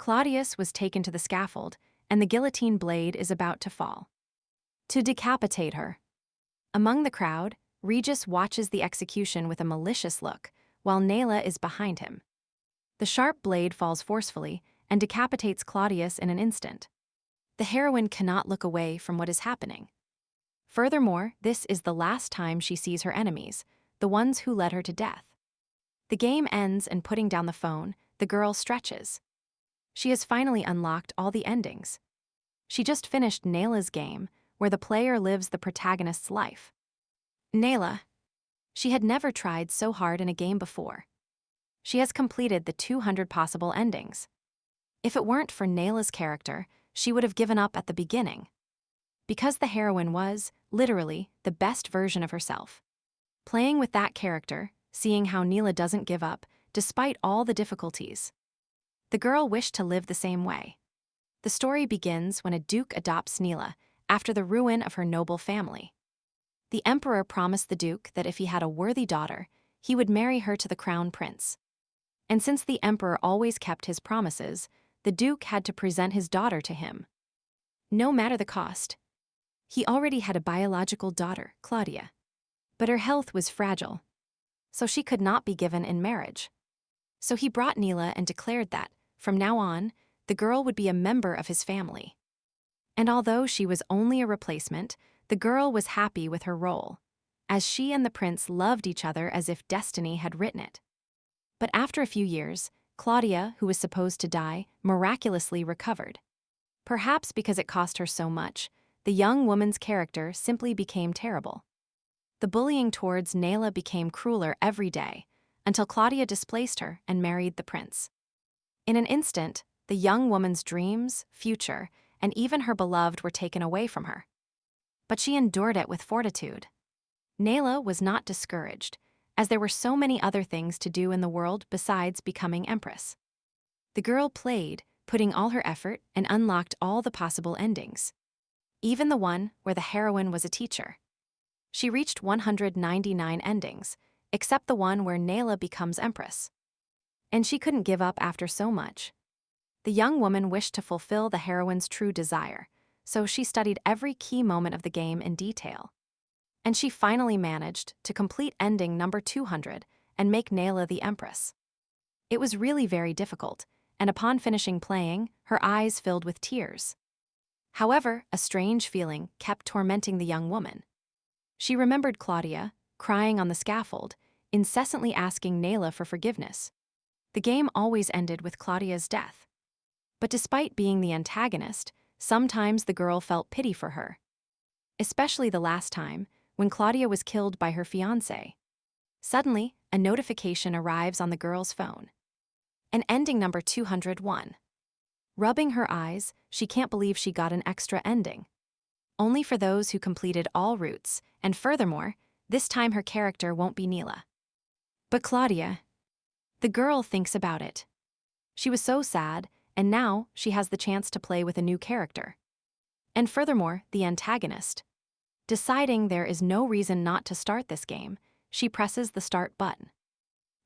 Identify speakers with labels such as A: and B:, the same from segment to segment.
A: Claudius was taken to the scaffold, and the guillotine blade is about to fall. To decapitate her. Among the crowd, Regis watches the execution with a malicious look, while Naila is behind him. The sharp blade falls forcefully and decapitates Claudius in an instant. The heroine cannot look away from what is happening. Furthermore, this is the last time she sees her enemies, the ones who led her to death. The game ends, and putting down the phone, the girl stretches. She has finally unlocked all the endings. She just finished Naila's game, where the player lives the protagonist's life. Naila. She had never tried so hard in a game before. She has completed the 200 possible endings. If it weren't for Naila's character, she would have given up at the beginning. Because the heroine was, literally, the best version of herself. Playing with that character, seeing how Naila doesn't give up, despite all the difficulties. The girl wished to live the same way. The story begins when a duke adopts Naila, after the ruin of her noble family. The emperor promised the duke that if he had a worthy daughter, he would marry her to the crown prince. And since the emperor always kept his promises, the duke had to present his daughter to him. No matter the cost. He already had a biological daughter, Claudia. But her health was fragile, so she could not be given in marriage. So he brought Naila and declared that, from now on, the girl would be a member of his family. And although she was only a replacement, the girl was happy with her role, as she and the prince loved each other as if destiny had written it. But after a few years, Claudia, who was supposed to die, miraculously recovered. Perhaps because it cost her so much, the young woman's character simply became terrible. The bullying towards Naila became crueler every day, until Claudia displaced her and married the prince. In an instant, the young woman's dreams, future, and even her beloved were taken away from her. But she endured it with fortitude. Naila was not discouraged, as there were so many other things to do in the world besides becoming empress. The girl played, putting all her effort, and unlocked all the possible endings. Even the one where the heroine was a teacher. She reached 199 endings, except the one where Naila becomes empress. And she couldn't give up after so much. The young woman wished to fulfill the heroine's true desire, so she studied every key moment of the game in detail. And she finally managed to complete ending number 200 and make Naila the empress. It was really very difficult, and upon finishing playing, her eyes filled with tears. However, a strange feeling kept tormenting the young woman. She remembered Claudia, crying on the scaffold, incessantly asking Naila for forgiveness. The game always ended with Claudia's death. But despite being the antagonist, sometimes the girl felt pity for her. Especially the last time, when Claudia was killed by her fiancé. Suddenly, a notification arrives on the girl's phone. An ending number 201. Rubbing her eyes, she can't believe she got an extra ending. Only for those who completed all routes, and furthermore, this time her character won't be Naila. But Claudia. The girl thinks about it. She was so sad, and now she has the chance to play with a new character. And furthermore, the antagonist. Deciding there is no reason not to start this game, she presses the start button.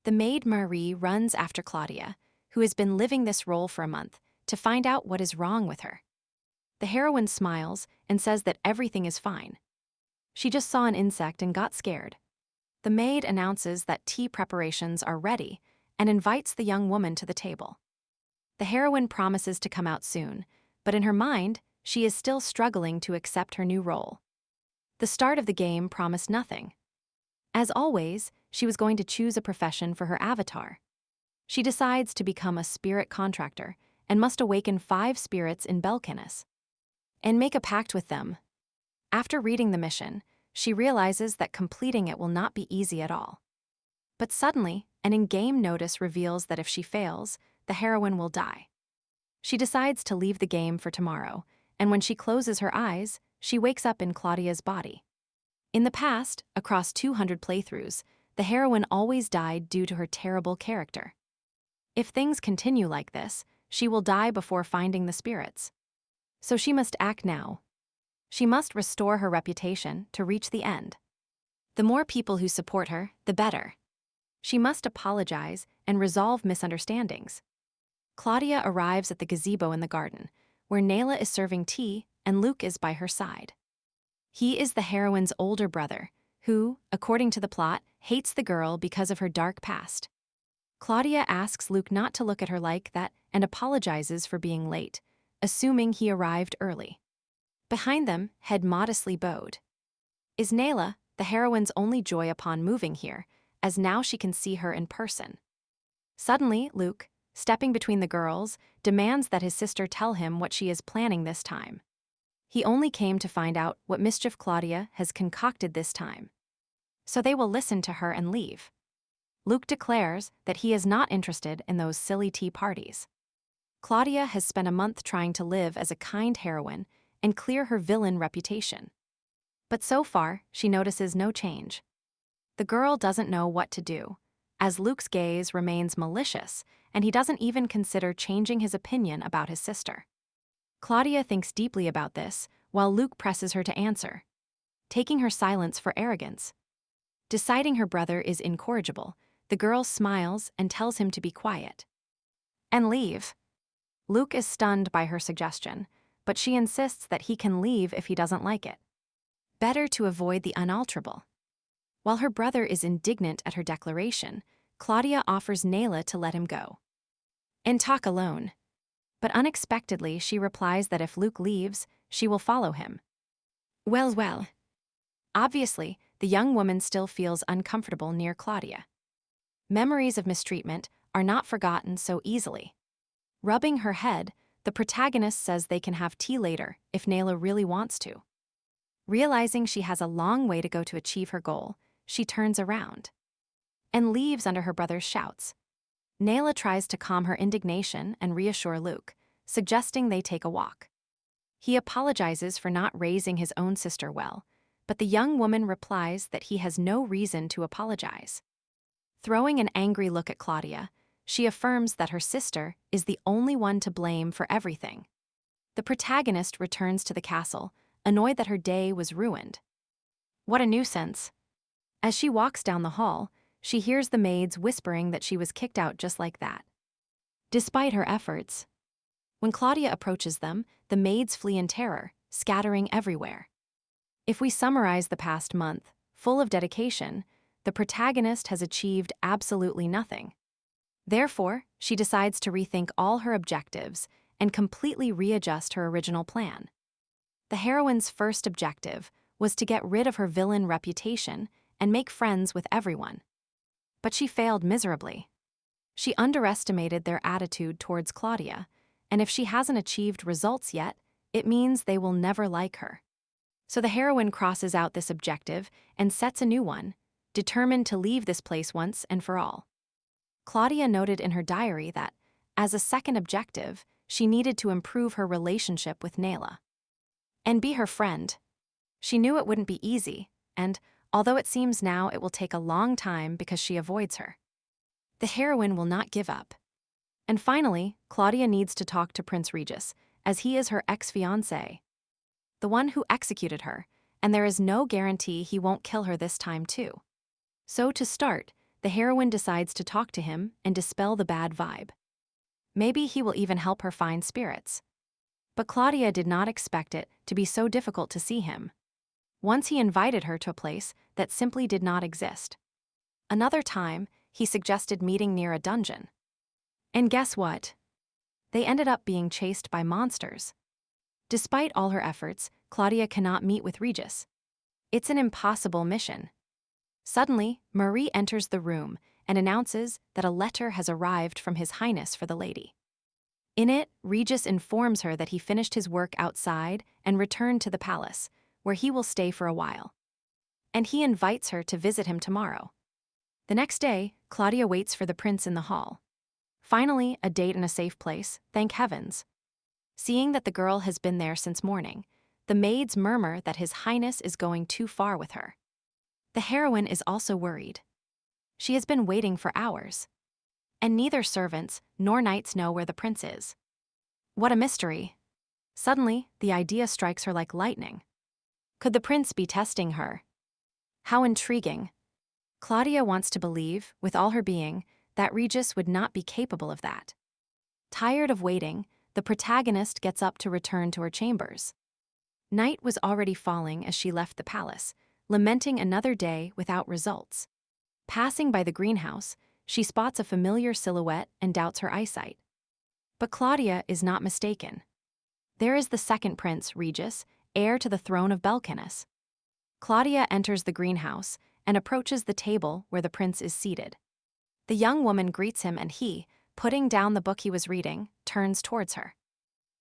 A: The maid Marie runs after Claudia, who has been living this role for a month, to find out what is wrong with her. The heroine smiles and says that everything is fine. She just saw an insect and got scared. The maid announces that tea preparations are ready and invites the young woman to the table. The heroine promises to come out soon, but in her mind, she is still struggling to accept her new role. The start of the game promised nothing. As always, she was going to choose a profession for her avatar. She decides to become a spirit contractor and must awaken 5 spirits in Belkinus and make a pact with them. After reading the mission, she realizes that completing it will not be easy at all. But suddenly, an in-game notice reveals that if she fails, the heroine will die. She decides to leave the game for tomorrow, and when she closes her eyes, she wakes up in Claudia's body. In the past, across 200 playthroughs, the heroine always died due to her terrible character. If things continue like this, she will die before finding the spirits. So she must act now. She must restore her reputation to reach the end. The more people who support her, the better. She must apologize and resolve misunderstandings. Claudia arrives at the gazebo in the garden, where Naila is serving tea and Luke is by her side. He is the heroine's older brother, who, according to the plot, hates the girl because of her dark past. Claudia asks Luke not to look at her like that and apologizes for being late, assuming he arrived early. Behind them, head modestly bowed, is Naila, the heroine's only joy upon moving here, as now she can see her in person. Suddenly, Luke, stepping between the girls, demands that his sister tell him what she is planning this time. He only came to find out what mischief Claudia has concocted this time. So they will listen to her and leave. Luke declares that he is not interested in those silly tea parties. Claudia has spent a month trying to live as a kind heroine and clear her villain reputation. But so far, she notices no change. The girl doesn't know what to do, as Luke's gaze remains malicious, and he doesn't even consider changing his opinion about his sister. Claudia thinks deeply about this, while Luke presses her to answer, taking her silence for arrogance. Deciding her brother is incorrigible, the girl smiles and tells him to be quiet and leave. Luke is stunned by her suggestion, but she insists that he can leave if he doesn't like it. Better to avoid the unalterable. While her brother is indignant at her declaration, Claudia offers Naila to let him go and talk alone. But unexpectedly, she replies that if Luke leaves, she will follow him. Well. Obviously, the young woman still feels uncomfortable near Claudia. Memories of mistreatment are not forgotten so easily. Rubbing her head, the protagonist says they can have tea later if Naila really wants to. Realizing she has a long way to go to achieve her goal, she turns around and leaves under her brother's shouts. Naila tries to calm her indignation and reassure Luke, suggesting they take a walk. He apologizes for not raising his own sister well, but the young woman replies that he has no reason to apologize. Throwing an angry look at Claudia, she affirms that her sister is the only one to blame for everything. The protagonist returns to the castle, annoyed that her day was ruined. What a nuisance. As she walks down the hall, she hears the maids whispering that she was kicked out just like that. Despite her efforts, when Claudia approaches them, the maids flee in terror, scattering everywhere. If we summarize the past month, full of dedication, the protagonist has achieved absolutely nothing. Therefore, she decides to rethink all her objectives and completely readjust her original plan. The heroine's first objective was to get rid of her villain reputation and make friends with everyone. But she failed miserably. She underestimated their attitude towards Claudia, and if she hasn't achieved results yet, it means they will never like her. So the heroine crosses out this objective and sets a new one, determined to leave this place once and for all. Claudia noted in her diary that, as a second objective, she needed to improve her relationship with Naila and be her friend. She knew it wouldn't be easy, and although it seems now it will take a long time because she avoids her, the heroine will not give up. And finally, Claudia needs to talk to Prince Regis, as he is her ex-fiancé, the one who executed her, and there is no guarantee he won't kill her this time too. So to start, the heroine decides to talk to him and dispel the bad vibe. Maybe he will even help her find spirits. But Claudia did not expect it to be so difficult to see him. Once he invited her to a place that simply did not exist. Another time, he suggested meeting near a dungeon. And guess what? They ended up being chased by monsters. Despite all her efforts, Claudia cannot meet with Regis. It's an impossible mission. Suddenly, Marie enters the room and announces that a letter has arrived from His Highness for the lady. In it, Regis informs her that he finished his work outside and returned to the palace, where he will stay for a while. And he invites her to visit him tomorrow. The next day, Claudia waits for the prince in the hall. Finally, a date in a safe place, thank heavens. Seeing that the girl has been there since morning, the maids murmur that His Highness is going too far with her. The heroine is also worried. She has been waiting for hours, and neither servants nor knights know where the prince is. What a mystery. Suddenly, the idea strikes her like lightning. Could the prince be testing her? How intriguing. Claudia wants to believe, with all her being, that Regis would not be capable of that. Tired of waiting, the protagonist gets up to return to her chambers. Night was already falling as she left the palace, lamenting another day without results. Passing by the greenhouse, she spots a familiar silhouette and doubts her eyesight. But Claudia is not mistaken. There is the second prince, Regis, heir to the throne of Belcanus. Claudia enters the greenhouse and approaches the table where the prince is seated. The young woman greets him and he, putting down the book he was reading, turns towards her.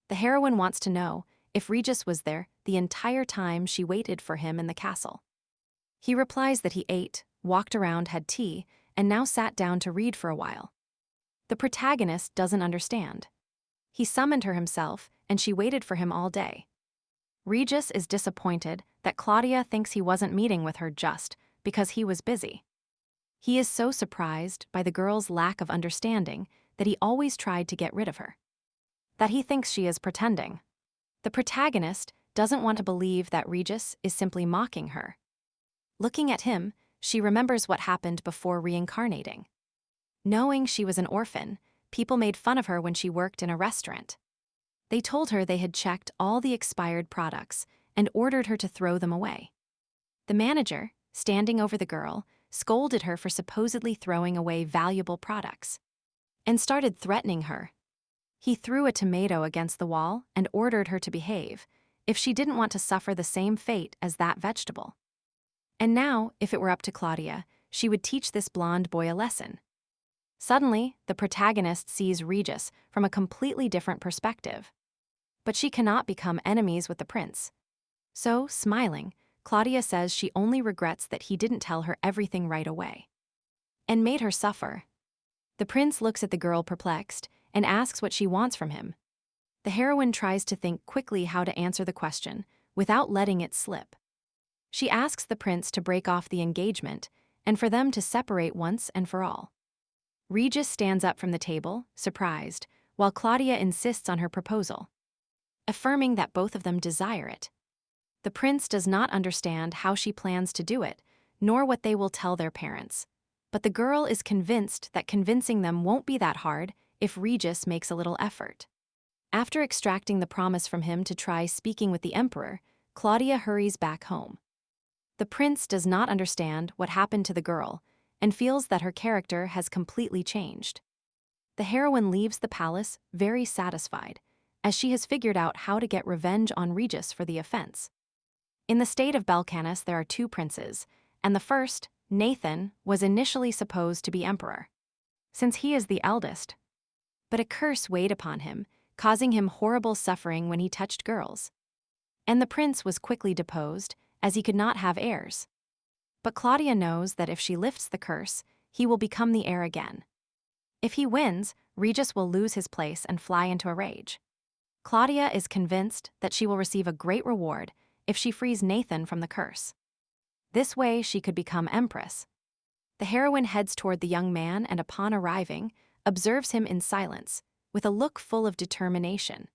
A: The heroine wants to know if Regis was there the entire time she waited for him in the castle. He replies that he ate, walked around, had tea, and now sat down to read for a while. The protagonist doesn't understand. He summoned her himself, and she waited for him all day. Regis is disappointed that Claudia thinks he wasn't meeting with her just because he was busy. He is so surprised by the girl's lack of understanding that he always tried to get rid of her. That he thinks she is pretending. The protagonist doesn't want to believe that Regis is simply mocking her. Looking at him, she remembers what happened before reincarnating. Knowing she was an orphan, people made fun of her when she worked in a restaurant. They told her they had checked all the expired products and ordered her to throw them away. The manager, standing over the girl, scolded her for supposedly throwing away valuable products and started threatening her. He threw a tomato against the wall and ordered her to behave if she didn't want to suffer the same fate as that vegetable. And now, if it were up to Claudia, she would teach this blonde boy a lesson. Suddenly, the protagonist sees Regis from a completely different perspective. But she cannot become enemies with the prince. So, smiling, Claudia says she only regrets that he didn't tell her everything right away and made her suffer. The prince looks at the girl perplexed and asks what she wants from him. The heroine tries to think quickly how to answer the question without letting it slip. She asks the prince to break off the engagement and for them to separate once and for all. Regis stands up from the table, surprised, while Claudia insists on her proposal, affirming that both of them desire it. The prince does not understand how she plans to do it, nor what they will tell their parents. But the girl is convinced that convincing them won't be that hard if Regis makes a little effort. After extracting the promise from him to try speaking with the emperor, Claudia hurries back home. The prince does not understand what happened to the girl and feels that her character has completely changed. The heroine leaves the palace very satisfied, as she has figured out how to get revenge on Regis for the offense. In the state of Belcanus there are two princes, and the first, Nathan, was initially supposed to be emperor, since he is the eldest. But a curse weighed upon him, causing him horrible suffering when he touched girls. And the prince was quickly deposed, as he could not have heirs. But Claudia knows that if she lifts the curse, he will become the heir again. If he wins, Regis will lose his place and fly into a rage. Claudia is convinced that she will receive a great reward if she frees Nathan from the curse. This way she could become empress. The heroine heads toward the young man and upon arriving, observes him in silence, with a look full of determination.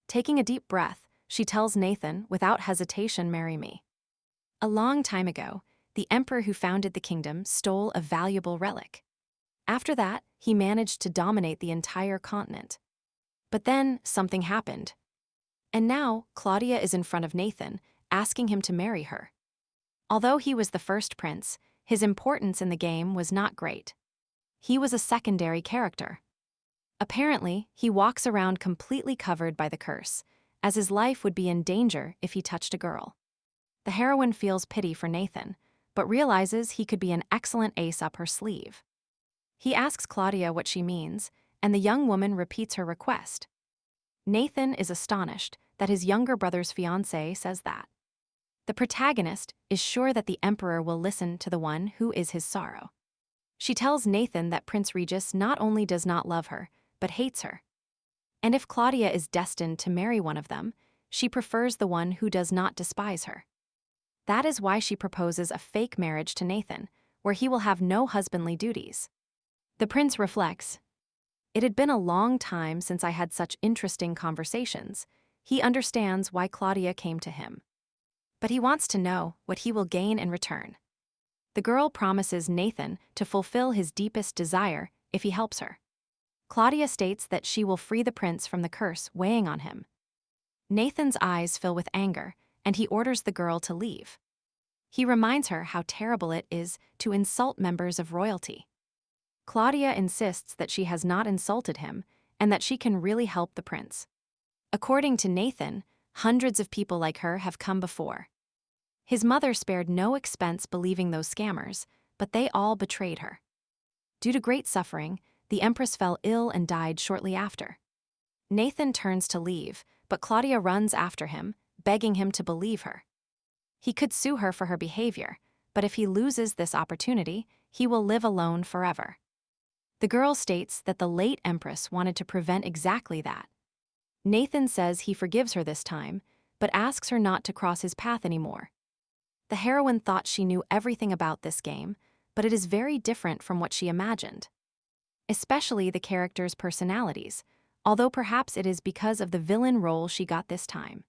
A: Taking a deep breath, she tells Nathan without hesitation, "Marry me." A long time ago, the emperor who founded the kingdom stole a valuable relic. After that, he managed to dominate the entire continent. But then something happened. And now Claudia is in front of Nathan, asking him to marry her. Although he was the first prince, his importance in the game was not great. He was a secondary character. Apparently, he walks around completely covered by the curse, as his life would be in danger if he touched a girl. The heroine feels pity for Nathan, but realizes he could be an excellent ace up her sleeve. He asks Claudia what she means, and the young woman repeats her request. Nathan is astonished that his younger brother's fiancée says that. The protagonist is sure that the emperor will listen to the one who is his sorrow. She tells Nathan that Prince Regis not only does not love her, but hates her. And if Claudia is destined to marry one of them, she prefers the one who does not despise her. That is why she proposes a fake marriage to Nathan, where he will have no husbandly duties. The prince reflects. It had been a long time since I had such interesting conversations. He understands why Claudia came to him. But he wants to know what he will gain in return. The girl promises Nathan to fulfill his deepest desire if he helps her. Claudia states that she will free the prince from the curse weighing on him. Nathan's eyes fill with anger, and he orders the girl to leave. He reminds her how terrible it is to insult members of royalty. Claudia insists that she has not insulted him and that she can really help the prince. According to Nathan, hundreds of people like her have come before. His mother spared no expense believing those scammers, but they all betrayed her. Due to great suffering, the empress fell ill and died shortly after. Nathan turns to leave, but Claudia runs after him, begging him to believe her. He could sue her for her behavior, but if he loses this opportunity, he will live alone forever. The girl states that the late empress wanted to prevent exactly that. Nathan says he forgives her this time, but asks her not to cross his path anymore. The heroine thought she knew everything about this game, but it is very different from what she imagined. Especially the characters' personalities, although perhaps it is because of the villain role she got this time.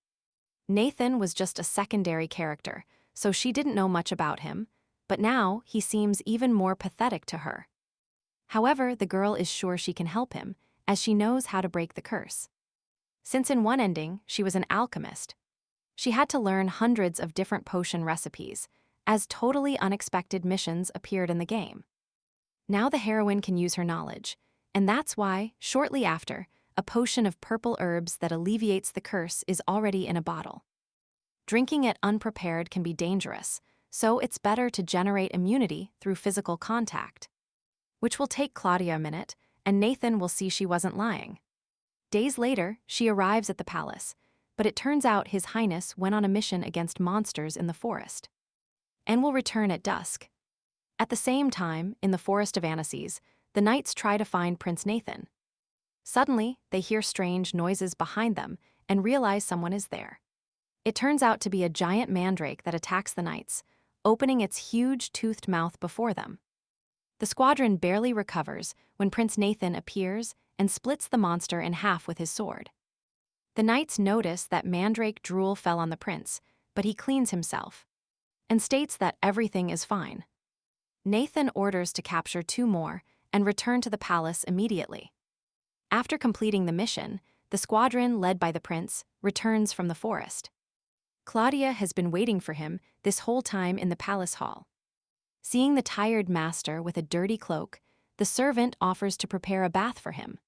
A: Nathan was just a secondary character, so she didn't know much about him, but now he seems even more pathetic to her. However, the girl is sure she can help him, as she knows how to break the curse. Since in one ending, she was an alchemist, she had to learn hundreds of different potion recipes, as totally unexpected missions appeared in the game. Now the heroine can use her knowledge, and that's why, shortly after, a potion of purple herbs that alleviates the curse is already in a bottle. Drinking it unprepared can be dangerous, so it's better to generate immunity through physical contact. Which will take Claudia a minute, and Nathan will see she wasn't lying. Days later, she arrives at the palace, but it turns out His Highness went on a mission against monsters in the forest, and will return at dusk. At the same time, in the Forest of Anises, the knights try to find Prince Nathan. Suddenly, they hear strange noises behind them and realize someone is there. It turns out to be a giant mandrake that attacks the knights, opening its huge toothed mouth before them. The squadron barely recovers when Prince Nathan appears and splits the monster in half with his sword. The knights notice that mandrake drool fell on the prince, but he cleans himself and states that everything is fine. Nathan orders to capture 2 more and return to the palace immediately. After completing the mission, the squadron, led by the prince, returns from the forest. Claudia has been waiting for him this whole time in the palace hall. Seeing the tired master with a dirty cloak, the servant offers to prepare a bath for him.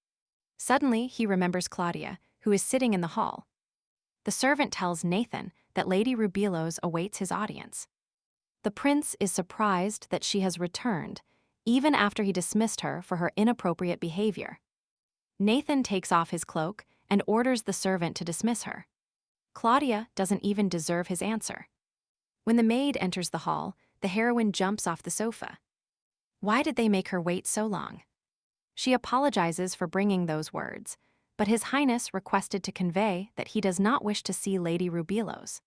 A: Suddenly, he remembers Claudia, who is sitting in the hall. The servant tells Nathan that Lady Rubilos awaits his audience. The prince is surprised that she has returned, even after he dismissed her for her inappropriate behavior. Nathan takes off his cloak and orders the servant to dismiss her. Claudia doesn't even deserve his answer. When the maid enters the hall, the heroine jumps off the sofa. Why did they make her wait so long? She apologizes for bringing those words, but His Highness requested to convey that he does not wish to see Lady Rubilos.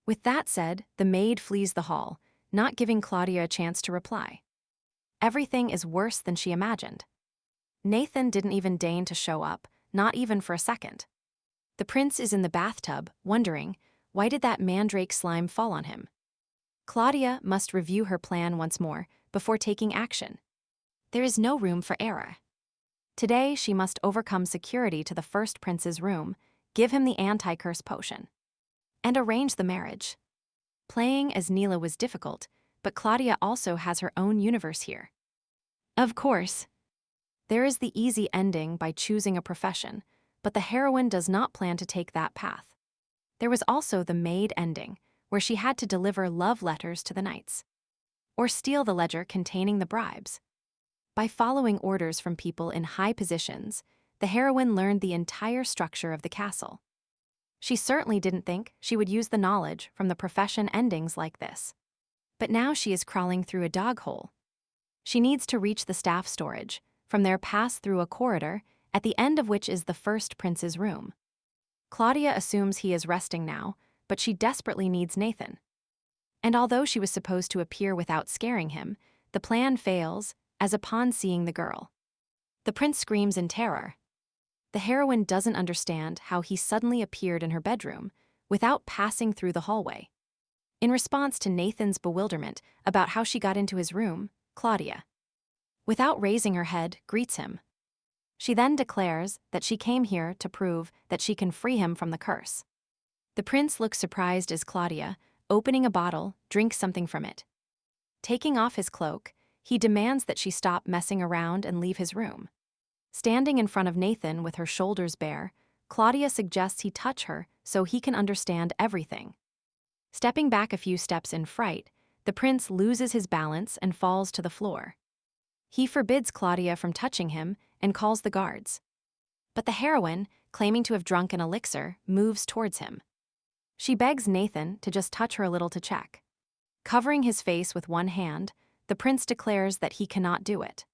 A: With that said, the maid flees the hall, not giving Claudia a chance to reply. Everything is worse than she imagined. Nathan didn't even deign to show up, not even for a second. The prince is in the bathtub, wondering, why did that mandrake slime fall on him? Claudia must review her plan once more before taking action. There is no room for error. Today, she must overcome security to the first prince's room, give him the anti-curse potion, and arrange the marriage. Playing as Naila was difficult, but Claudia also has her own universe here. Of course, there is the easy ending by choosing a profession, but the heroine does not plan to take that path. There was also the maid ending, where she had to deliver love letters to the knights, or steal the ledger containing the bribes. By following orders from people in high positions, the heroine learned the entire structure of the castle. She certainly didn't think she would use the knowledge from the profession endings like this. But now she is crawling through a dog hole. She needs to reach the staff storage, from there pass through a corridor, at the end of which is the first prince's room. Claudia assumes he is resting now, but she desperately needs Nathan. And although she was supposed to appear without scaring him, the plan fails, as upon seeing the girl, the prince screams in terror. The heroine doesn't understand how he suddenly appeared in her bedroom without passing through the hallway. In response to Nathan's bewilderment about how she got into his room, Claudia, without raising her head, greets him. She then declares that she came here to prove that she can free him from the curse. The prince looks surprised as Claudia, opening a bottle, drinks something from it. Taking off his cloak, he demands that she stop messing around and leave his room. Standing in front of Nathan with her shoulders bare, Claudia suggests he touch her so he can understand everything. Stepping back a few steps in fright, the prince loses his balance and falls to the floor. He forbids Claudia from touching him and calls the guards. But the heroine, claiming to have drunk an elixir, moves towards him. She begs Nathan to just touch her a little to check. Covering his face with one hand, the prince declares that he cannot do it.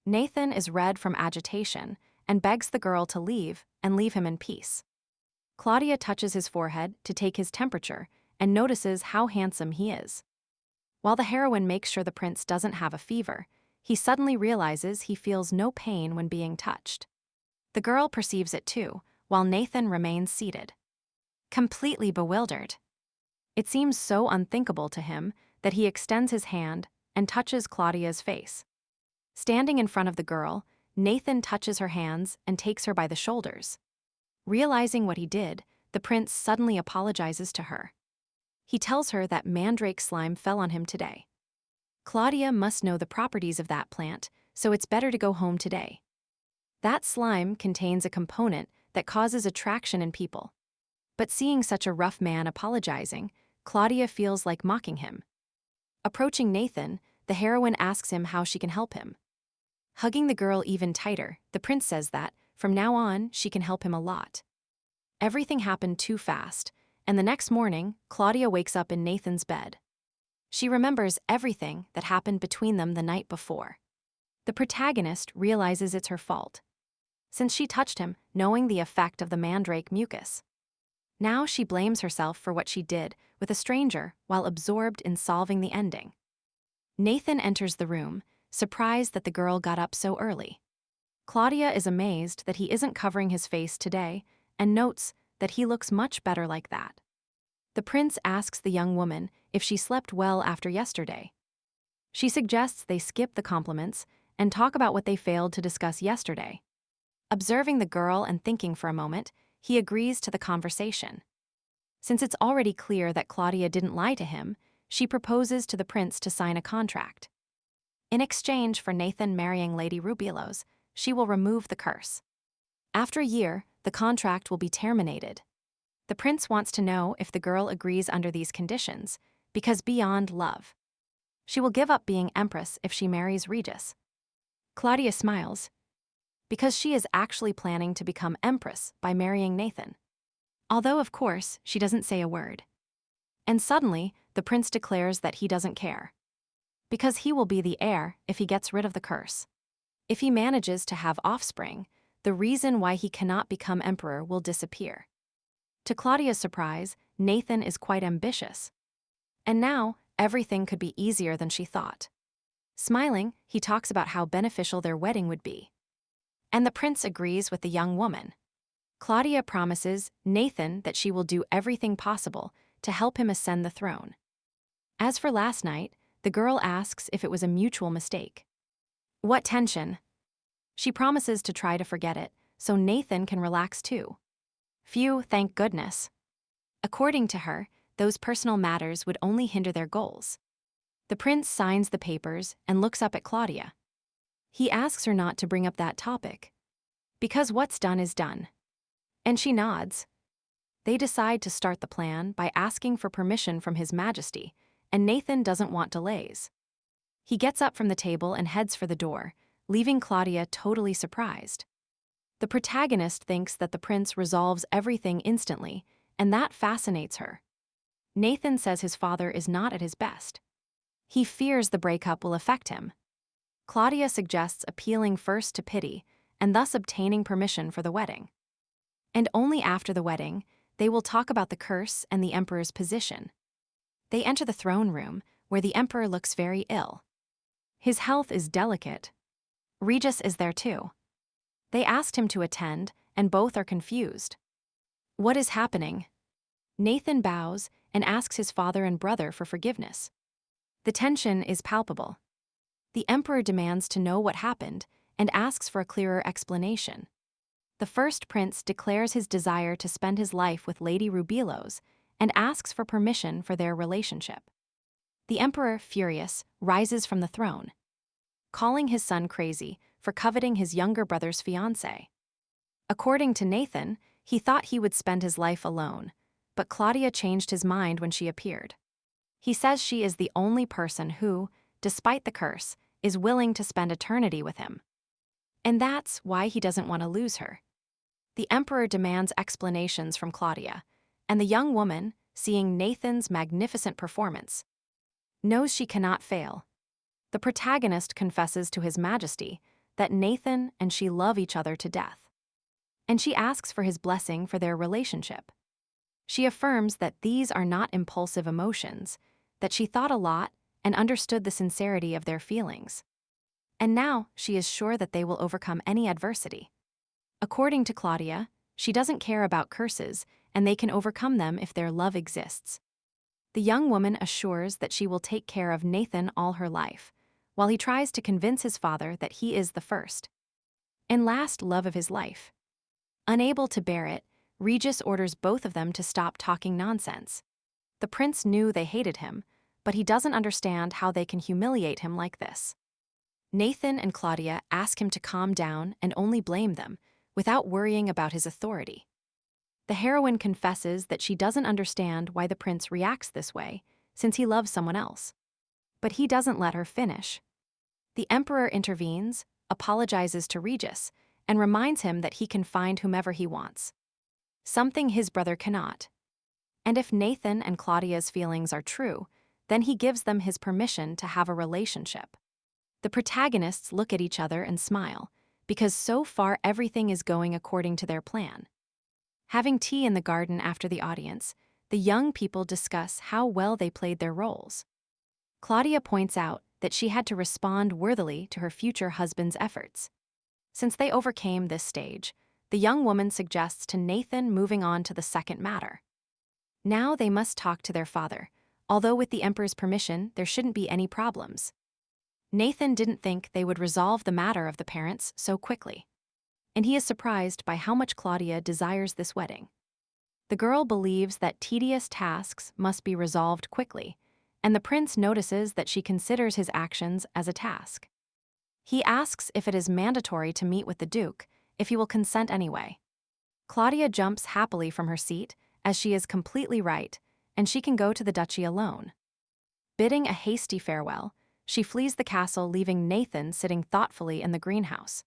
A: Nathan is red from agitation and begs the girl to leave and leave him in peace. Claudia touches his forehead to take his temperature and notices how handsome he is. While the heroine makes sure the prince doesn't have a fever, he suddenly realizes he feels no pain when being touched. The girl perceives it too, while Nathan remains seated, completely bewildered. It seems so unthinkable to him that he extends his hand and touches Claudia's face. Standing in front of the girl, Nathan touches her hands and takes her by the shoulders. Realizing what he did, the prince suddenly apologizes to her. He tells her that mandrake slime fell on him today. Claudia must know the properties of that plant, so it's better to go home today. That slime contains a component that causes attraction in people. But seeing such a rough man apologizing, Claudia feels like mocking him. Approaching Nathan, the heroine asks him how she can help him. Hugging the girl even tighter, the prince says that, from now on, she can help him a lot. Everything happened too fast, and the next morning, Claudia wakes up in Nathan's bed. She remembers everything that happened between them the night before. The protagonist realizes it's her fault, since she touched him, knowing the effect of the mandrake mucus. Now she blames herself for what she did with a stranger while absorbed in solving the ending. Nathan enters the room, surprised that the girl got up so early. Claudia is amazed that he isn't covering his face today and notes that he looks much better like that. The prince asks the young woman if she slept well after yesterday. She suggests they skip the compliments and talk about what they failed to discuss yesterday. Observing the girl and thinking for a moment, he agrees to the conversation. Since it's already clear that Claudia didn't lie to him, she proposes to the prince to sign a contract. In exchange for Nathan marrying Lady Rubilos, she will remove the curse. After a year, the contract will be terminated. The prince wants to know if the girl agrees under these conditions, because beyond love, she will give up being empress if she marries Regis. Claudia smiles, because she is actually planning to become empress by marrying Nathan. Although, of course, she doesn't say a word. And suddenly, the prince declares that he doesn't care, because he will be the heir if he gets rid of the curse. If he manages to have offspring, the reason why he cannot become emperor will disappear. To Claudia's surprise, Nathan is quite ambitious. And now, everything could be easier than she thought. Smiling, he talks about how beneficial their wedding would be. And the prince agrees with the young woman. Claudia promises Nathan that she will do everything possible to help him ascend the throne. As for last night, the girl asks if it was a mutual mistake. What tension! She promises to try to forget it, so Nathan can relax too. Phew, thank goodness. According to her, those personal matters would only hinder their goals. The prince signs the papers and looks up at Claudia. He asks her not to bring up that topic, because what's done is done. And she nods. They decide to start the plan by asking for permission from His Majesty, and Nathan doesn't want delays. He gets up from the table and heads for the door, leaving Claudia totally surprised. The protagonist thinks that the prince resolves everything instantly, and that fascinates her. Nathan says his father is not at his best. He fears the breakup will affect him. Claudia suggests appealing first to pity and thus obtaining permission for the wedding. And only after the wedding, they will talk about the curse and the emperor's position. They enter the throne room, where the emperor looks very ill. His health is delicate. Regis is there too. They asked him to attend, and both are confused. What is happening? Nathan bows and asks his father and brother for forgiveness. The tension is palpable. The emperor demands to know what happened, and asks for a clearer explanation. The first prince declares his desire to spend his life with Lady Rubilos and asks for permission for their relationship. The emperor, furious, rises from the throne, calling his son crazy for coveting his younger brother's fiancée. According to Nathan, he thought he would spend his life alone, but Claudia changed his mind when she appeared. He says she is the only person who, despite the curse, is willing to spend eternity with him. And that's why he doesn't want to lose her. The emperor demands explanations from Claudia, and the young woman, seeing Nathan's magnificent performance, knows she cannot fail. The protagonist confesses to His Majesty that Nathan and she love each other to death, and she asks for his blessing for their relationship. She affirms that these are not impulsive emotions, that she thought a lot and understood the sincerity of their feelings. And now she is sure that they will overcome any adversity. According to Claudia, she doesn't care about curses, and they can overcome them if their love exists. The young woman assures that she will take care of Nathan all her life, while he tries to convince his father that he is the first and last love of his life. Unable to bear it, Regis orders both of them to stop talking nonsense. The prince knew they hated him, but he doesn't understand how they can humiliate him like this. Nathan and Claudia ask him to calm down and only blame them, without worrying about his authority. The heroine confesses that she doesn't understand why the prince reacts this way, since he loves someone else. But he doesn't let her finish. The emperor intervenes, apologizes to Regis, and reminds him that he can find whomever he wants, something his brother cannot. And if Nathan and Claudia's feelings are true, then he gives them his permission to have a relationship. The protagonists look at each other and smile, because so far everything is going according to their plan. Having tea in the garden after the audience, the young people discuss how well they played their roles. Claudia points out that she had to respond worthily to her future husband's efforts. Since they overcame this stage, the young woman suggests to Nathan moving on to the second matter. Now they must talk to their father, although with the emperor's permission there shouldn't be any problems. Nathan didn't think they would resolve the matter of the parents so quickly, and he is surprised by how much Claudia desires this wedding. The girl believes that tedious tasks must be resolved quickly, and the prince notices that she considers his actions as a task. He asks if it is mandatory to meet with the duke, if he will consent anyway. Claudia jumps happily from her seat, as she is completely right, and she can go to the duchy alone. Bidding a hasty farewell, she flees the castle, leaving Nathan sitting thoughtfully in the greenhouse.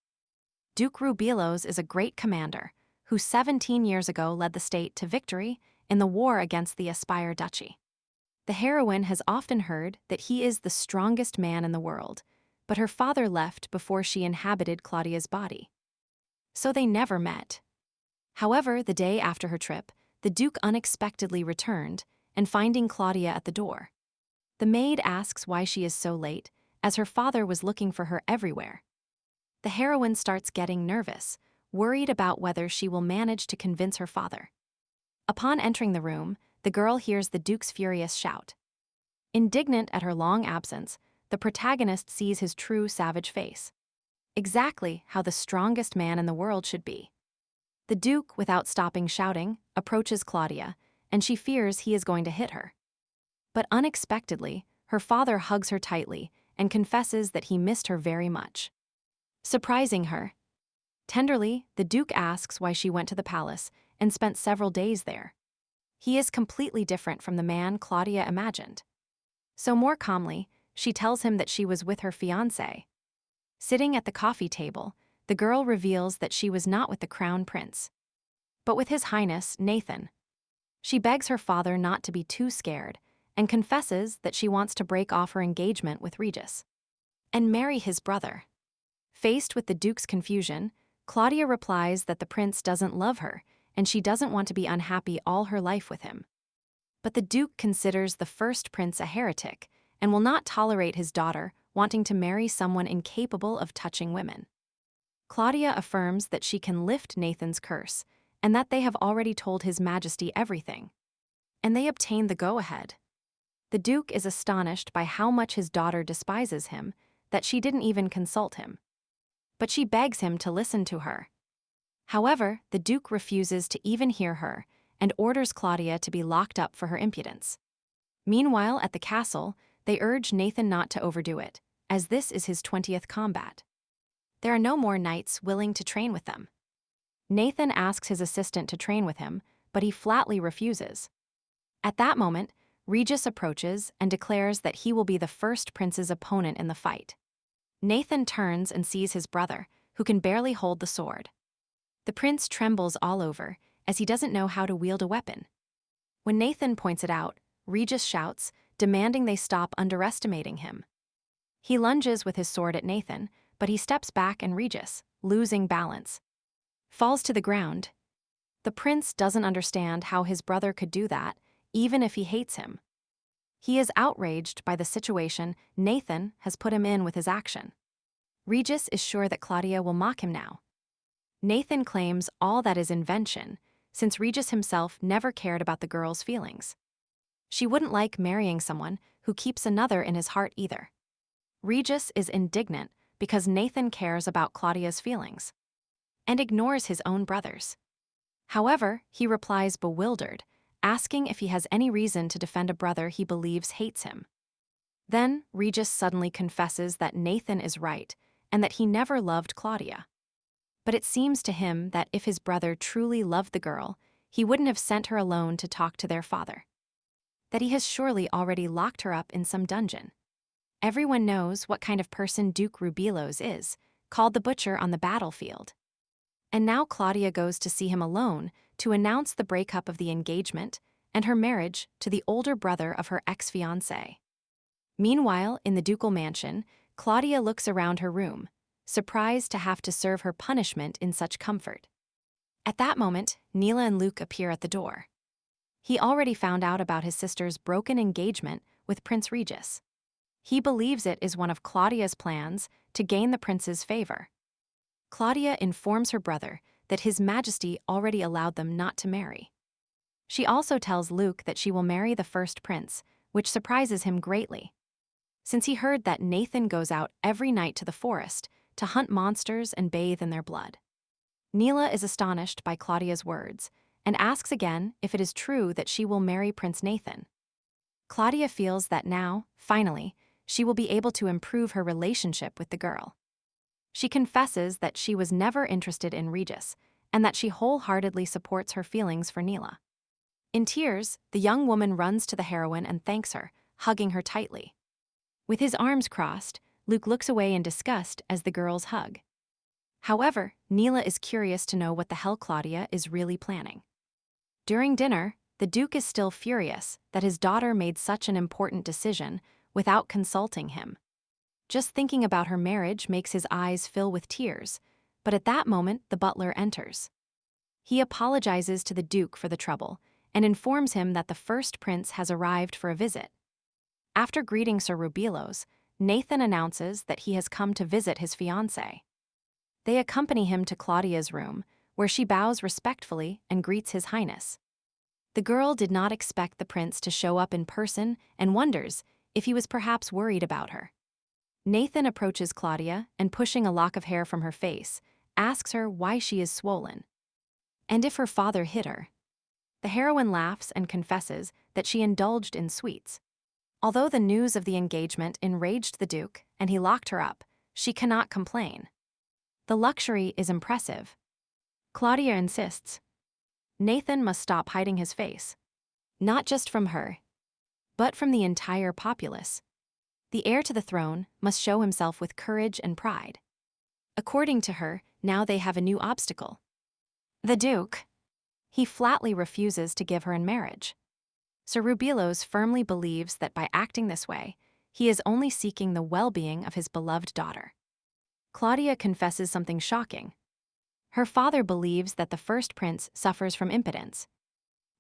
A: Duke Rubilos is a great commander, who 17 years ago led the state to victory in the war against the Aspire Duchy. The heroine has often heard that he is the strongest man in the world, but her father left before she inhabited Claudia's body, so they never met. However, the day after her trip, the Duke unexpectedly returned, and finding Claudia at the door. The maid asks why she is so late, as her father was looking for her everywhere. The heroine starts getting nervous, worried about whether she will manage to convince her father. Upon entering the room, the girl hears the Duke's furious shout. Indignant at her long absence, the protagonist sees his true savage face. Exactly how the strongest man in the world should be. The Duke, without stopping shouting, approaches Claudia, and she fears he is going to hit her. But unexpectedly, her father hugs her tightly and confesses that he missed her very much. Surprising her. Tenderly, the Duke asks why she went to the palace and spent several days there. He is completely different from the man Claudia imagined. So more calmly, she tells him that she was with her fiancé. Sitting at the coffee table, the girl reveals that she was not with the crown prince, but with His Highness Nathan. She begs her father not to be too scared and confesses that she wants to break off her engagement with Regis and marry his brother. Faced with the Duke's confusion, Claudia replies that the prince doesn't love her and she doesn't want to be unhappy all her life with him. But the Duke considers the first prince a heretic and will not tolerate his daughter wanting to marry someone incapable of touching women. Claudia affirms that she can lift Nathan's curse and that they have already told His Majesty everything, and they obtain the go-ahead. The Duke is astonished by how much his daughter despises him, that she didn't even consult him. but she begs him to listen to her. However, the Duke refuses to even hear her and orders Claudia to be locked up for her impudence. Meanwhile, at the castle, they urge Nathan not to overdo it, as this is his 20th combat. There are no more knights willing to train with them. Nathan asks his assistant to train with him, but he flatly refuses. At that moment, Regis approaches and declares that he will be the first prince's opponent in the fight. Nathan turns and sees his brother, who can barely hold the sword. The prince trembles all over, as he doesn't know how to wield a weapon. When Nathan points it out, Regis shouts, demanding they stop underestimating him. He lunges with his sword at Nathan, but he steps back and Regis, losing balance, falls to the ground. The prince doesn't understand how his brother could do that, even if he hates him. He is outraged by the situation Nathan has put him in with his action. Regis is sure that Claudia will mock him now. Nathan claims all that is invention, since Regis himself never cared about the girl's feelings. She wouldn't like marrying someone who keeps another in his heart either. Regis is indignant because Nathan cares about Claudia's feelings and ignores his own brothers. However, he replies bewildered, asking if he has any reason to defend a brother he believes hates him. Then, Regis suddenly confesses that Nathan is right and that he never loved Claudia. But it seems to him that if his brother truly loved the girl, he wouldn't have sent her alone to talk to their father. That he has surely already locked her up in some dungeon. Everyone knows what kind of person Duke Rubilos is, called the Butcher on the battlefield. And now Claudia goes to see him alone to announce the breakup of the engagement and her marriage to the older brother of her ex-fiancé. Meanwhile, in the ducal mansion, Claudia looks around her room, surprised to have to serve her punishment in such comfort. At that moment, Naila and Luke appear at the door. He already found out about his sister's broken engagement with Prince Regis. He believes it is one of Claudia's plans to gain the prince's favor. Claudia informs her brother that His Majesty already allowed them not to marry. She also tells Luke that she will marry the first prince, which surprises him greatly, since he heard that Nathan goes out every night to the forest to hunt monsters and bathe in their blood. Naila is astonished by Claudia's words and asks again if it is true that she will marry Prince Nathan. Claudia feels that now, finally, she will be able to improve her relationship with the girl. She confesses that she was never interested in Regis and that she wholeheartedly supports her feelings for Naila. In tears, the young woman runs to the heroine and thanks her, hugging her tightly. With his arms crossed, Luke looks away in disgust as the girls hug. However, Naila is curious to know what the hell Claudia is really planning. During dinner, the Duke is still furious that his daughter made such an important decision without consulting him. Just thinking about her marriage makes his eyes fill with tears, but at that moment the butler enters. He apologizes to the Duke for the trouble and informs him that the first prince has arrived for a visit. After greeting Sir Rubilos, Nathan announces that he has come to visit his fiancée. They accompany him to Claudia's room, where she bows respectfully and greets His Highness. The girl did not expect the prince to show up in person and wonders if he was perhaps worried about her. Nathan approaches Claudia and, pushing a lock of hair from her face, asks her why she is swollen and if her father hit her. The heroine laughs and confesses that she indulged in sweets. Although the news of the engagement enraged the Duke and he locked her up, she cannot complain. The luxury is impressive. Claudia insists. Nathan must stop hiding his face. Not just from her, but from the entire populace. The heir to the throne must show himself with courage and pride. According to her, now they have a new obstacle. The Duke. He flatly refuses to give her in marriage. Sir Rubilos firmly believes that by acting this way, he is only seeking the well-being of his beloved daughter. Claudia confesses something shocking. Her father believes that the first prince suffers from impotence.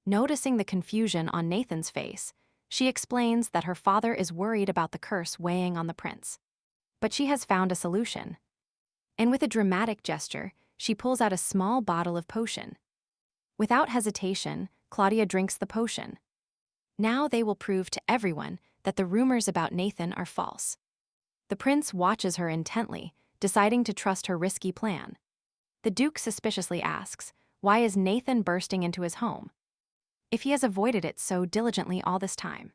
A: Noticing the confusion on Nathan's face, she explains that her father is worried about the curse weighing on the prince. But she has found a solution. And with a dramatic gesture, she pulls out a small bottle of potion. Without hesitation, Claudia drinks the potion. Now they will prove to everyone that the rumors about Nathan are false. The prince watches her intently, deciding to trust her risky plan. The Duke suspiciously asks, why is Nathan bursting into his home, if he has avoided it so diligently all this time?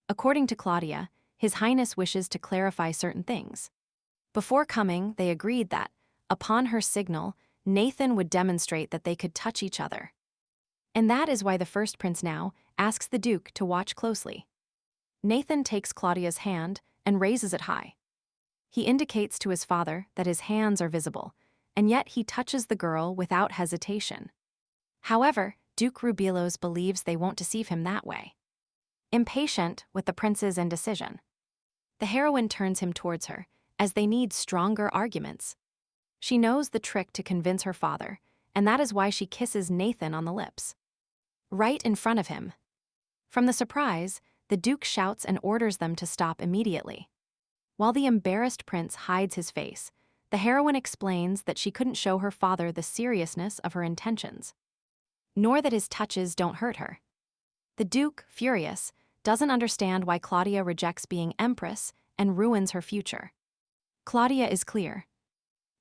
A: According to Claudia, His Highness wishes to clarify certain things. Before coming, they agreed that, upon her signal, Nathan would demonstrate that they could touch each other. And that is why the first prince now asks the Duke to watch closely. Nathan takes Claudia's hand and raises it high. He indicates to his father that his hands are visible, and yet he touches the girl without hesitation. However, Duke Rubilos believes they won't deceive him that way. Impatient with the prince's indecision, the heroine turns him towards her, as they need stronger arguments. She knows the trick to convince her father, and that is why she kisses Nathan on the lips, right in front of him. From the surprise, the Duke shouts and orders them to stop immediately. While the embarrassed prince hides his face, the heroine explains that she couldn't show her father the seriousness of her intentions, nor that his touches don't hurt her. The Duke, furious, doesn't understand why Claudia rejects being empress and ruins her future. Claudia is clear.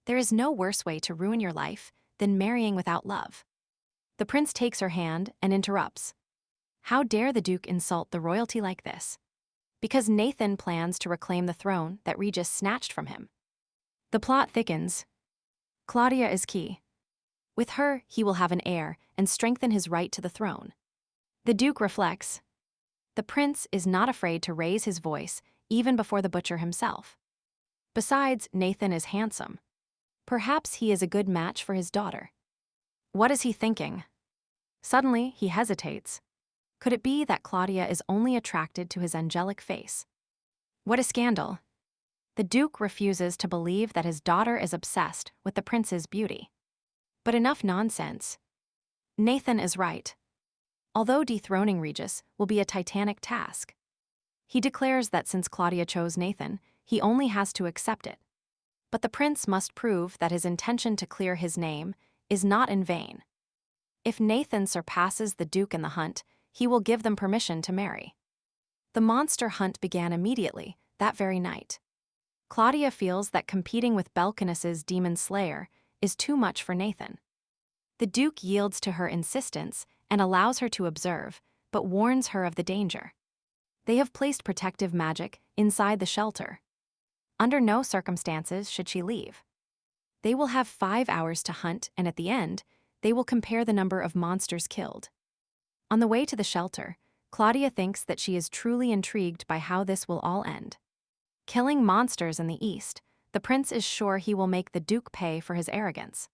A: There is no worse way to ruin your life than marrying without love. The prince takes her hand and interrupts. How dare the Duke insult the royalty like this? Because Nathan plans to reclaim the throne that Regis snatched from him. The plot thickens. Claudia is key. With her, he will have an heir and strengthen his right to the throne. The Duke reflects. The prince is not afraid to raise his voice even before the butcher himself. Besides, Nathan is handsome. Perhaps he is a good match for his daughter. What is he thinking? Suddenly, he hesitates. Could it be that Claudia is only attracted to his angelic face? What a scandal! The Duke refuses to believe that his daughter is obsessed with the prince's beauty. But enough nonsense. Nathan is right. Although dethroning Regis will be a titanic task, he declares that since Claudia chose Nathan, he only has to accept it. But the prince must prove that his intention to clear his name is not in vain. If Nathan surpasses the Duke in the hunt, he will give them permission to marry. The monster hunt began immediately, that very night. Claudia feels that competing with Belcanus's demon slayer is too much for Nathan. The Duke yields to her insistence and allows her to observe, but warns her of the danger. They have placed protective magic inside the shelter. Under no circumstances should she leave. They will have 5 hours to hunt, and at the end, they will compare the number of monsters killed. On the way to the shelter, Claudia thinks that she is truly intrigued by how this will all end. Killing monsters in the east, the prince is sure he will make the Duke pay for his arrogance.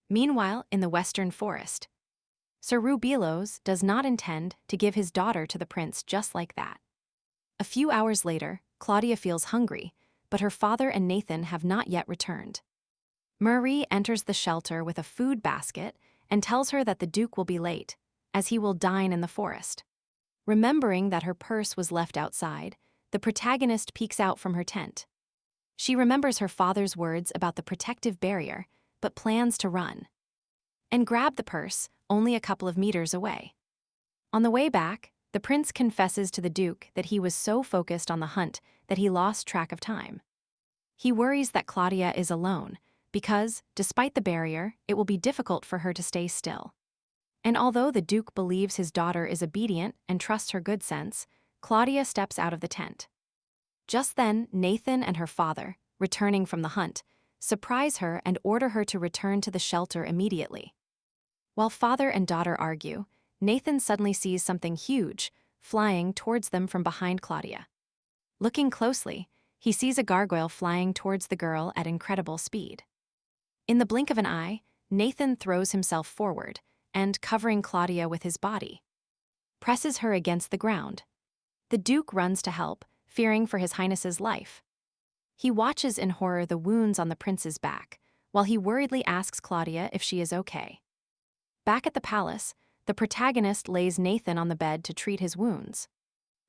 A: Meanwhile, in the western forest, Sir Rubilos does not intend to give his daughter to the prince just like that. A few hours later, Claudia feels hungry, but her father and Nathan have not yet returned. Marie enters the shelter with a food basket and tells her that the Duke will be late, as he will dine in the forest. Remembering that her purse was left outside, the protagonist peeks out from her tent. She remembers her father's words about the protective barrier, but plans to run and grab the purse only a couple of meters away. On the way back, the prince confesses to the Duke that he was so focused on the hunt that he lost track of time. He worries that Claudia is alone, because, despite the barrier, it will be difficult for her to stay still. And although the Duke believes his daughter is obedient and trusts her good sense, Claudia steps out of the tent. Just then, Nathan and her father, returning from the hunt, surprise her and order her to return to the shelter immediately. While father and daughter argue, Nathan suddenly sees something huge flying towards them from behind Claudia. Looking closely, he sees a gargoyle flying towards the girl at incredible speed. In the blink of an eye, Nathan throws himself forward and, covering Claudia with his body, presses her against the ground. The Duke runs to help, fearing for His Highness's life. He watches in horror the wounds on the prince's back, while he worriedly asks Claudia if she is okay. Back at the palace, the protagonist lays Nathan on the bed to treat his wounds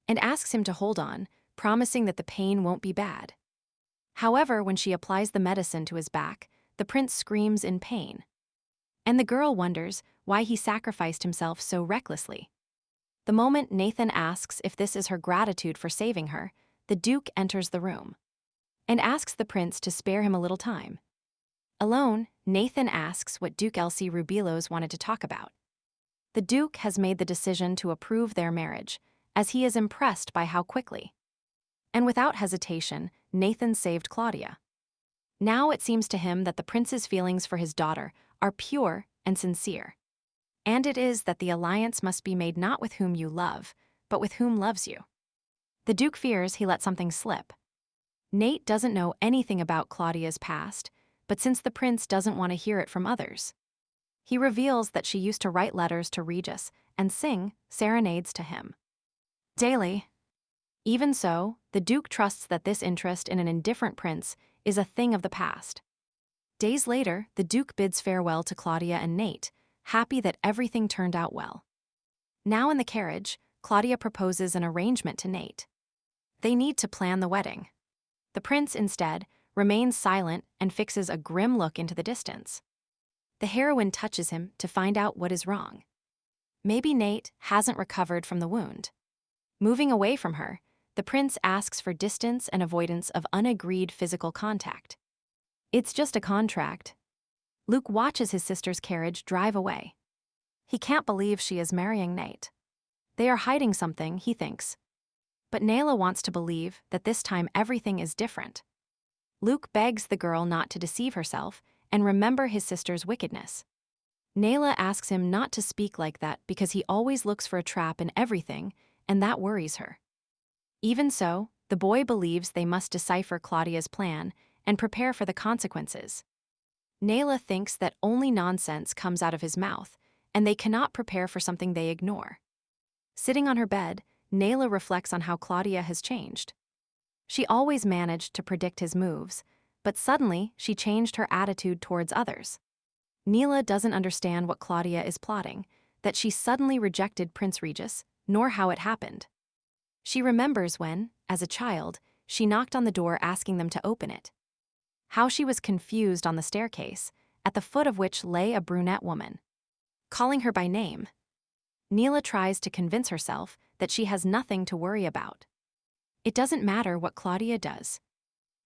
A: and asks him to hold on, promising that the pain won't be bad. However, when she applies the medicine to his back, the prince screams in pain, and the girl wonders why he sacrificed himself so recklessly. The moment Nathan asks if this is her gratitude for saving her, the Duke enters the room. and asks the prince to spare him a little time. Alone, Nathan asks what Duke Elsie Rubilos wanted to talk about. The Duke has made the decision to approve their marriage, as he is impressed by how quickly. And without hesitation, Nathan saved Claudia. Now it seems to him that the prince's feelings for his daughter are pure and sincere. And it is that the alliance must be made not with whom you love, but with whom loves you. The Duke fears he let something slip. Nate doesn't know anything about Claudia's past, but since the prince doesn't want to hear it from others, he reveals that she used to write letters to Regis and sing serenades to him daily. Even so, the Duke trusts that this interest in an indifferent prince is a thing of the past. Days later, the Duke bids farewell to Claudia and Nate, happy that everything turned out well. Now in the carriage, Claudia proposes an arrangement to Nate. They need to plan the wedding. The prince, instead, remains silent and fixes a grim look into the distance. The heroine touches him to find out what is wrong. Maybe Nate hasn't recovered from the wound. Moving away from her, the prince asks for distance and avoidance of unagreed physical contact. It's just a contract. Luke watches his sister's carriage drive away. He can't believe she is marrying Nate. They are hiding something, he thinks. But Naila wants to believe that this time everything is different. Luke begs the girl not to deceive herself and remember his sister's wickedness. Naila asks him not to speak like that because he always looks for a trap in everything, and that worries her. Even so, the boy believes they must decipher Claudia's plan and prepare for the consequences. Naila thinks that only nonsense comes out of his mouth, and they cannot prepare for something they ignore. Sitting on her bed, Naila reflects on how Claudia has changed. She always managed to predict his moves, but suddenly she changed her attitude towards others. Naila doesn't understand what Claudia is plotting, that she suddenly rejected Prince Regis, nor how it happened. She remembers when, as a child, she knocked on the door asking them to open it. How she was confused on the staircase, at the foot of which lay a brunette woman. Calling her by name, Naila tries to convince herself that she has nothing to worry about. It doesn't matter what Claudia does.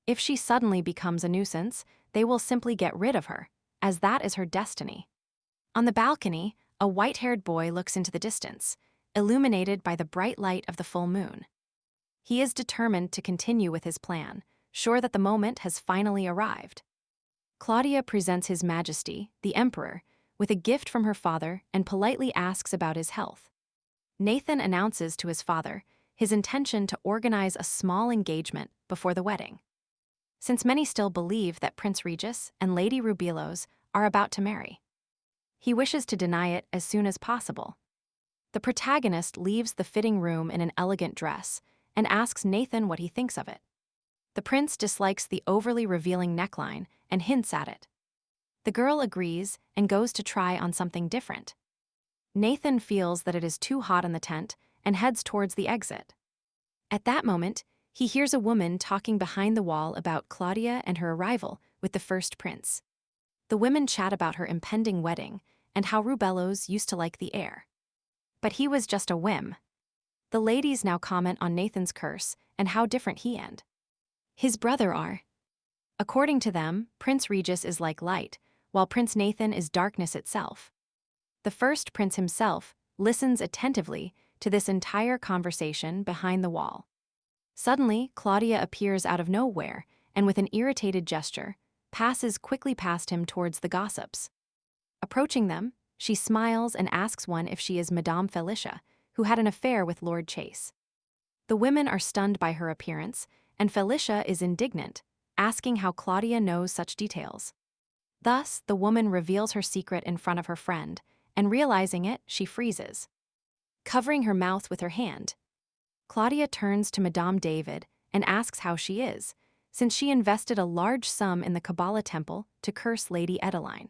A: If she suddenly becomes a nuisance, they will simply get rid of her, as that is her destiny. On the balcony, a white-haired boy looks into the distance, illuminated by the bright light of the full moon. He is determined to continue with his plan, sure that the moment has finally arrived. Claudia presents His Majesty, the Emperor, with a gift from her father and politely asks about his health. Nathan announces to his father his intention to organize a small engagement before the wedding. Since many still believe that Prince Regis and Lady Rubilos are about to marry, he wishes to deny it as soon as possible. The protagonist leaves the fitting room in an elegant dress and asks Nathan what he thinks of it. The prince dislikes the overly revealing neckline and hints at it. The girl agrees and goes to try on something different. Nathan feels that it is too hot in the tent and heads towards the exit. At that moment, he hears a woman talking behind the wall about Claudia and her arrival with the first prince. The women chat about her impending wedding and how Rubelos used to like the air. But he was just a whim. The ladies now comment on Nathan's curse and how different he and his brother are. According to them, Prince Regis is like light, while Prince Nathan is darkness itself. The first prince himself listens attentively to this entire conversation behind the wall. Suddenly, Claudia appears out of nowhere and with an irritated gesture, passes quickly past him towards the gossips. Approaching them, she smiles and asks one if she is Madame Felicia, who had an affair with Lord Chase. The women are stunned by her appearance, and Felicia is indignant, asking how Claudia knows such details. Thus, the woman reveals her secret in front of her friend, and realizing it, she freezes, covering her mouth with her hand. Claudia turns to Madame David and asks how she is, since she invested a large sum in the Kabbalah temple to curse Lady Edeline.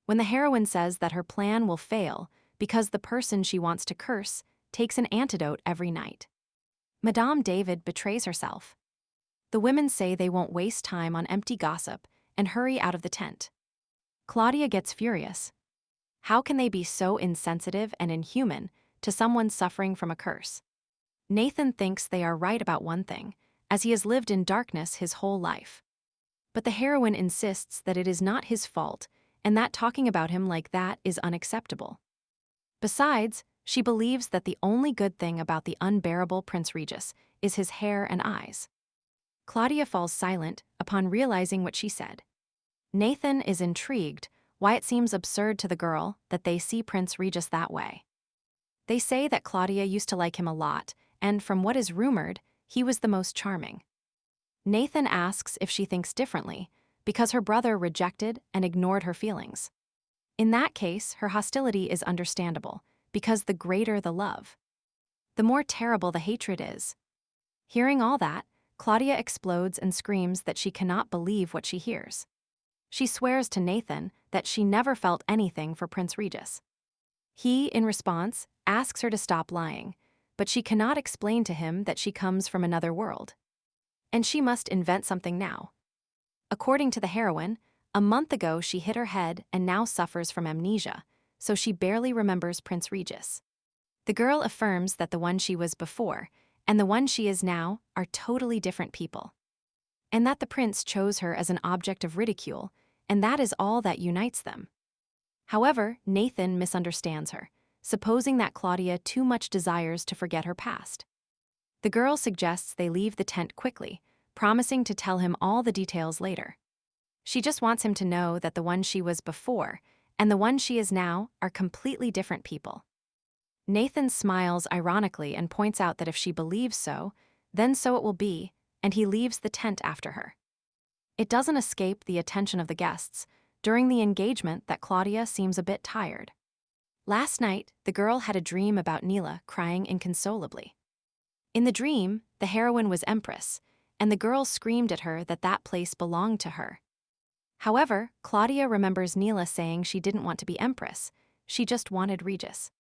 A: When the heroine says that her plan will fail because the person she wants to curse takes an antidote every night, Madame David betrays herself. The women say they won't waste time on empty gossip and hurry out of the tent. Claudia gets furious. How can they be so insensitive and inhuman to someone suffering from a curse? Nathan thinks they are right about one thing, as he has lived in darkness his whole life. But the heroine insists that it is not his fault and that talking about him like that is unacceptable. Besides, she believes that the only good thing about the unbearable Prince Regis is his hair and eyes. Claudia falls silent upon realizing what she said. Nathan is intrigued why it seems absurd to the girl that they see Prince Regis that way. They say that Claudia used to like him a lot, and from what is rumored, he was the most charming. Nathan asks if she thinks differently, because her brother rejected and ignored her feelings. In that case, her hostility is understandable, because the greater the love, the more terrible the hatred is. Hearing all that, Claudia explodes and screams that she cannot believe what she hears. She swears to Nathan that she never felt anything for Prince Regis. He, in response, asks her to stop lying, but she cannot explain to him that she comes from another world. And she must invent something now. According to the heroine, a month ago she hit her head and now suffers from amnesia, so she barely remembers Prince Regis. The girl affirms that the one she was before and the one she is now are totally different people, and that the prince chose her as an object of ridicule, and that is all that unites them. However, Nathan misunderstands her, supposing that Claudia too much desires to forget her past. The girl suggests they leave the tent quickly, promising to tell him all the details later. She just wants him to know that the one she was before and the one she is now are completely different people. Nathan smiles ironically and points out that if she believes so, then so it will be, and he leaves the tent after her. It doesn't escape the attention of the guests during the engagement that Claudia seems a bit tired. Last night, the girl had a dream about Naila crying inconsolably. In the dream, the heroine was Empress, and the girl screamed at her that that place belonged to her. However, Claudia remembers Naila saying she didn't want to be Empress, she just wanted Regis.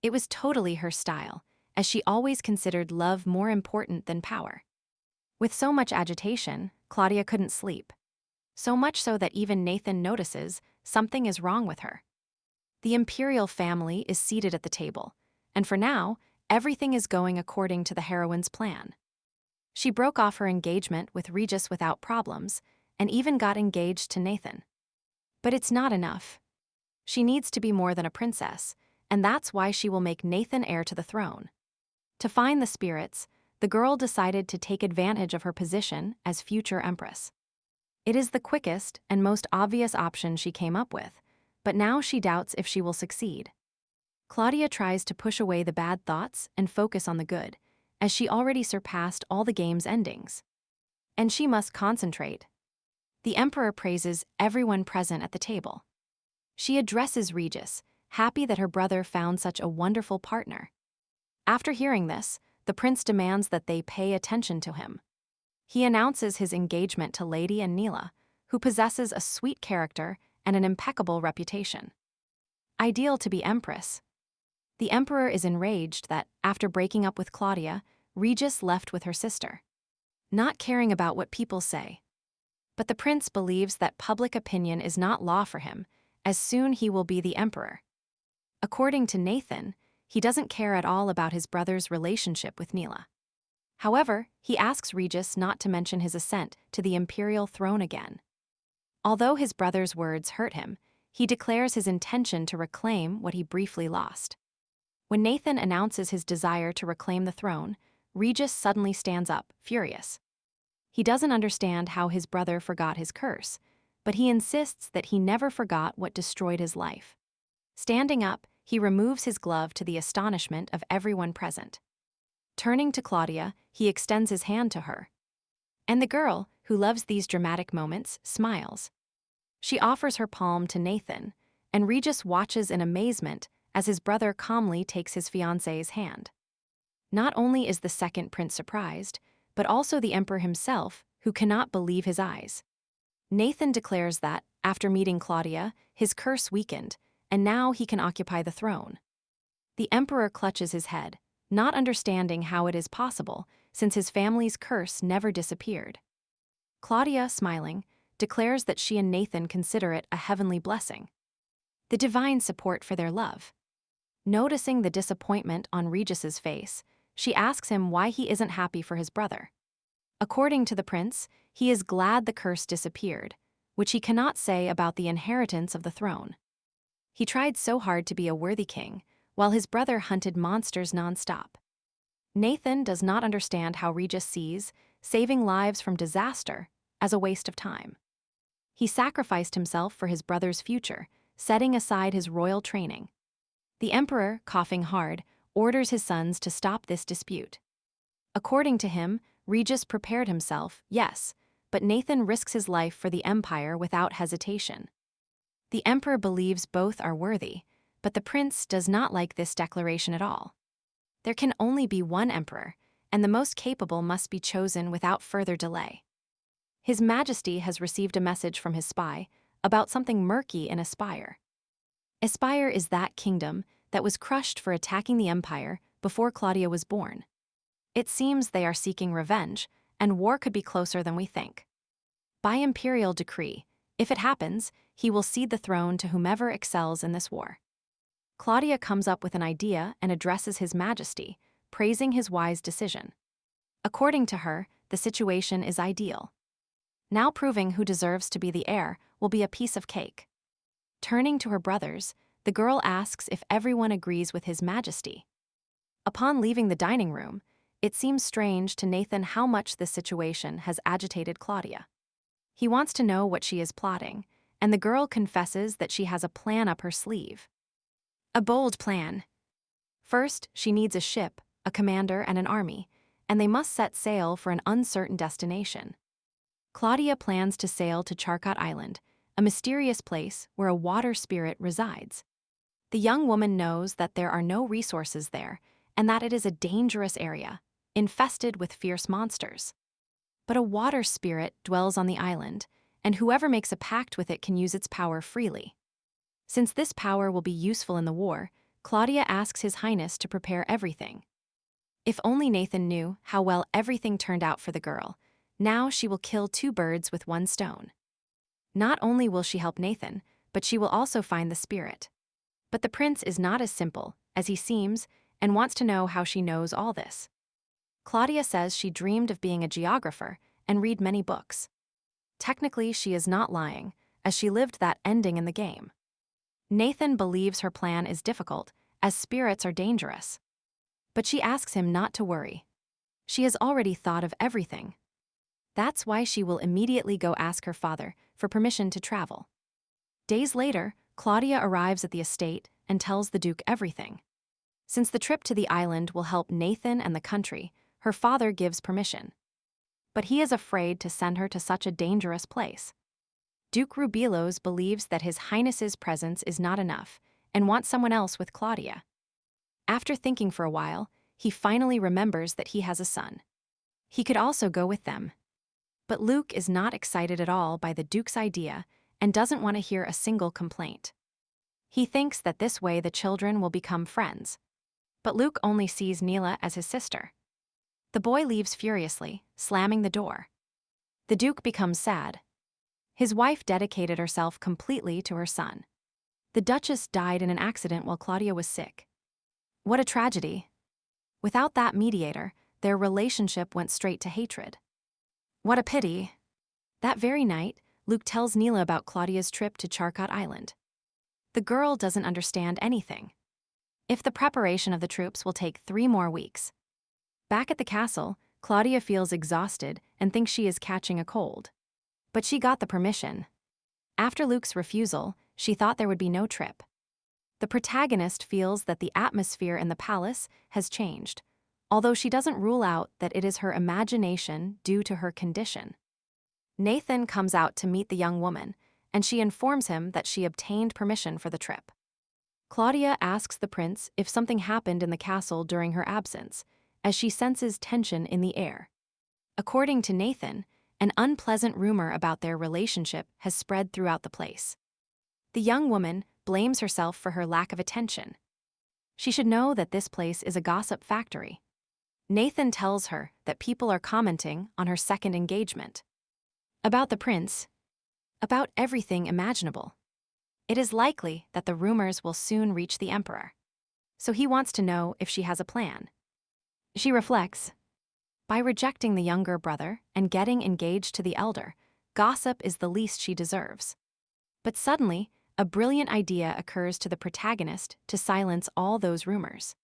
A: It was totally her style, as she always considered love more important than power. With so much agitation, Claudia couldn't sleep. So much so that even Nathan notices something is wrong with her. The imperial family is seated at the table, and for now, everything is going according to the heroine's plan. She broke off her engagement with Regis without problems, and even got engaged to Nathan. But it's not enough. She needs to be more than a princess, and that's why she will make Nathan heir to the throne. To find the spirits, the girl decided to take advantage of her position as future empress. It is the quickest and most obvious option she came up with, but now she doubts if she will succeed. Claudia tries to push away the bad thoughts and focus on the good, as she already surpassed all the game's endings. And she must concentrate. The emperor praises everyone present at the table. She addresses Regis, happy that her brother found such a wonderful partner. After hearing this, the prince demands that they pay attention to him. He announces his engagement to Lady and Naila, who possesses a sweet character and an impeccable reputation. Ideal to be empress. The emperor is enraged that, after breaking up with Claudia, Regis left with her sister, not caring about what people say. But the prince believes that public opinion is not law for him, as soon he will be the emperor. According to Nathan, he doesn't care at all about his brother's relationship with Naila. However, he asks Regis not to mention his ascent to the imperial throne again. Although his brother's words hurt him, he declares his intention to reclaim what he briefly lost. When Nathan announces his desire to reclaim the throne, Regis suddenly stands up, furious. He doesn't understand how his brother forgot his curse, but he insists that he never forgot what destroyed his life. Standing up, he removes his glove to the astonishment of everyone present. Turning to Claudia, he extends his hand to her. And the girl, who loves these dramatic moments, smiles. She offers her palm to Nathan, and Regis watches in amazement as his brother calmly takes his fiancée's hand. Not only is the second prince surprised, but also the emperor himself, who cannot believe his eyes. Nathan declares that, after meeting Claudia, his curse weakened, and now he can occupy the throne. The emperor clutches his head, not understanding how it is possible, since his family's curse never disappeared. Claudia, smiling, declares that she and Nathan consider it a heavenly blessing, the divine support for their love. Noticing the disappointment on Regis's face, she asks him why he isn't happy for his brother. According to the prince, he is glad the curse disappeared, which he cannot say about the inheritance of the throne. He tried so hard to be a worthy king, while his brother hunted monsters non-stop. Nathan does not understand how Regis sees saving lives from disaster as a waste of time. He sacrificed himself for his brother's future, setting aside his royal training. The emperor, coughing hard, orders his sons to stop this dispute. According to him, Regis prepared himself, yes, but Nathan risks his life for the empire without hesitation. The emperor believes both are worthy, but the prince does not like this declaration at all. There can only be one emperor, and the most capable must be chosen without further delay. His Majesty has received a message from his spy about something murky in Aspire. Aspire is that kingdom that was crushed for attacking the empire before Claudia was born. It seems they are seeking revenge, and war could be closer than we think. By imperial decree, if it happens, he will cede the throne to whomever excels in this war. Claudia comes up with an idea and addresses His Majesty, praising his wise decision. According to her, the situation is ideal. Now proving who deserves to be the heir will be a piece of cake. Turning to her brothers, the girl asks if everyone agrees with His Majesty. Upon leaving the dining room, it seems strange to Nathan how much this situation has agitated Claudia. He wants to know what she is plotting, and the girl confesses that she has a plan up her sleeve. A bold plan. First, she needs a ship, a commander, and an army, and they must set sail for an uncertain destination. Claudia plans to sail to Charcot Island, a mysterious place where a water spirit resides. The young woman knows that there are no resources there, and that it is a dangerous area, infested with fierce monsters. But a water spirit dwells on the island, and whoever makes a pact with it can use its power freely. Since this power will be useful in the war, Claudia asks His Highness to prepare everything. If only Nathan knew how well everything turned out for the girl, now she will kill two birds with one stone. Not only will she help Nathan, but she will also find the spirit. But the prince is not as simple as he seems and wants to know how she knows all this. Claudia says she dreamed of being a geographer and read many books. Technically, she is not lying, as she lived that ending in the game. Nathan believes her plan is difficult, as spirits are dangerous. But she asks him not to worry. She has already thought of everything. That's why she will immediately go ask her father for permission to travel. Days later, Claudia arrives at the estate and tells the Duke everything. Since the trip to the island will help Nathan and the country, her father gives permission. But he is afraid to send her to such a dangerous place. Duke Rubilos believes that His Highness's presence is not enough and wants someone else with Claudia. After thinking for a while, he finally remembers that he has a son. He could also go with them. But Luke is not excited at all by the Duke's idea and doesn't want to hear a single complaint. He thinks that this way the children will become friends. But Luke only sees Naila as his sister. The boy leaves furiously, slamming the door. The Duke becomes sad. His wife dedicated herself completely to her son. The Duchess died in an accident while Claudia was sick. What a tragedy. Without that mediator, their relationship went straight to hatred. What a pity. That very night, Luke tells Naila about Claudia's trip to Charcot Island. The girl doesn't understand anything. If the preparation of the troops will take 3 more weeks. Back at the castle, Claudia feels exhausted and thinks she is catching a cold. But she got the permission. After Luke's refusal, she thought there would be no trip. The protagonist feels that the atmosphere in the palace has changed, although she doesn't rule out that it is her imagination due to her condition. Nathan comes out to meet the young woman, and she informs him that she obtained permission for the trip. Claudia asks the prince if something happened in the castle during her absence, as she senses tension in the air. According to Nathan, an unpleasant rumor about their relationship has spread throughout the place. The young woman blames herself for her lack of attention. She should know that this place is a gossip factory. Nathan tells her that people are commenting on her second engagement. About the prince. About everything imaginable. It is likely that the rumors will soon reach the emperor. So he wants to know if she has a plan. She reflects. By rejecting the younger brother and getting engaged to the elder, gossip is the least she deserves. But suddenly, a brilliant idea occurs to the protagonist to silence all those rumors.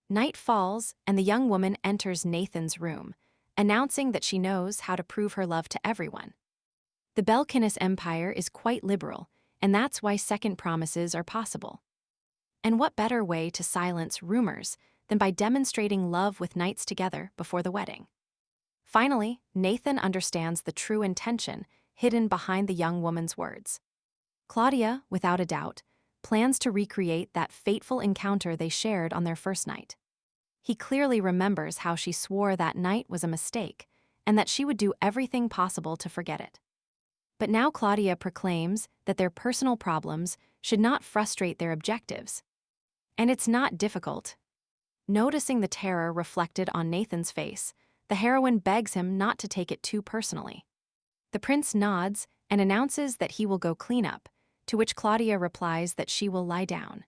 A: Night falls, and the young woman enters Nathan's room, announcing that she knows how to prove her love to everyone. The Belkinus Empire is quite liberal, and that's why second promises are possible. And what better way to silence rumors than by demonstrating love with nights together before the wedding? Finally, Nathan understands the true intention hidden behind the young woman's words. Claudia, without a doubt, plans to recreate that fateful encounter they shared on their first night. He clearly remembers how she swore that night was a mistake and that she would do everything possible to forget it. But now Claudia proclaims that their personal problems should not frustrate their objectives. And it's not difficult. Noticing the terror reflected on Nathan's face, the heroine begs him not to take it too personally. The prince nods and announces that he will go clean up, to which Claudia replies that she will lie down.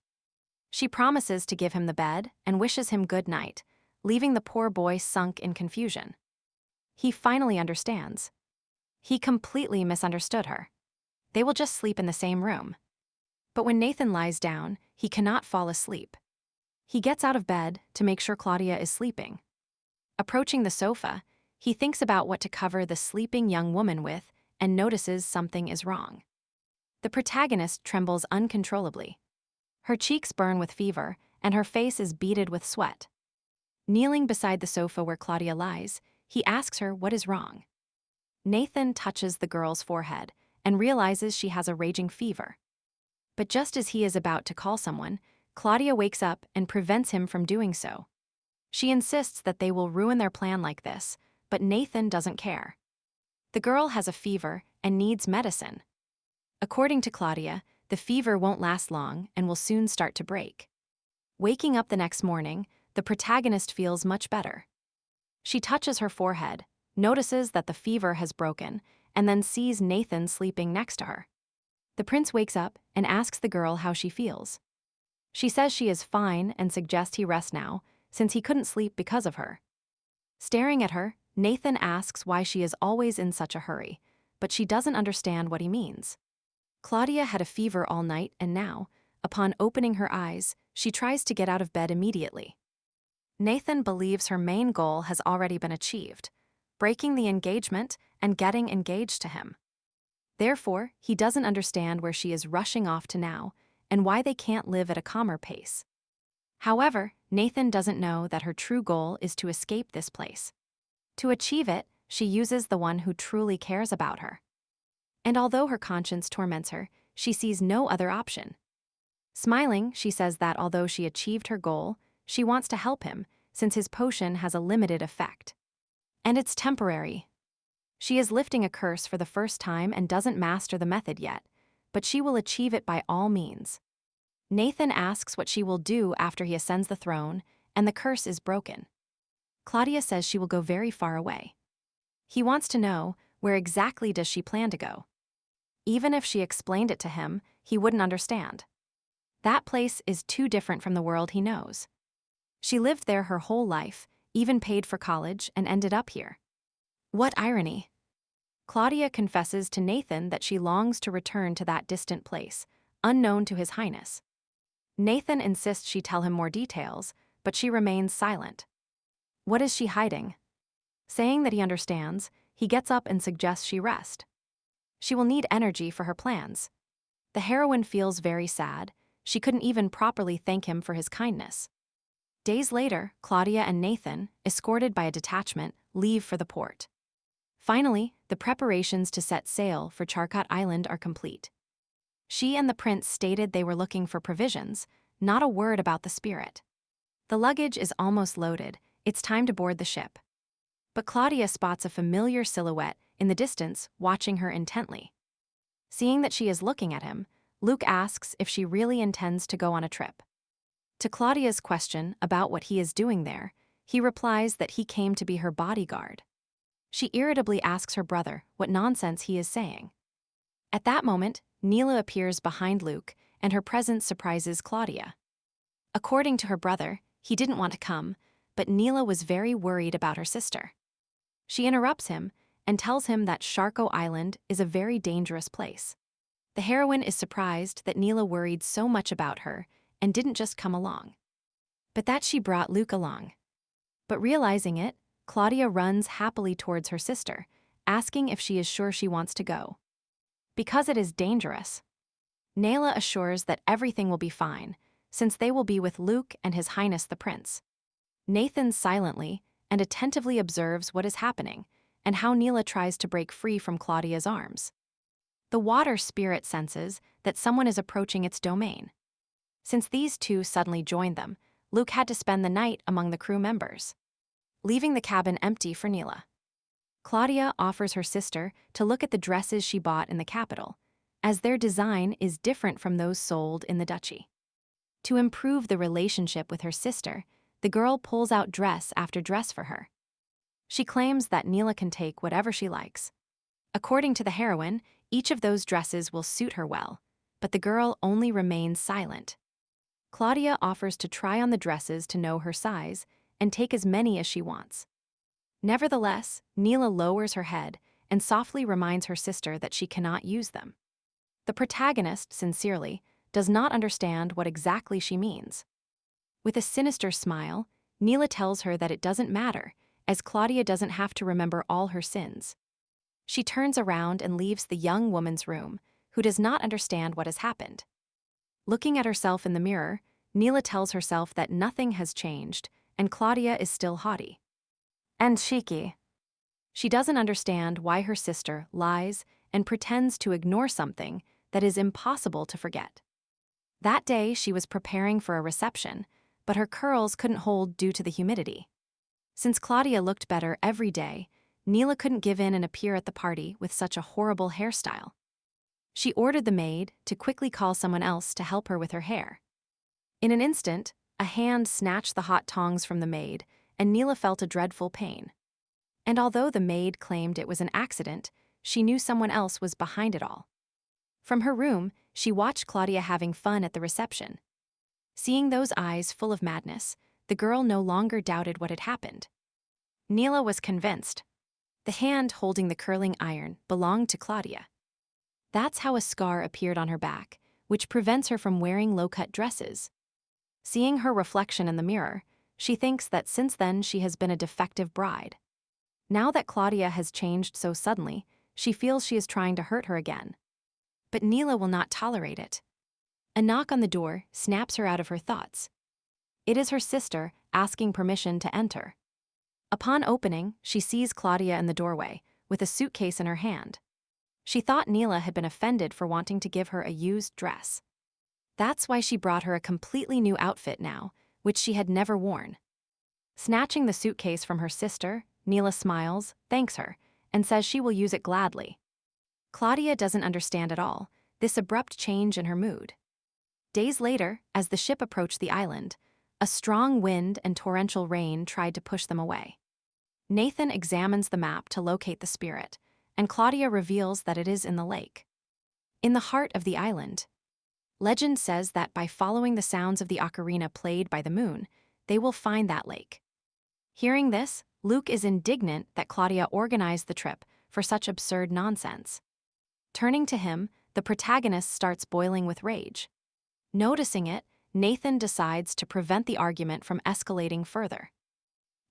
A: She promises to give him the bed and wishes him good night, leaving the poor boy sunk in confusion. He finally understands. He completely misunderstood her. They will just sleep in the same room. But when Nathan lies down, he cannot fall asleep. He gets out of bed to make sure Claudia is sleeping. Approaching the sofa, he thinks about what to cover the sleeping young woman with and notices something is wrong. The protagonist trembles uncontrollably. Her cheeks burn with fever, and her face is beaded with sweat. Kneeling beside the sofa where Claudia lies, he asks her what is wrong. Nathan touches the girl's forehead and realizes she has a raging fever. But just as he is about to call someone, Claudia wakes up and prevents him from doing so. She insists that they will ruin their plan like this, but Nathan doesn't care. The girl has a fever and needs medicine. According to Claudia, the fever won't last long and will soon start to break. Waking up the next morning, the protagonist feels much better. She touches her forehead, notices that the fever has broken, and then sees Nathan sleeping next to her. The prince wakes up and asks the girl how she feels. She says she is fine and suggests he rest now, since he couldn't sleep because of her. Staring at her, Nathan asks why she is always in such a hurry, but she doesn't understand what he means. Claudia had a fever all night, and now, upon opening her eyes, she tries to get out of bed immediately. Nathan believes her main goal has already been achieved, breaking the engagement and getting engaged to him. Therefore, he doesn't understand where she is rushing off to now and why they can't live at a calmer pace. However, Nathan doesn't know that her true goal is to escape this place. To achieve it, she uses the one who truly cares about her. And although her conscience torments her, she sees no other option. Smiling, she says that although she achieved her goal, she wants to help him, since his potion has a limited effect. And it's temporary. She is lifting a curse for the first time and doesn't master the method yet, but she will achieve it by all means. Nathan asks what she will do after he ascends the throne, and the curse is broken. Claudia says she will go very far away. He wants to know, where exactly does she plan to go? Even if she explained it to him, he wouldn't understand. That place is too different from the world he knows. She lived there her whole life, even paid for college, and ended up here. What irony! Claudia confesses to Nathan that she longs to return to that distant place, unknown to His Highness. Nathan insists she tell him more details, but she remains silent. What is she hiding? Saying that he understands, he gets up and suggests she rest. She will need energy for her plans. The heroine feels very sad. She couldn't even properly thank him for his kindness. Days later, Claudia and Nathan, escorted by a detachment, leave for the port. Finally, the preparations to set sail for Charcot Island are complete. She and the prince stated they were looking for provisions, not a word about the spirit. The luggage is almost loaded. It's time to board the ship. But Claudia spots a familiar silhouette in the distance, watching her intently. Seeing that she is looking at him, Luke asks if she really intends to go on a trip. To Claudia's question about what he is doing there, he replies that he came to be her bodyguard. She irritably asks her brother what nonsense he is saying. At that moment, Naila appears behind Luke, and her presence surprises Claudia. According to her brother, he didn't want to come, but Naila was very worried about her sister. She interrupts him and tells him that Sharko Island is a very dangerous place. The heroine is surprised that Naila worried so much about her and didn't just come along, but that she brought Luke along. But realizing it, Claudia runs happily towards her sister, asking if she is sure she wants to go. Because it is dangerous. Naila assures that everything will be fine, since they will be with Luke and His Highness the Prince. Nathan silently and attentively observes what is happening and how Naila tries to break free from Claudia's arms. The water spirit senses that someone is approaching its domain. Since these two suddenly joined them, Luke had to spend the night among the crew members, leaving the cabin empty for Naila. Claudia offers her sister to look at the dresses she bought in the capital, as their design is different from those sold in the duchy. To improve the relationship with her sister, the girl pulls out dress after dress for her. She claims that Naila can take whatever she likes. According to the heroine, each of those dresses will suit her well, but the girl only remains silent. Claudia offers to try on the dresses to know her size and take as many as she wants. Nevertheless, Naila lowers her head and softly reminds her sister that she cannot use them. The protagonist, sincerely, does not understand what exactly she means. With a sinister smile, Naila tells her that it doesn't matter, as Claudia doesn't have to remember all her sins. She turns around and leaves the young woman's room, who does not understand what has happened. Looking at herself in the mirror, Naila tells herself that nothing has changed, and Claudia is still haughty and cheeky. She doesn't understand why her sister lies and pretends to ignore something that is impossible to forget. That day, she was preparing for a reception, but her curls couldn't hold due to the humidity. Since Claudia looked better every day, Naila couldn't give in and appear at the party with such a horrible hairstyle. She ordered the maid to quickly call someone else to help her with her hair. In an instant, a hand snatched the hot tongs from the maid, and Naila felt a dreadful pain. And although the maid claimed it was an accident, she knew someone else was behind it all. From her room, she watched Claudia having fun at the reception. Seeing those eyes full of madness, the girl no longer doubted what had happened. Naila was convinced. The hand holding the curling iron belonged to Claudia. That's how a scar appeared on her back, which prevents her from wearing low-cut dresses. Seeing her reflection in the mirror, she thinks that since then she has been a defective bride. Now that Claudia has changed so suddenly, she feels she is trying to hurt her again. But Naila will not tolerate it. A knock on the door snaps her out of her thoughts. It is her sister asking permission to enter. Upon opening, she sees Claudia in the doorway, with a suitcase in her hand. She thought Naila had been offended for wanting to give her a used dress. That's why she brought her a completely new outfit now, which she had never worn. Snatching the suitcase from her sister, Naila smiles, thanks her, and says she will use it gladly. Claudia doesn't understand at all this abrupt change in her mood. Days later, as the ship approached the island, a strong wind and torrential rain tried to push them away. Nathan examines the map to locate the spirit, and Claudia reveals that it is in the lake, in the heart of the island. Legend says that by following the sounds of the ocarina played by the moon, they will find that lake. Hearing this, Luke is indignant that Claudia organized the trip for such absurd nonsense. Turning to him, the protagonist starts boiling with rage. Noticing it, Nathan decides to prevent the argument from escalating further.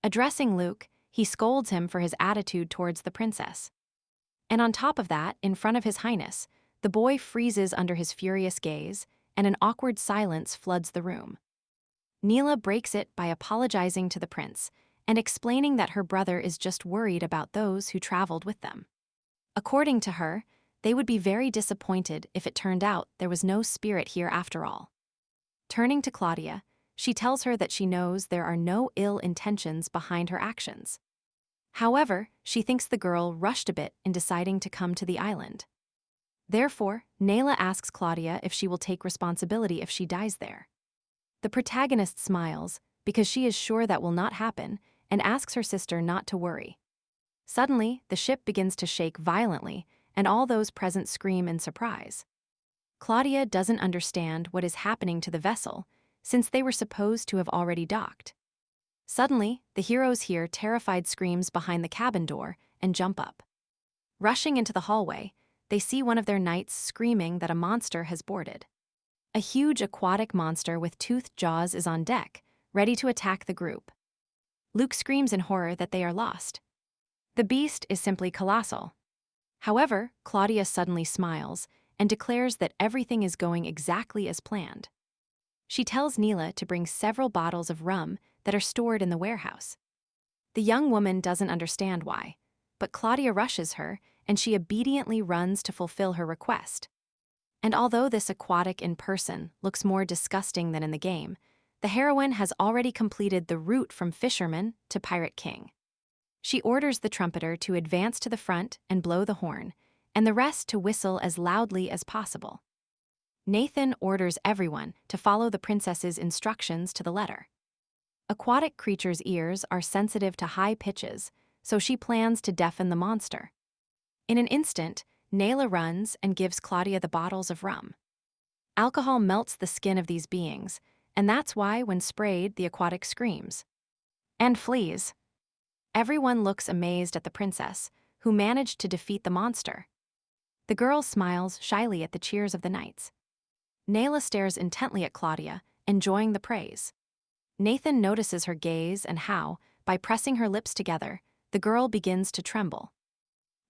A: Addressing Luke, he scolds him for his attitude towards the princess. And on top of that, in front of His Highness, the boy freezes under his furious gaze, and an awkward silence floods the room. Naila breaks it by apologizing to the prince and explaining that her brother is just worried about those who traveled with them. According to her, they would be very disappointed if it turned out there was no spirit here after all. Turning to Claudia, she tells her that she knows there are no ill intentions behind her actions. However, she thinks the girl rushed a bit in deciding to come to the island. Therefore, Naila asks Claudia if she will take responsibility if she dies there. The protagonist smiles, because she is sure that will not happen, and asks her sister not to worry. Suddenly, the ship begins to shake violently, and all those present scream in surprise. Claudia doesn't understand what is happening to the vessel, since they were supposed to have already docked. Suddenly, the heroes hear terrified screams behind the cabin door and jump up. Rushing into the hallway, they see one of their knights screaming that a monster has boarded. A huge aquatic monster with toothed jaws is on deck, ready to attack the group. Luke screams in horror that they are lost. The beast is simply colossal. However, Claudia suddenly smiles and declares that everything is going exactly as planned. She tells Naila to bring several bottles of rum that are stored in the warehouse. The young woman doesn't understand why, but Claudia rushes her and she obediently runs to fulfill her request. And although this aquatic in person looks more disgusting than in the game, the heroine has already completed the route from fisherman to pirate king. She orders the trumpeter to advance to the front and blow the horn, and the rest to whistle as loudly as possible. Nathan orders everyone to follow the princess's instructions to the letter. Aquatic creatures' ears are sensitive to high pitches, so she plans to deafen the monster. In an instant, Naila runs and gives Claudia the bottles of rum. Alcohol melts the skin of these beings, and that's why, when sprayed, the aquatic screams and flees. Everyone looks amazed at the princess, who managed to defeat the monster. The girl smiles shyly at the cheers of the knights. Naila stares intently at Claudia, enjoying the praise. Nathan notices her gaze and how, by pressing her lips together, the girl begins to tremble.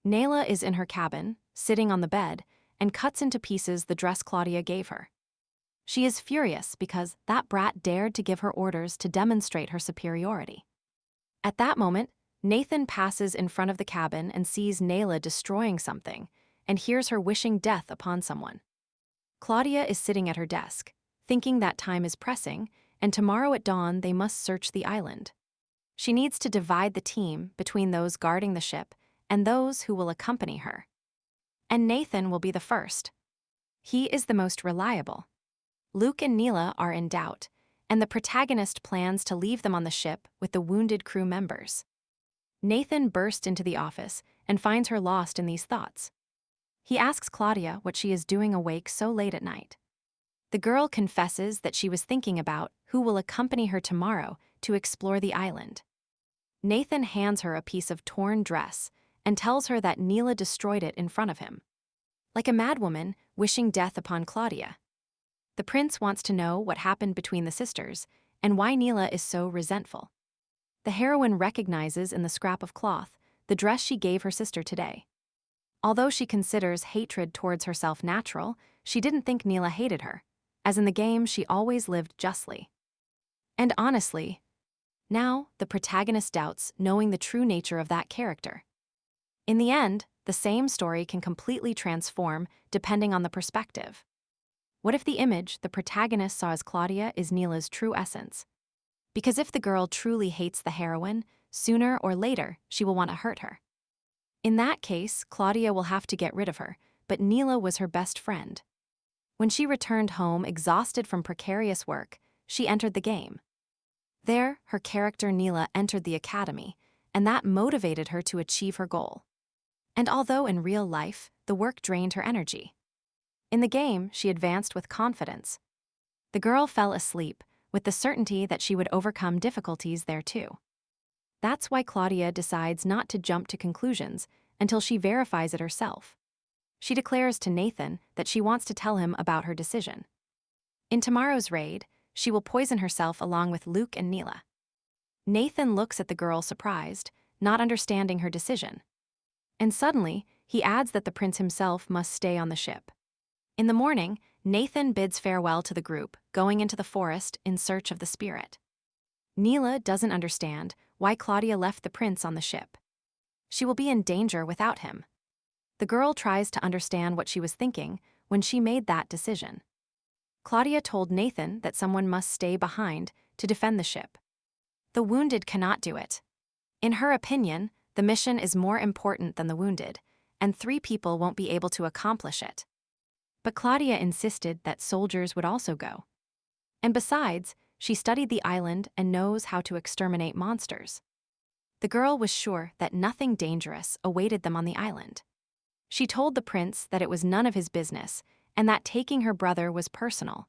A: Naila is in her cabin, sitting on the bed, and cuts into pieces the dress Claudia gave her. She is furious because that brat dared to give her orders to demonstrate her superiority. At that moment, Nathan passes in front of the cabin and sees Naila destroying something, and hears her wishing death upon someone. Claudia is sitting at her desk, thinking that time is pressing, and tomorrow at dawn they must search the island. She needs to divide the team between those guarding the ship and those who will accompany her. And Nathan will be the first. He is the most reliable. Luke and Naila are in doubt, and the protagonist plans to leave them on the ship with the wounded crew members. Nathan bursts into the office and finds her lost in these thoughts. He asks Claudia what she is doing awake so late at night. The girl confesses that she was thinking about who will accompany her tomorrow to explore the island. Nathan hands her a piece of torn dress and tells her that Naila destroyed it in front of him. Like a madwoman wishing death upon Claudia. The prince wants to know what happened between the sisters and why Naila is so resentful. The heroine recognizes in the scrap of cloth the dress she gave her sister today. Although she considers hatred towards herself natural, she didn't think Naila hated her, as in the game she always lived justly. And honestly, now the protagonist doubts knowing the true nature of that character. In the end, the same story can completely transform depending on the perspective. What if the image the protagonist saw as Claudia is Naila's true essence? Because if the girl truly hates the heroine, sooner or later she will want to hurt her. In that case, Claudia will have to get rid of her, but Naila was her best friend. When she returned home exhausted from precarious work, she entered the game. There, her character Naila entered the academy, and that motivated her to achieve her goal. And although in real life, the work drained her energy, in the game, she advanced with confidence. The girl fell asleep, with the certainty that she would overcome difficulties there too. That's why Claudia decides not to jump to conclusions until she verifies it herself. She declares to Nathan that she wants to tell him about her decision. In tomorrow's raid, she will poison herself along with Luke and Naila. Nathan looks at the girl surprised, not understanding her decision. And suddenly, he adds that the prince himself must stay on the ship. In the morning, Nathan bids farewell to the group, going into the forest in search of the spirit. Naila doesn't understand why Claudia left the prince on the ship. She will be in danger without him. The girl tries to understand what she was thinking when she made that decision. Claudia told Nathan that someone must stay behind to defend the ship. The wounded cannot do it. In her opinion, the mission is more important than the wounded, and 3 people won't be able to accomplish it. But Claudia insisted that soldiers would also go. And besides, she studied the island and knows how to exterminate monsters. The girl was sure that nothing dangerous awaited them on the island. She told the prince that it was none of his business and that taking her brother was personal.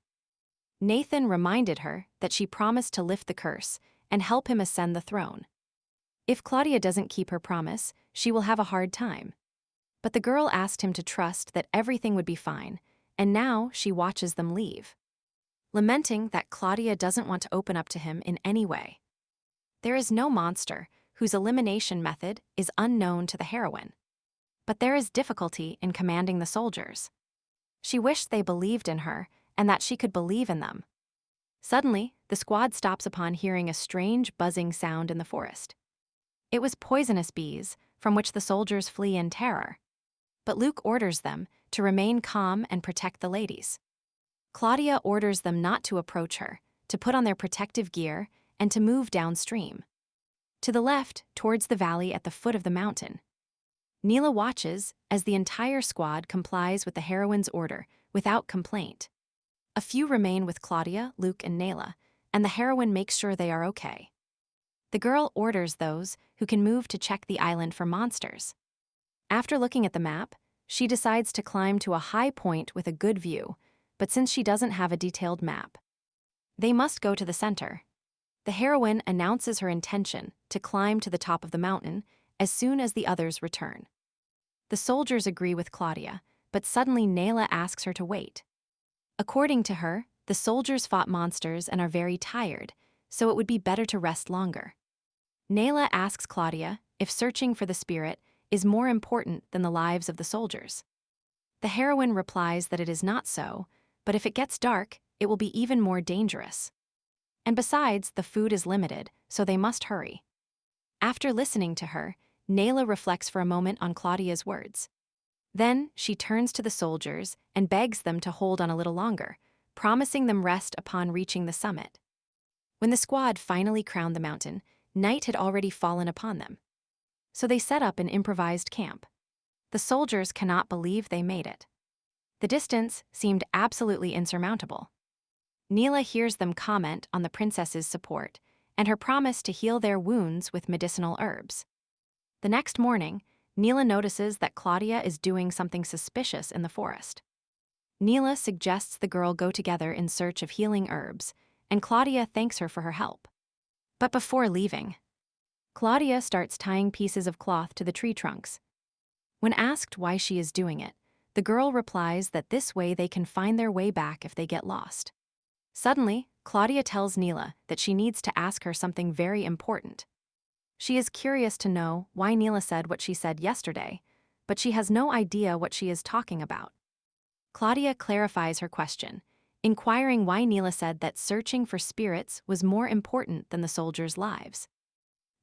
A: Nathan reminded her that she promised to lift the curse and help him ascend the throne. If Claudia doesn't keep her promise, she will have a hard time. But the girl asked him to trust that everything would be fine, and now she watches them leave, lamenting that Claudia doesn't want to open up to him in any way. There is no monster whose elimination method is unknown to the heroine. But there is difficulty in commanding the soldiers. She wished they believed in her and that she could believe in them. Suddenly, the squad stops upon hearing a strange buzzing sound in the forest. It was poisonous bees, from which the soldiers flee in terror. But Luke orders them to remain calm and protect the ladies. Claudia orders them not to approach her, to put on their protective gear, and to move downstream. To the left, towards the valley at the foot of the mountain. Naila watches as the entire squad complies with the heroine's order without complaint. A few remain with Claudia, Luke, and Naila, and the heroine makes sure they are okay. The girl orders those who can move to check the island for monsters. After looking at the map, she decides to climb to a high point with a good view, but since she doesn't have a detailed map, they must go to the center. The heroine announces her intention to climb to the top of the mountain as soon as the others return. The soldiers agree with Claudia, but suddenly Naila asks her to wait. According to her, the soldiers fought monsters and are very tired, so it would be better to rest longer. Naila asks Claudia if searching for the spirit is more important than the lives of the soldiers. The heroine replies that it is not so, but if it gets dark, it will be even more dangerous. And besides, the food is limited, so they must hurry. After listening to her, Naila reflects for a moment on Claudia's words. Then she turns to the soldiers and begs them to hold on a little longer, promising them rest upon reaching the summit. When the squad finally crowned the mountain, night had already fallen upon them. So they set up an improvised camp. The soldiers cannot believe they made it. The distance seemed absolutely insurmountable. Naila hears them comment on the princess's support and her promise to heal their wounds with medicinal herbs. The next morning, Naila notices that Claudia is doing something suspicious in the forest. Naila suggests the girl go together in search of healing herbs, and Claudia thanks her for her help. But before leaving, Claudia starts tying pieces of cloth to the tree trunks. When asked why she is doing it, the girl replies that this way they can find their way back if they get lost. Suddenly, Claudia tells Naila that she needs to ask her something very important. She is curious to know why Naila said what she said yesterday, but she has no idea what she is talking about. Claudia clarifies her question, inquiring why Naila said that searching for spirits was more important than the soldiers' lives.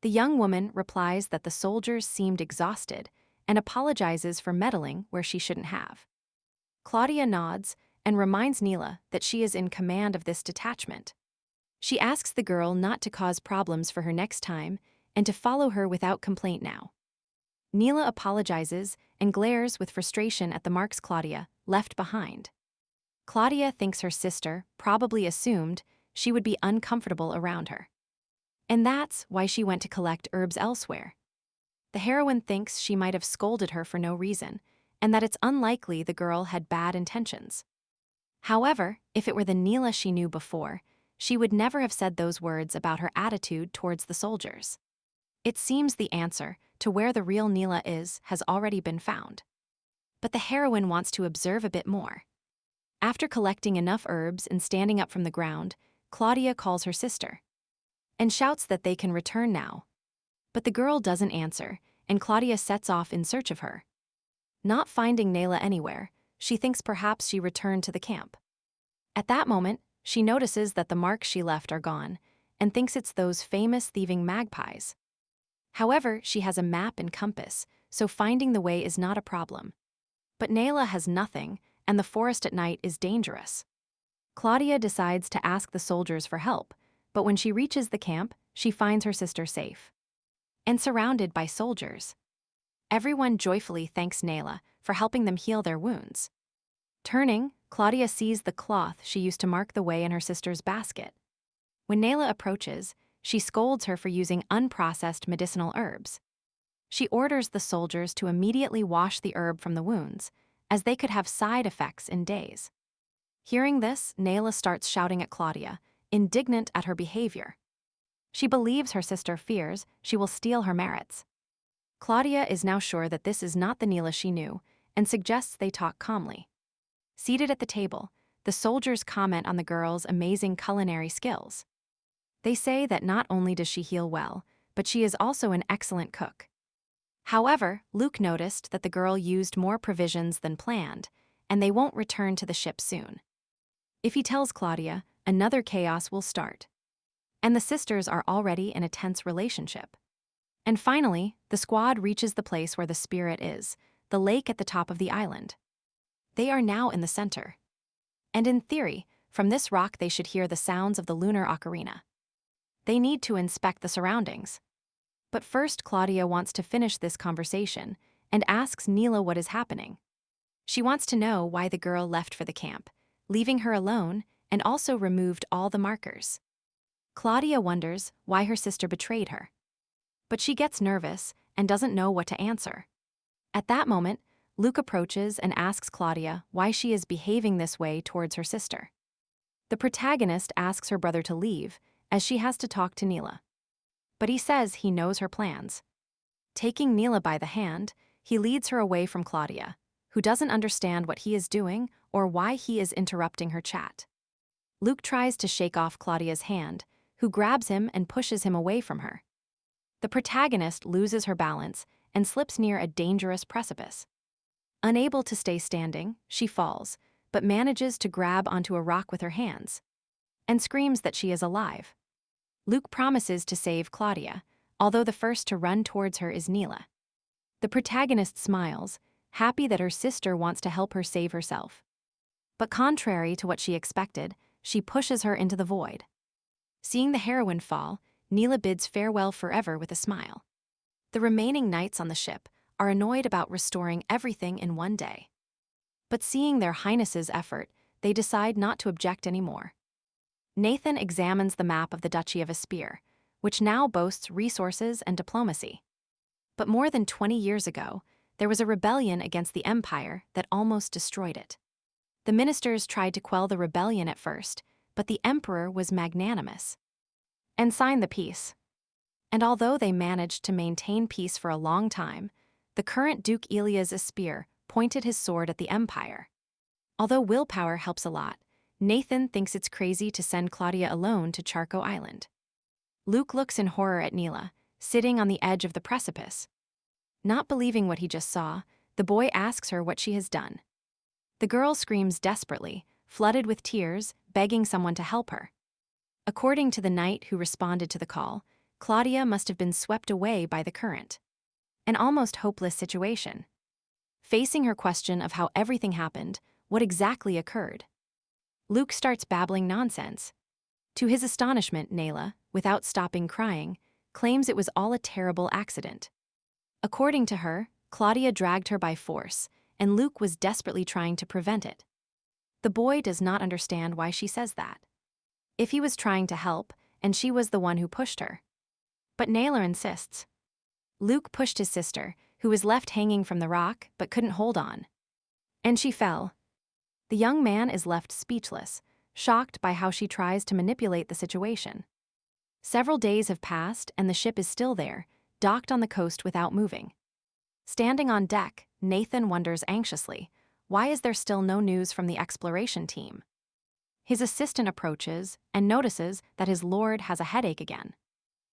A: The young woman replies that the soldiers seemed exhausted and apologizes for meddling where she shouldn't have. Claudia nods and reminds Naila that she is in command of this detachment. She asks the girl not to cause problems for her next time and to follow her without complaint now. Naila apologizes and glares with frustration at the marks Claudia left behind. Claudia thinks her sister probably assumed she would be uncomfortable around her. And that's why she went to collect herbs elsewhere. The heroine thinks she might have scolded her for no reason, and that it's unlikely the girl had bad intentions. However, if it were the Naila she knew before, she would never have said those words about her attitude towards the soldiers. It seems the answer to where the real Naila is has already been found. But the heroine wants to observe a bit more. After collecting enough herbs and standing up from the ground, Claudia calls her sister and shouts that they can return now. But the girl doesn't answer, and Claudia sets off in search of her. Not finding Naila anywhere, she thinks perhaps she returned to the camp. At that moment, she notices that the marks she left are gone, and thinks it's those famous thieving magpies. However, she has a map and compass, so finding the way is not a problem. But Naila has nothing, and the forest at night is dangerous. Claudia decides to ask the soldiers for help, but when she reaches the camp, she finds her sister safe and surrounded by soldiers. Everyone joyfully thanks Naila for helping them heal their wounds. Turning, Claudia sees the cloth she used to mark the way in her sister's basket. When Naila approaches, she scolds her for using unprocessed medicinal herbs. She orders the soldiers to immediately wash the herb from the wounds, as they could have side effects in days. Hearing this, Naila starts shouting at Claudia, indignant at her behavior. She believes her sister fears she will steal her merits. Claudia is now sure that this is not the Naila she knew and suggests they talk calmly. Seated at the table, the soldiers comment on the girl's amazing culinary skills. They say that not only does she heal well, but she is also an excellent cook. However, Luke noticed that the girl used more provisions than planned, and they won't return to the ship soon. If he tells Claudia, another chaos will start. And the sisters are already in a tense relationship. And finally, the squad reaches the place where the spirit is, the lake at the top of the island. They are now in the center. And in theory, from this rock they should hear the sounds of the lunar ocarina. They need to inspect the surroundings. But first Claudia wants to finish this conversation and asks Naila what is happening. She wants to know why the girl left for the camp, leaving her alone, and also removed all the markers. Claudia wonders why her sister betrayed her. But she gets nervous and doesn't know what to answer. At that moment, Luke approaches and asks Claudia why she is behaving this way towards her sister. The protagonist asks her brother to leave, as she has to talk to Naila. But he says he knows her plans. Taking Naila by the hand, he leads her away from Claudia, who doesn't understand what he is doing or why he is interrupting her chat. Luke tries to shake off Claudia's hand, who grabs him and pushes him away from her. The protagonist loses her balance and slips near a dangerous precipice. Unable to stay standing, she falls, but manages to grab onto a rock with her hands, and screams that she is alive. Luke promises to save Claudia, although the first to run towards her is Naila. The protagonist smiles, happy that her sister wants to help her save herself. But contrary to what she expected, she pushes her into the void. Seeing the heroine fall, Naila bids farewell forever with a smile. The remaining knights on the ship are annoyed about restoring everything in one day. But seeing their highnesses' effort, they decide not to object anymore. Nathan examines the map of the Duchy of Aspire, which now boasts resources and diplomacy. But more than 20 years ago, there was a rebellion against the Empire that almost destroyed it. The ministers tried to quell the rebellion at first, but the emperor was magnanimous and signed the peace. And although they managed to maintain peace for a long time, the current Duke Elias Aspire pointed his sword at the Empire. Although willpower helps a lot, Nathan thinks it's crazy to send Claudia alone to Charco Island. Luke looks in horror at Naila, sitting on the edge of the precipice. Not believing what he just saw, the boy asks her what she has done. The girl screams desperately, flooded with tears, begging someone to help her. According to the knight who responded to the call, Claudia must have been swept away by the current. An almost hopeless situation. Facing her question of how everything happened, what exactly occurred, Luke starts babbling nonsense. To his astonishment, Naila, without stopping crying, claims it was all a terrible accident. According to her, Claudia dragged her by force, and Luke was desperately trying to prevent it. The boy does not understand why she says that. If he was trying to help, and she was the one who pushed her. But Naila insists. Luke pushed his sister, who was left hanging from the rock but couldn't hold on. And she fell. The young man is left speechless, shocked by how she tries to manipulate the situation. Several days have passed and the ship is still there, docked on the coast without moving. Standing on deck, Nathan wonders anxiously, why is there still no news from the exploration team? His assistant approaches and notices that his lord has a headache again.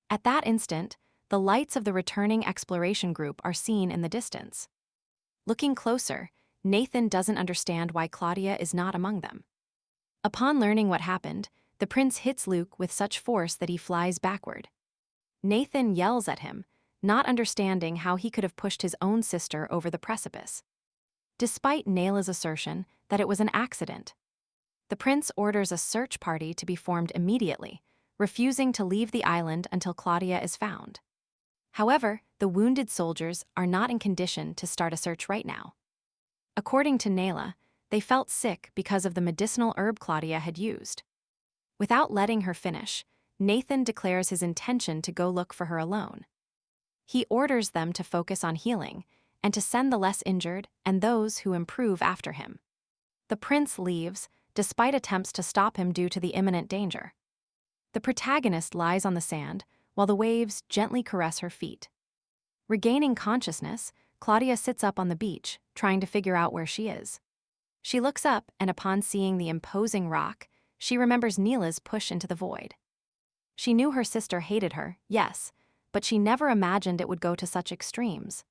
A: At that instant, the lights of the returning exploration group are seen in the distance. Looking closer, Nathan doesn't understand why Claudia is not among them. Upon learning what happened, the prince hits Luke with such force that he flies backward. Nathan yells at him, not understanding how he could have pushed his own sister over the precipice. Despite Naila's assertion that it was an accident, the prince orders a search party to be formed immediately, refusing to leave the island until Claudia is found. However, the wounded soldiers are not in condition to start a search right now. According to Naila, they felt sick because of the medicinal herb Claudia had used. Without letting her finish, Nathan declares his intention to go look for her alone. He orders them to focus on healing and to send the less injured and those who improve after him. The prince leaves, despite attempts to stop him due to the imminent danger. The protagonist lies on the sand while the waves gently caress her feet. Regaining consciousness, Claudia sits up on the beach, trying to figure out where she is. She looks up, and upon seeing the imposing rock, she remembers Naila's push into the void. She knew her sister hated her, yes, but she never imagined it would go to such extremes.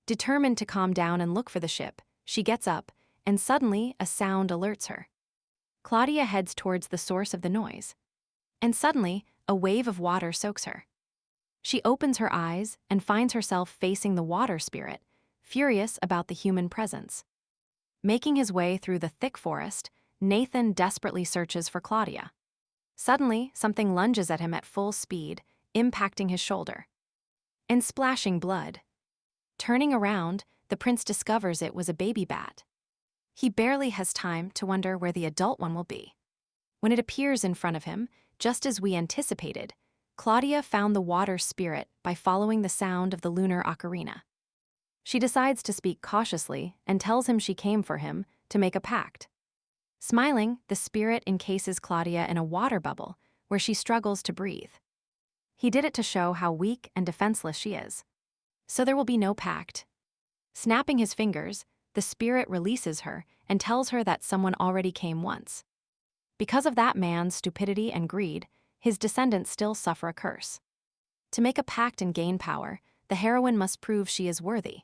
A: Determined to calm down and look for the ship, she gets up, and suddenly a sound alerts her. Claudia heads towards the source of the noise. And suddenly, a wave of water soaks her. She opens her eyes and finds herself facing the water spirit, furious about the human presence. Making his way through the thick forest, Nathan desperately searches for Claudia. Suddenly, something lunges at him at full speed, impacting his shoulder and splashing blood. Turning around, the prince discovers it was a baby bat. He barely has time to wonder where the adult one will be. When it appears in front of him, just as we anticipated, Claudia found the water spirit by following the sound of the lunar ocarina. She decides to speak cautiously and tells him she came for him to make a pact. Smiling, the spirit encases Claudia in a water bubble where she struggles to breathe. He did it to show how weak and defenseless she is. So there will be no pact. Snapping his fingers, the spirit releases her and tells her that someone already came once. Because of that man's stupidity and greed, his descendants still suffer a curse. To make a pact and gain power, the heroine must prove she is worthy.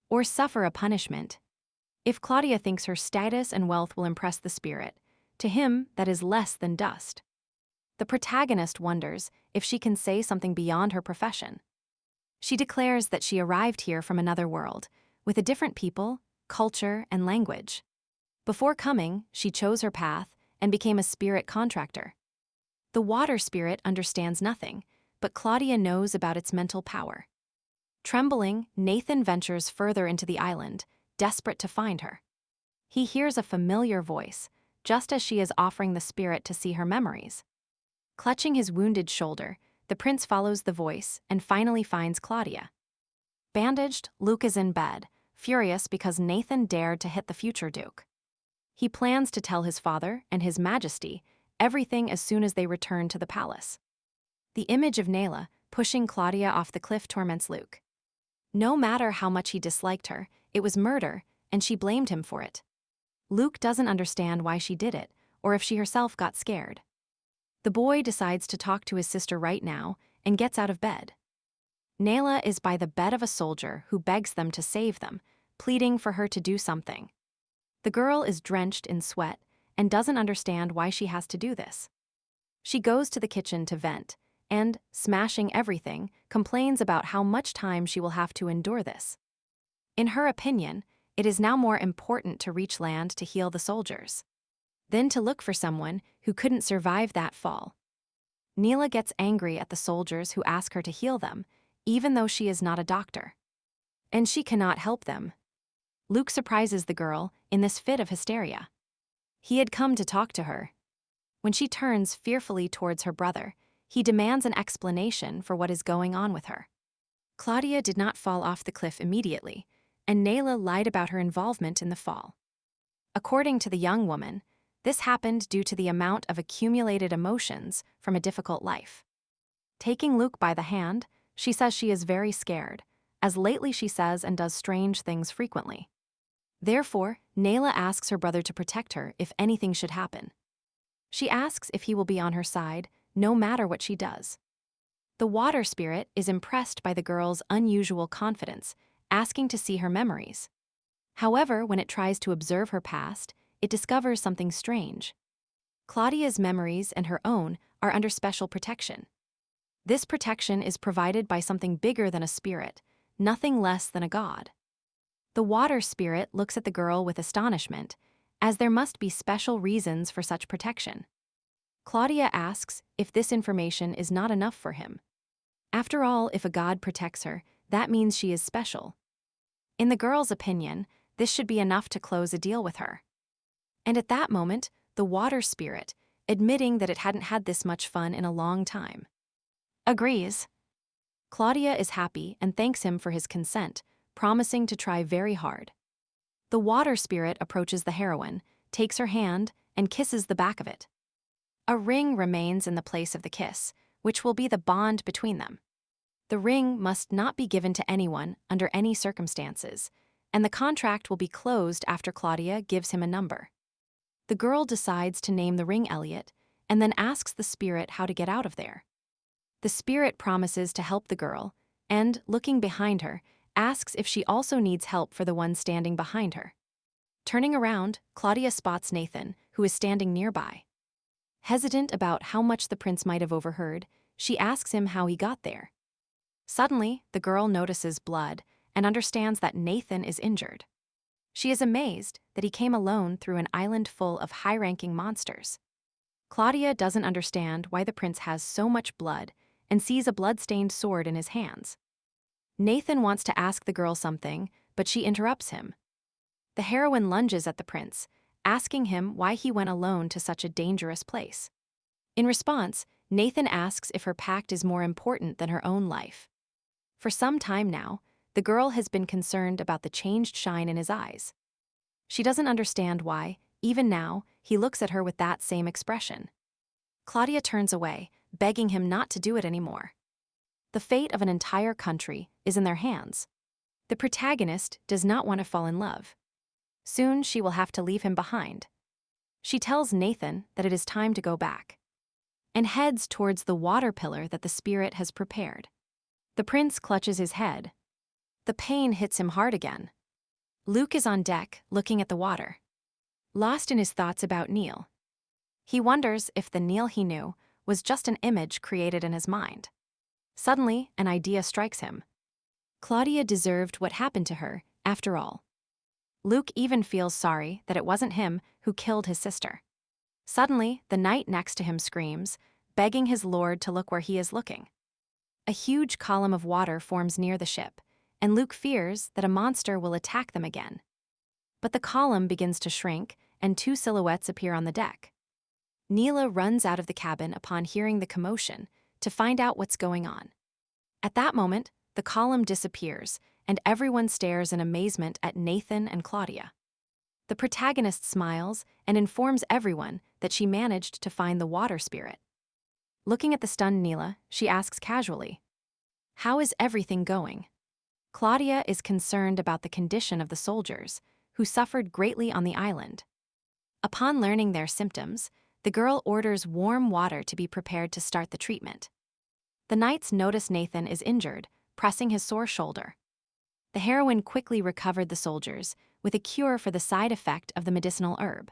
A: Or suffer a punishment. If Claudia thinks her status and wealth will impress the spirit, to him that is less than dust. The protagonist wonders if she can say something beyond her profession. She declares that she arrived here from another world, with a different people, culture, and language. Before coming, she chose her path and became a spirit contractor. The water spirit understands nothing, but Claudia knows about its mental power. Trembling, Nathan ventures further into the island, desperate to find her. He hears a familiar voice, just as she is offering the spirit to see her memories. Clutching his wounded shoulder, the prince follows the voice and finally finds Claudia. Bandaged, Luke is in bed, furious because Nathan dared to hit the future duke. He plans to tell his father and his majesty everything as soon as they return to the palace. The image of Naila pushing Claudia off the cliff torments Luke. No matter how much he disliked her, it was murder, and she blamed him for it. Luke doesn't understand why she did it, or if she herself got scared. The boy decides to talk to his sister right now and gets out of bed. Naila is by the bed of a soldier who begs them to save them, pleading for her to do something. The girl is drenched in sweat and doesn't understand why she has to do this. She goes to the kitchen to vent and, smashing everything, complains about how much time she will have to endure this. In her opinion, it is now more important to reach land to heal the soldiers than to look for someone who couldn't survive that fall. Naila gets angry at the soldiers who ask her to heal them, even though she is not a doctor. And she cannot help them. Luke surprises the girl in this fit of hysteria. He had come to talk to her. When she turns fearfully towards her brother, he demands an explanation for what is going on with her. Claudia did not fall off the cliff immediately, and Naila lied about her involvement in the fall. According to the young woman, this happened due to the amount of accumulated emotions from a difficult life. Taking Luke by the hand, she says she is very scared, as lately she says and does strange things frequently. Therefore, Naila asks her brother to protect her if anything should happen. She asks if he will be on her side, no matter what she does. The water spirit is impressed by the girl's unusual confidence, asking to see her memories. However, when it tries to observe her past, it discovers something strange. Claudia's memories and her own are under special protection. This protection is provided by something bigger than a spirit, nothing less than a god. The water spirit looks at the girl with astonishment, as there must be special reasons for such protection. Claudia asks if this information is not enough for him. After all, if a god protects her, that means she is special. In the girl's opinion, this should be enough to close a deal with her. And at that moment, the water spirit, admitting that it hadn't had this much fun in a long time, agrees. Claudia is happy and thanks him for his consent, promising to try very hard. The water spirit approaches the heroine, takes her hand, and kisses the back of it. A ring remains in the place of the kiss, which will be the bond between them. The ring must not be given to anyone under any circumstances, and the contract will be closed after Claudia gives him a number. The girl decides to name the ring Elliot and then asks the spirit how to get out of there. The spirit promises to help the girl and, looking behind her, asks if she also needs help for the one standing behind her. Turning around, Claudia spots Nathan, who is standing nearby. Hesitant about how much the prince might have overheard, she asks him how he got there. Suddenly, the girl notices blood and understands that Nathan is injured. She is amazed that he came alone through an island full of high-ranking monsters. Claudia doesn't understand why the prince has so much blood and sees a blood-stained sword in his hands. Nathan wants to ask the girl something, but she interrupts him. The heroine lunges at the prince, asking him why he went alone to such a dangerous place. In response, Nathan asks if her pact is more important than her own life. For some time now, the girl has been concerned about the changed shine in his eyes. She doesn't understand why, even now, he looks at her with that same expression. Claudia turns away, begging him not to do it anymore. The fate of an entire country is in their hands. The protagonist does not want to fall in love. Soon she will have to leave him behind. She tells Nathan that it is time to go back, and heads towards the water pillar that the spirit has prepared. The prince clutches his head. The pain hits him hard again. Luke is on deck, looking at the water, lost in his thoughts about Neil. He wonders if the Neil he knew was just an image created in his mind. Suddenly, an idea strikes him. Claudia deserved what happened to her, after all. Luke even feels sorry that it wasn't him who killed his sister. Suddenly, the knight next to him screams, begging his lord to look where he is looking. A huge column of water forms near the ship, and Luke fears that a monster will attack them again. But the column begins to shrink, and two silhouettes appear on the deck. Naila runs out of the cabin upon hearing the commotion to find out what's going on. At that moment, the column disappears, and everyone stares in amazement at Nathan and Claudia. The protagonist smiles and informs everyone that she managed to find the water spirit. Looking at the stunned Naila, she asks casually, "How is everything going?" Claudia is concerned about the condition of the soldiers, who suffered greatly on the island. Upon learning their symptoms, the girl orders warm water to be prepared to start the treatment. The knights notice Nathan is injured, pressing his sore shoulder. The heroine quickly recovered the soldiers, with a cure for the side effect of the medicinal herb.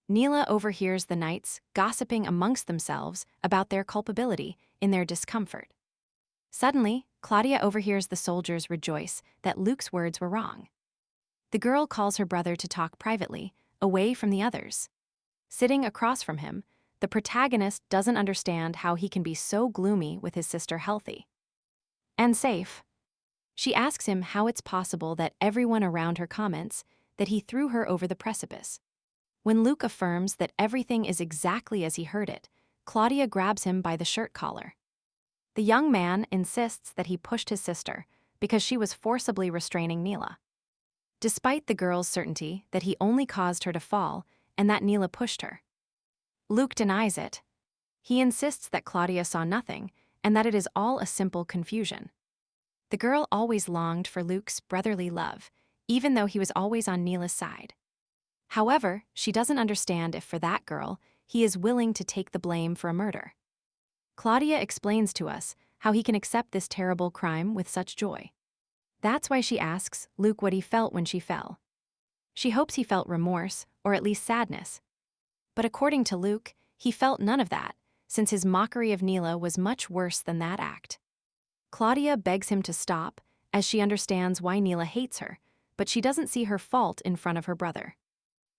A: Naila overhears the knights gossiping amongst themselves about their culpability in their discomfort. Suddenly, Claudia overhears the soldiers rejoice that Luke's words were wrong. The girl calls her brother to talk privately, away from the others. Sitting across from him, the protagonist doesn't understand how he can be so gloomy with his sister healthy and safe. She asks him how it's possible that everyone around her comments that he threw her over the precipice. When Luke affirms that everything is exactly as he heard it, Claudia grabs him by the shirt collar. The young man insists that he pushed his sister because she was forcibly restraining Naila. Despite the girl's certainty that he only caused her to fall and that Naila pushed her, Luke denies it. He insists that Claudia saw nothing and that it is all a simple confusion. The girl always longed for Luke's brotherly love, even though he was always on Naila's side. However, she doesn't understand if for that girl, he is willing to take the blame for a murder. Claudia explains to us how he can accept this terrible crime with such joy. That's why she asks Luke what he felt when she fell. She hopes he felt remorse, or at least sadness. But according to Luke, he felt none of that, since his mockery of Naila was much worse than that act. Claudia begs him to stop, as she understands why Naila hates her, but she doesn't see her fault in front of her brother.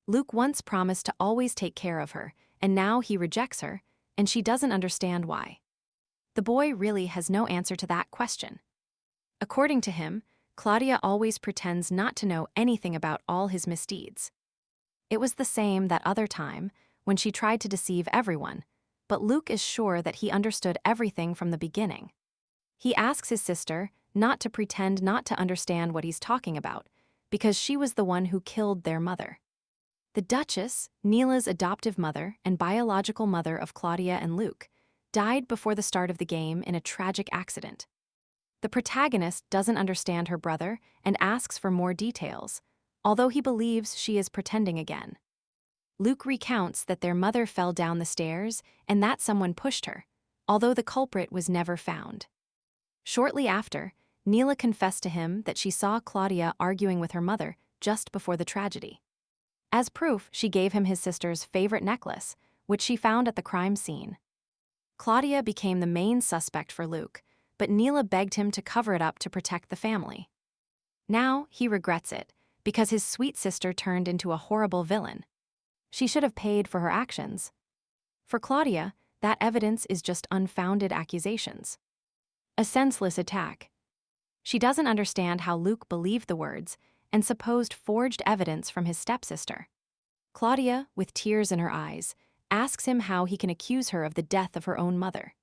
A: Luke once promised to always take care of her, and now he rejects her, and she doesn't understand why. The boy really has no answer to that question. According to him, Claudia always pretends not to know anything about all his misdeeds. It was the same that other time, when she tried to deceive everyone, but Luke is sure that he understood everything from the beginning. He asks his sister not to pretend not to understand what he's talking about, because she was the one who killed their mother. The Duchess, Naila's adoptive mother and biological mother of Claudia and Luke, died before the start of the game in a tragic accident. The protagonist doesn't understand her brother and asks for more details, although he believes she is pretending again. Luke recounts that their mother fell down the stairs and that someone pushed her, although the culprit was never found. Shortly after, Naila confessed to him that she saw Claudia arguing with her mother just before the tragedy. As proof, she gave him his sister's favorite necklace, which she found at the crime scene. Claudia became the main suspect for Luke, but Naila begged him to cover it up to protect the family. Now he regrets it, because his sweet sister turned into a horrible villain. She should have paid for her actions. For Claudia, that evidence is just unfounded accusations. A senseless attack. She doesn't understand how Luke believed the words and supposed forged evidence from his stepsister. Claudia, with tears in her eyes, asks him how he can accuse her of the death of her own mother.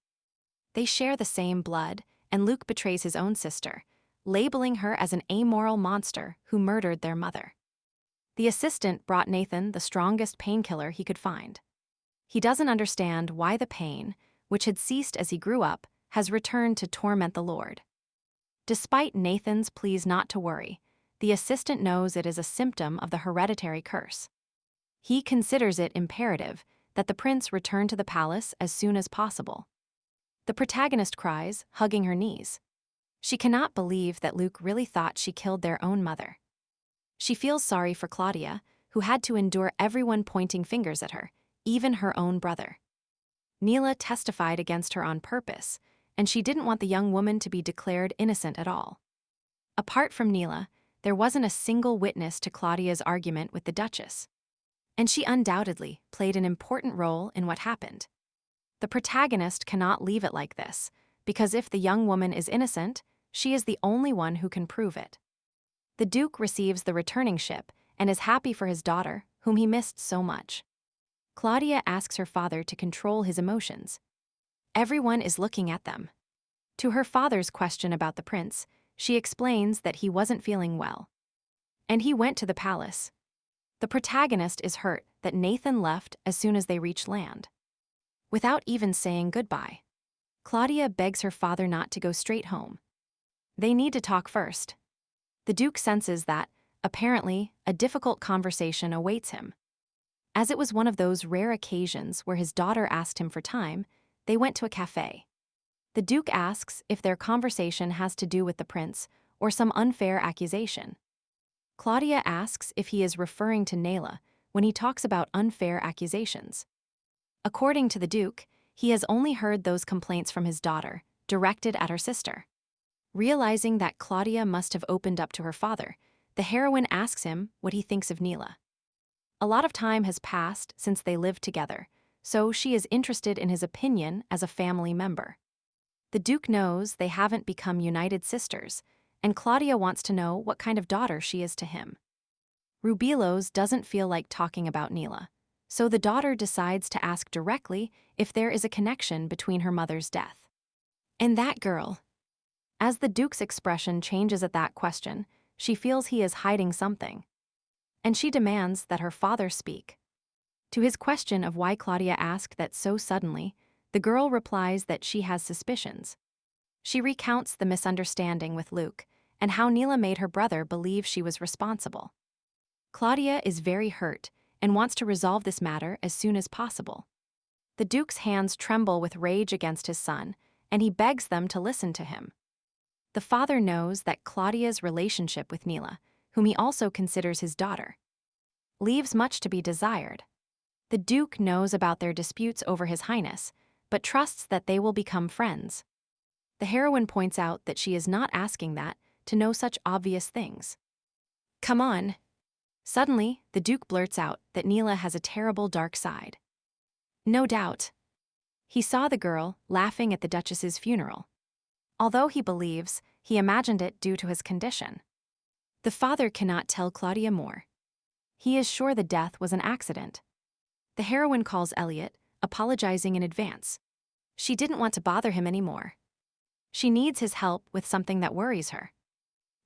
A: They share the same blood, and Luke betrays his own sister, labeling her as an amoral monster who murdered their mother. The assistant brought Nathan the strongest painkiller he could find. He doesn't understand why the pain, which had ceased as he grew up, has returned to torment the Lord. Despite Nathan's pleas not to worry, the assistant knows it is a symptom of the hereditary curse. He considers it imperative that the prince return to the palace as soon as possible. The protagonist cries, hugging her knees. She cannot believe that Luke really thought she killed their own mother. She feels sorry for Claudia, who had to endure everyone pointing fingers at her, even her own brother. Naila testified against her on purpose, and she didn't want the young woman to be declared innocent at all. Apart from Naila, there wasn't a single witness to Claudia's argument with the Duchess. And she undoubtedly played an important role in what happened. The protagonist cannot leave it like this, because if the young woman is innocent, she is the only one who can prove it. The Duke receives the returning ship and is happy for his daughter, whom he missed so much. Claudia asks her father to control his emotions. Everyone is looking at them. To her father's question about the prince, she explains that he wasn't feeling well. And he went to the palace. The protagonist is hurt that Nathan left as soon as they reach land. Without even saying goodbye, Claudia begs her father not to go straight home. They need to talk first. The Duke senses that, apparently, a difficult conversation awaits him. As it was one of those rare occasions where his daughter asked him for time, they went to a cafe. The Duke asks if their conversation has to do with the prince or some unfair accusation. Claudia asks if he is referring to Naila when he talks about unfair accusations. According to the Duke, he has only heard those complaints from his daughter, directed at her sister. Realizing that Claudia must have opened up to her father, the heroine asks him what he thinks of Naila. A lot of time has passed since they lived together, so she is interested in his opinion as a family member. The Duke knows they haven't become united sisters, and Claudia wants to know what kind of daughter she is to him. Rubilos doesn't feel like talking about Naila, so the daughter decides to ask directly if there is a connection between her mother's death. And that girl. As the Duke's expression changes at that question, she feels he is hiding something. And she demands that her father speak. To his question of why Claudia asked that so suddenly, the girl replies that she has suspicions. She recounts the misunderstanding with Luke and how Naila made her brother believe she was responsible. Claudia is very hurt and wants to resolve this matter as soon as possible. The Duke's hands tremble with rage against his son, and he begs them to listen to him. The father knows that Claudia's relationship with Naila, whom he also considers his daughter, leaves much to be desired. The Duke knows about their disputes over His Highness, but trusts that they will become friends. The heroine points out that she is not asking that to know such obvious things. Come on. Suddenly, the Duke blurts out that Naila has a terrible dark side. No doubt. He saw the girl laughing at the Duchess's funeral. Although he believes he imagined it due to his condition. The father cannot tell Claudia more. He is sure the death was an accident. The heroine calls Elliot, apologizing in advance. She didn't want to bother him anymore. She needs his help with something that worries her.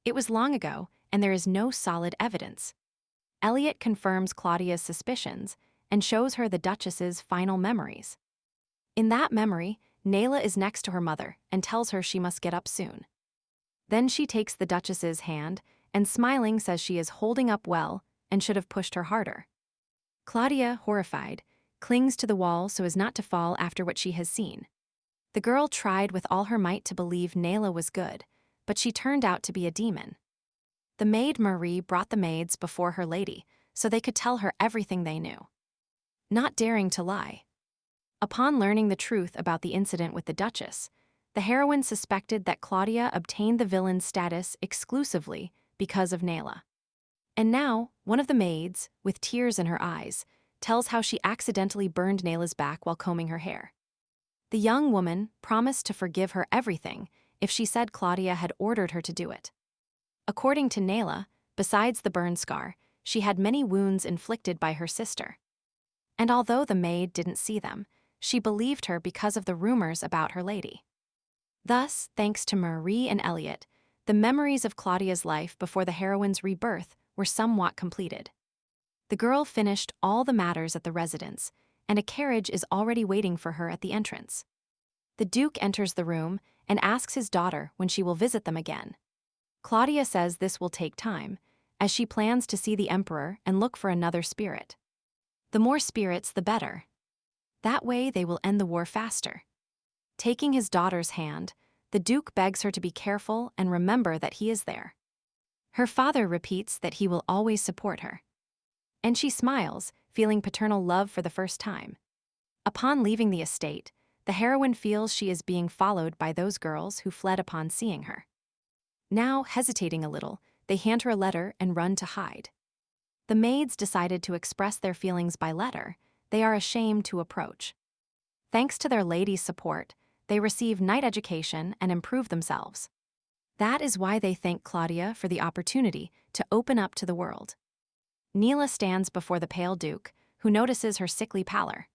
A: It was long ago, and there is no solid evidence. Elliot confirms Claudia's suspicions and shows her the Duchess's final memories. In that memory, Naila is next to her mother and tells her she must get up soon. Then she takes the Duchess's hand and smiling says she is holding up well and should have pushed her harder. Claudia, horrified, clings to the wall so as not to fall after what she has seen. The girl tried with all her might to believe Naila was good, but she turned out to be a demon. The maid Marie brought the maids before her lady so they could tell her everything they knew, not daring to lie. Upon learning the truth about the incident with the Duchess, the heroine suspected that Claudia obtained the villain's status exclusively because of Naila. And now, one of the maids, with tears in her eyes, tells how she accidentally burned Naila's back while combing her hair. The young woman promised to forgive her everything if she said Claudia had ordered her to do it. According to Naila, besides the burn scar, she had many wounds inflicted by her sister. And although the maid didn't see them, she believed her because of the rumors about her lady. Thus, thanks to Marie and Elliot, the memories of Claudia's life before the heroine's rebirth were somewhat completed. The girl finished all the matters at the residence, and a carriage is already waiting for her at the entrance. The Duke enters the room and asks his daughter when she will visit them again. Claudia says this will take time, as she plans to see the Emperor and look for another spirit. The more spirits, the better. That way they will end the war faster. Taking his daughter's hand, the Duke begs her to be careful and remember that he is there. Her father repeats that he will always support her. And she smiles, feeling paternal love for the first time. Upon leaving the estate, the heroine feels she is being followed by those girls who fled upon seeing her. Now, hesitating a little, they hand her a letter and run to hide. The maids decided to express their feelings by letter. They are ashamed to approach. Thanks to their lady's support, they receive night education and improve themselves. That is why they thank Claudia for the opportunity to open up to the world. Naila stands before the pale Duke, who notices her sickly pallor.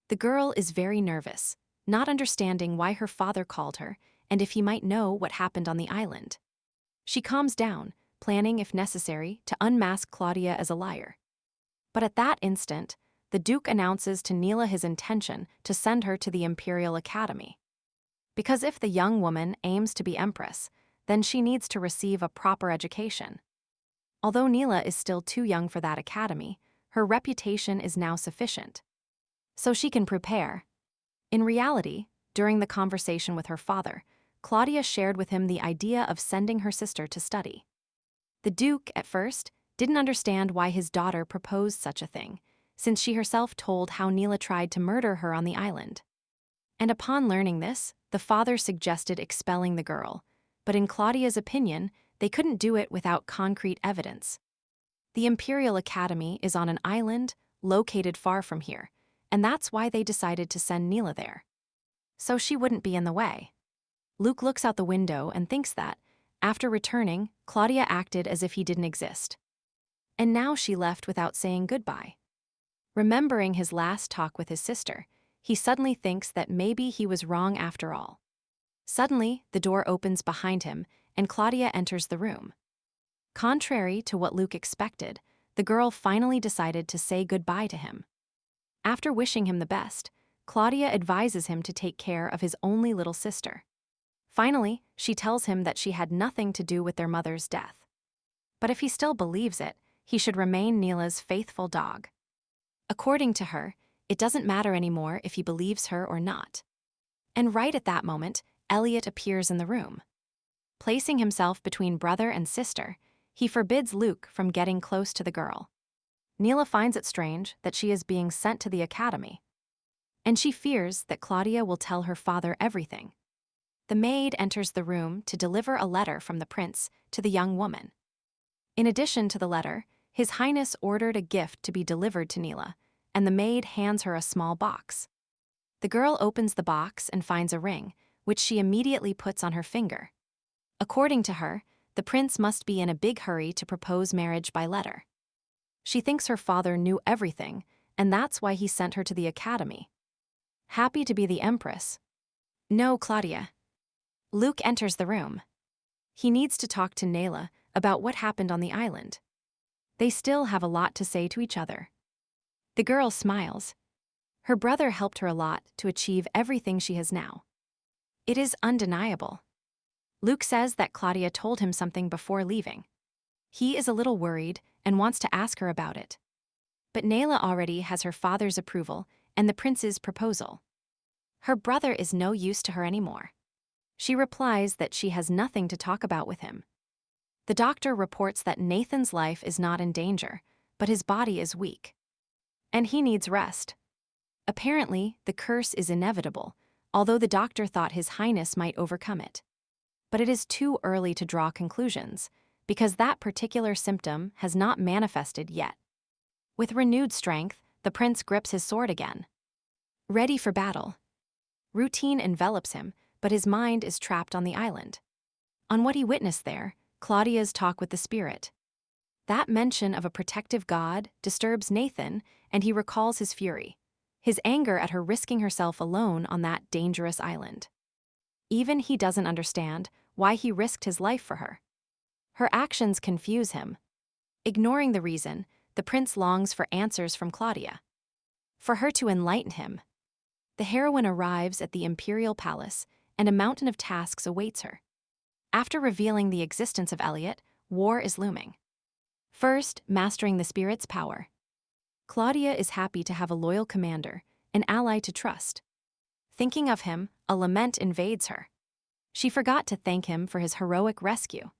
A: The girl is very nervous, not understanding why her father called her and if he might know what happened on the island. She calms down, planning, if necessary, to unmask Claudia as a liar. But at that instant, the Duke announces to Naila his intention to send her to the Imperial Academy. Because if the young woman aims to be empress, then she needs to receive a proper education. Although Naila is still too young for that academy, her reputation is now sufficient. So she can prepare. In reality, during the conversation with her father, Claudia shared with him the idea of sending her sister to study. The Duke, at first, didn't understand why his daughter proposed such a thing, since she herself told how Naila tried to murder her on the island. And upon learning this, the father suggested expelling the girl, but in Claudia's opinion, they couldn't do it without concrete evidence. The Imperial Academy is on an island located far from here, and that's why they decided to send Naila there. So she wouldn't be in the way. Luke looks out the window and thinks that, after returning, Claudia acted as if he didn't exist. And now she left without saying goodbye. Remembering his last talk with his sister, he suddenly thinks that maybe he was wrong after all. Suddenly, the door opens behind him, and Claudia enters the room. Contrary to what Luke expected, the girl finally decided to say goodbye to him. After wishing him the best, Claudia advises him to take care of his only little sister. Finally, she tells him that she had nothing to do with their mother's death. But if he still believes it, he should remain Naila's faithful dog. According to her, it doesn't matter anymore if he believes her or not. And right at that moment, Elliot appears in the room. Placing himself between brother and sister, he forbids Luke from getting close to the girl. Naila finds it strange that she is being sent to the academy. And she fears that Claudia will tell her father everything. The maid enters the room to deliver a letter from the prince to the young woman. In addition to the letter, His Highness ordered a gift to be delivered to Naila, and the maid hands her a small box. The girl opens the box and finds a ring, which she immediately puts on her finger. According to her, the prince must be in a big hurry to propose marriage by letter. She thinks her father knew everything, and that's why he sent her to the academy. Happy to be the empress. No, Claudia. Luke enters the room. He needs to talk to Naila about what happened on the island. They still have a lot to say to each other. The girl smiles. Her brother helped her a lot to achieve everything she has now. It is undeniable. Luke says that Claudia told him something before leaving. He is a little worried and wants to ask her about it. But Naila already has her father's approval and the prince's proposal. Her brother is no use to her anymore. She replies that she has nothing to talk about with him. The doctor reports that Nathan's life is not in danger, but his body is weak. And he needs rest. Apparently, the curse is inevitable, although the doctor thought His Highness might overcome it. But it is too early to draw conclusions, because that particular symptom has not manifested yet. With renewed strength, the prince grips his sword again. Ready for battle. Routine envelops him, but his mind is trapped on the island. On what he witnessed there, Claudia's talk with the spirit. That mention of a protective god disturbs Nathan, and he recalls his fury, his anger at her risking herself alone on that dangerous island. Even he doesn't understand why he risked his life for her. Her actions confuse him. Ignoring the reason, the prince longs for answers from Claudia. For her to enlighten him. The heroine arrives at the imperial palace, and a mountain of tasks awaits her. After revealing the existence of Elliot, war is looming. First, mastering the spirit's power. Claudia is happy to have a loyal commander, an ally to trust. Thinking of him, a lament invades her. She forgot to thank him for his heroic rescue.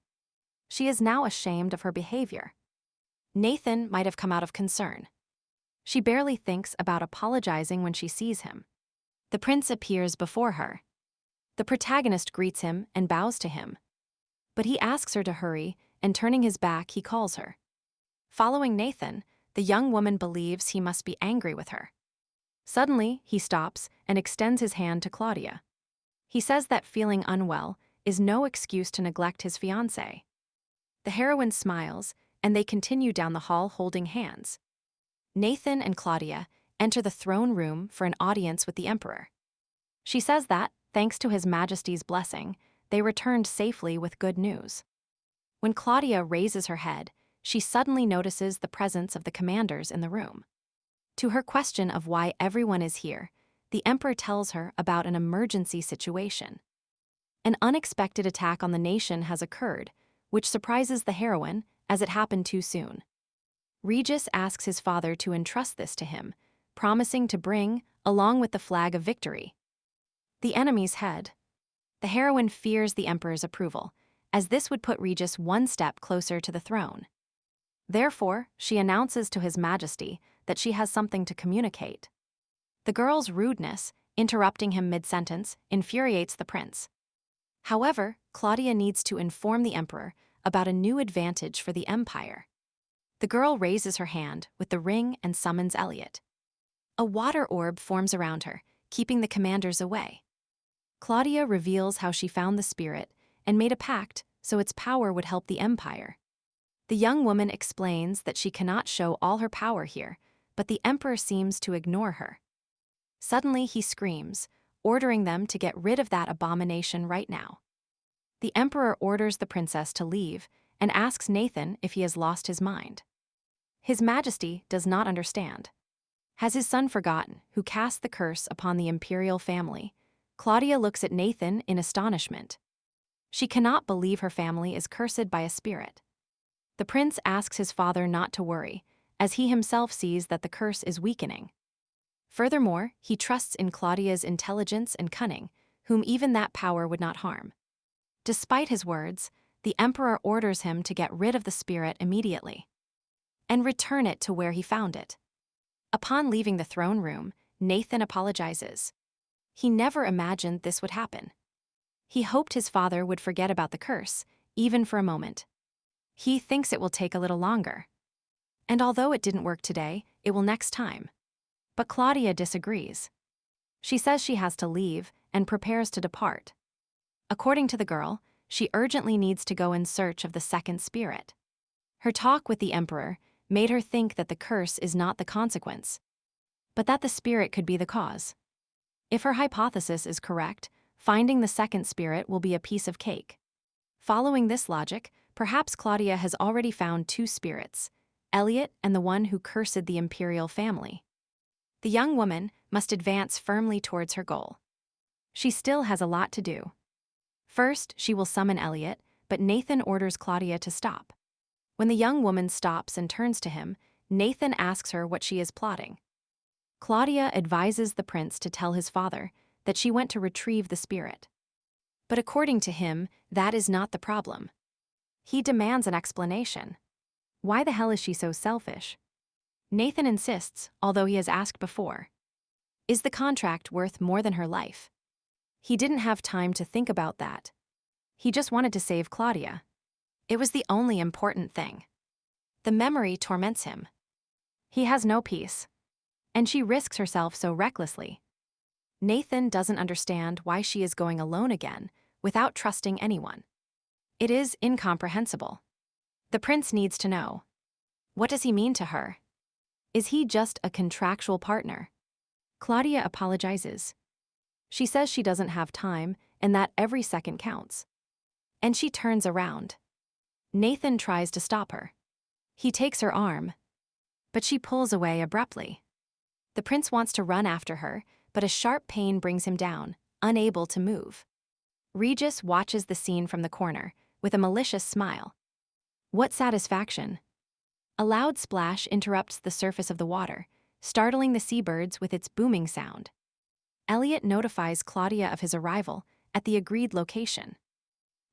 A: She is now ashamed of her behavior. Nathan might have come out of concern. She barely thinks about apologizing when she sees him. The prince appears before her. The protagonist greets him and bows to him. But he asks her to hurry, and turning his back, he calls her. Following Nathan, the young woman believes he must be angry with her. Suddenly, he stops and extends his hand to Claudia. He says that feeling unwell is no excuse to neglect his fiancée. The heroine smiles, and they continue down the hall holding hands. Nathan and Claudia enter the throne room for an audience with the emperor. She says that, thanks to His Majesty's blessing, they returned safely with good news. When Claudia raises her head, she suddenly notices the presence of the commanders in the room. To her question of why everyone is here, the emperor tells her about an emergency situation. An unexpected attack on the nation has occurred, which surprises the heroine as it happened too soon. Regis asks his father to entrust this to him, promising to bring, along with the flag of victory, the enemy's head. The heroine fears the emperor's approval, as this would put Regis one step closer to the throne. Therefore, she announces to His Majesty that she has something to communicate. The girl's rudeness, interrupting him mid-sentence, infuriates the prince. However, Claudia needs to inform the emperor about a new advantage for the empire. The girl raises her hand with the ring and summons Elliot. A water orb forms around her, keeping the commanders away. Claudia reveals how she found the spirit and made a pact so its power would help the empire. The young woman explains that she cannot show all her power here, but the emperor seems to ignore her. Suddenly he screams, ordering them to get rid of that abomination right now. The emperor orders the princess to leave and asks Nathan if he has lost his mind. His Majesty does not understand. Has his son forgotten who cast the curse upon the imperial family? Claudia looks at Nathan in astonishment. She cannot believe her family is cursed by a spirit. The prince asks his father not to worry, as he himself sees that the curse is weakening. Furthermore, he trusts in Claudia's intelligence and cunning, whom even that power would not harm. Despite his words, the emperor orders him to get rid of the spirit immediately and return it to where he found it. Upon leaving the throne room, Nathan apologizes. He never imagined this would happen. He hoped his father would forget about the curse, even for a moment. He thinks it will take a little longer. And although it didn't work today, it will next time. But Claudia disagrees. She says she has to leave and prepares to depart. According to the girl, she urgently needs to go in search of the second spirit. Her talk with the emperor made her think that the curse is not the consequence, but that the spirit could be the cause. If her hypothesis is correct, finding the second spirit will be a piece of cake. Following this logic, perhaps Claudia has already found two spirits, Elliot and the one who cursed the imperial family. The young woman must advance firmly towards her goal. She still has a lot to do. First, she will summon Elliot, but Nathan orders Claudia to stop. When the young woman stops and turns to him, Nathan asks her what she is plotting. Claudia advises the prince to tell his father that she went to retrieve the spirit. But according to him, that is not the problem. He demands an explanation. Why the hell is she so selfish? Nathan insists, although he has asked before. Is the contract worth more than her life? He didn't have time to think about that. He just wanted to save Claudia. It was the only important thing. The memory torments him. He has no peace. And she risks herself so recklessly. Nathan doesn't understand why she is going alone again, without trusting anyone. It is incomprehensible. The prince needs to know. What does he mean to her? Is he just a contractual partner? Claudia apologizes. She says she doesn't have time and that every second counts. And she turns around. Nathan tries to stop her. He takes her arm. But she pulls away abruptly. The prince wants to run after her, but a sharp pain brings him down, unable to move. Regis watches the scene from the corner, with a malicious smile. What satisfaction! A loud splash interrupts the surface of the water, startling the seabirds with its booming sound. Elliot notifies Claudia of his arrival at the agreed location.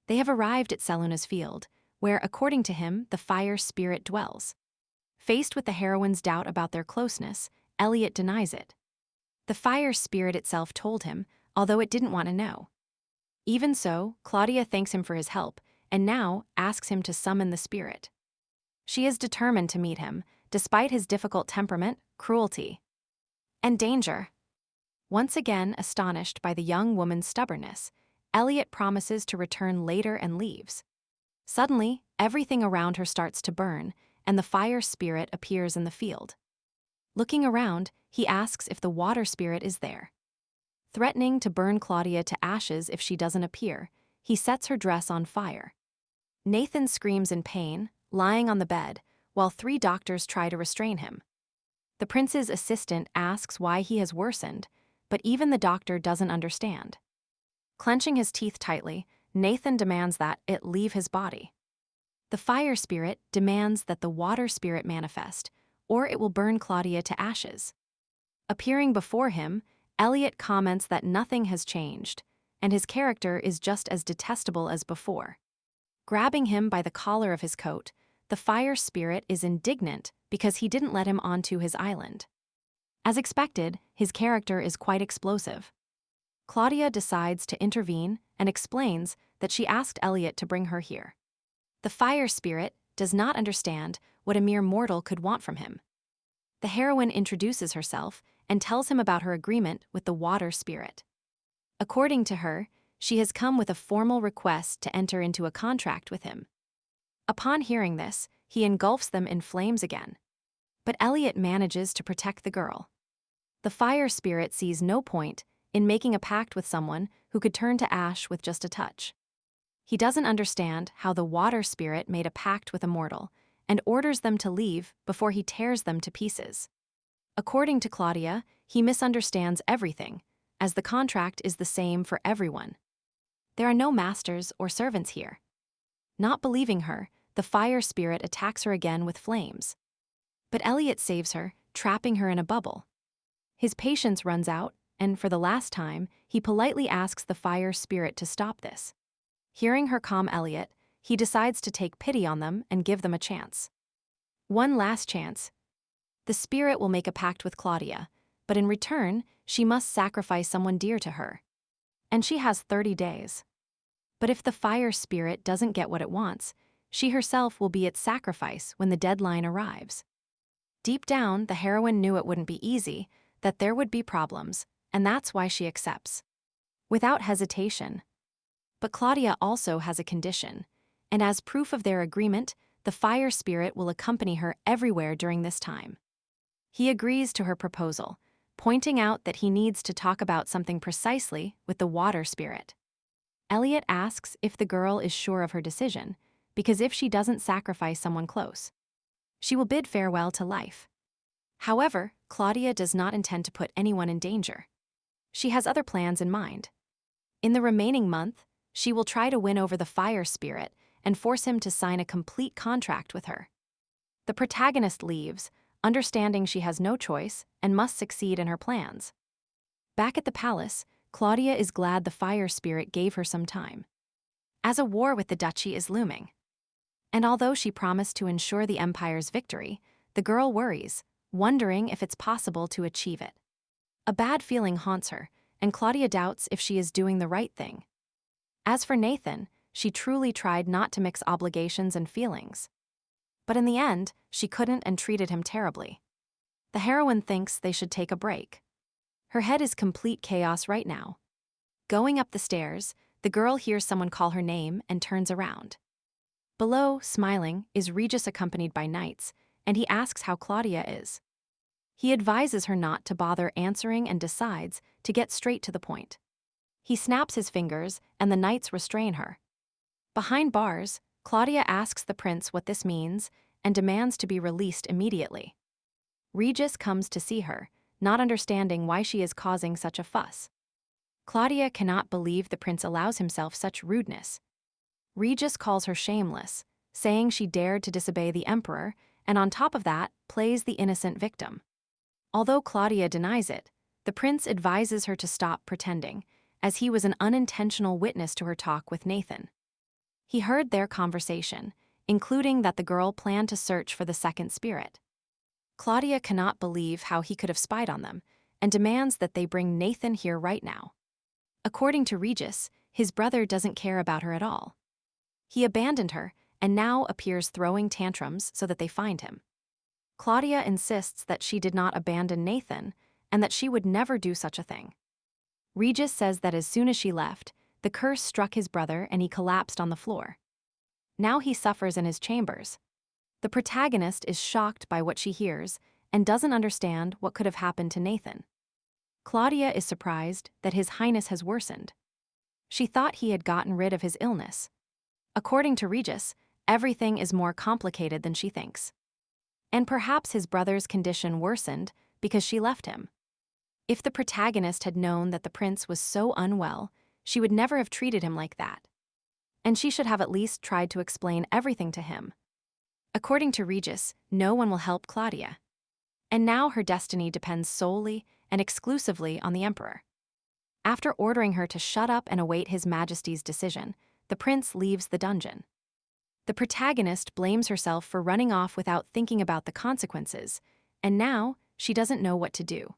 A: They have arrived at Seluna's field, where, according to him, the fire spirit dwells. Faced with the heroine's doubt about their closeness, Elliot denies it. The fire spirit itself told him, although it didn't want to know. Even so, Claudia thanks him for his help, and now asks him to summon the spirit. She is determined to meet him, despite his difficult temperament, cruelty, and danger. Once again astonished by the young woman's stubbornness, Elliot promises to return later and leaves. Suddenly, everything around her starts to burn, and the fire spirit appears in the field. Looking around, he asks if the water spirit is there. Threatening to burn Claudia to ashes if she doesn't appear, he sets her dress on fire. Nathan screams in pain, lying on the bed, while 3 doctors try to restrain him. The prince's assistant asks why he has worsened, but even the doctor doesn't understand. Clenching his teeth tightly, Nathan demands that it leave his body. The fire spirit demands that the water spirit manifest, or it will burn Claudia to ashes. Appearing before him, Elliot comments that nothing has changed, and his character is just as detestable as before. Grabbing him by the collar of his coat, the fire spirit is indignant because he didn't let him onto his island. As expected, his character is quite explosive. Claudia decides to intervene and explains that she asked Elliot to bring her here. The fire spirit does not understand what a mere mortal could want from him. The heroine introduces herself and tells him about her agreement with the water spirit. According to her, she has come with a formal request to enter into a contract with him. Upon hearing this, he engulfs them in flames again. But Elliot manages to protect the girl. The fire spirit sees no point in making a pact with someone who could turn to ash with just a touch. He doesn't understand how the water spirit made a pact with a mortal and orders them to leave before he tears them to pieces. According to Claudia, he misunderstands everything, as the contract is the same for everyone. There are no masters or servants here. Not believing her, the fire spirit attacks her again with flames. But Elliot saves her, trapping her in a bubble. His patience runs out, and for the last time, he politely asks the fire spirit to stop this. Hearing her calm Elliot, he decides to take pity on them and give them a chance. One last chance. The spirit will make a pact with Claudia, but in return, she must sacrifice someone dear to her. And she has 30 days. But if the fire spirit doesn't get what it wants, she herself will be its sacrifice when the deadline arrives. Deep down, the heroine knew it wouldn't be easy, that there would be problems, and that's why she accepts. Without hesitation. But Claudia also has a condition, and as proof of their agreement, the fire spirit will accompany her everywhere during this time. He agrees to her proposal, pointing out that he needs to talk about something precisely with the water spirit. Elliot asks if the girl is sure of her decision, because if she doesn't sacrifice someone close, She will bid farewell to life. However, Claudia does not intend to put anyone in danger. She has other plans in mind. In the remaining month, she will try to win over the fire spirit and force him to sign a complete contract with her. The protagonist leaves, understanding she has no choice and must succeed in her plans. Back at the palace, Claudia is glad the fire spirit gave her some time, as a war with the duchy is looming. And although she promised to ensure the empire's victory, the girl worries, wondering if it's possible to achieve it. A bad feeling haunts her, and Claudia doubts if she is doing the right thing. As for Nathan, she truly tried not to mix obligations and feelings. But in the end, she couldn't and treated him terribly. The heroine thinks they should take a break. Her head is complete chaos right now. Going up the stairs, the girl hears someone call her name and turns around. Below, smiling, is Regis accompanied by knights, and he asks how Claudia is. He advises her not to bother answering and decides to get straight to the point. He snaps his fingers, and the knights restrain her. Behind bars, Claudia asks the prince what this means and demands to be released immediately. Regis comes to see her, not understanding why she is causing such a fuss. Claudia cannot believe the prince allows himself such rudeness. Regis calls her shameless, saying she dared to disobey the emperor, and on top of that, plays the innocent victim. Although Claudia denies it, the prince advises her to stop pretending, as he was an unintentional witness to her talk with Nathan. He heard their conversation, including that the girl planned to search for the second spirit. Claudia cannot believe how he could have spied on them, and demands that they bring Nathan here right now. According to Regis, his brother doesn't care about her at all. He abandoned her, and now appears throwing tantrums so that they find him. Claudia insists that she did not abandon Nathan, and that she would never do such a thing. Regis says that as soon as she left, the curse struck his brother and he collapsed on the floor. Now he suffers in his chambers. The protagonist is shocked by what she hears and doesn't understand what could have happened to Nathan. Claudia is surprised that his highness has worsened. She thought he had gotten rid of his illness. According to Regis, everything is more complicated than she thinks. And perhaps his brother's condition worsened because she left him. If the protagonist had known that the prince was so unwell, she would never have treated him like that. And she should have at least tried to explain everything to him. According to Regis, no one will help Claudia. And now her destiny depends solely and exclusively on the emperor. After ordering her to shut up and await his majesty's decision, the prince leaves the dungeon. The protagonist blames herself for running off without thinking about the consequences, and now she doesn't know what to do.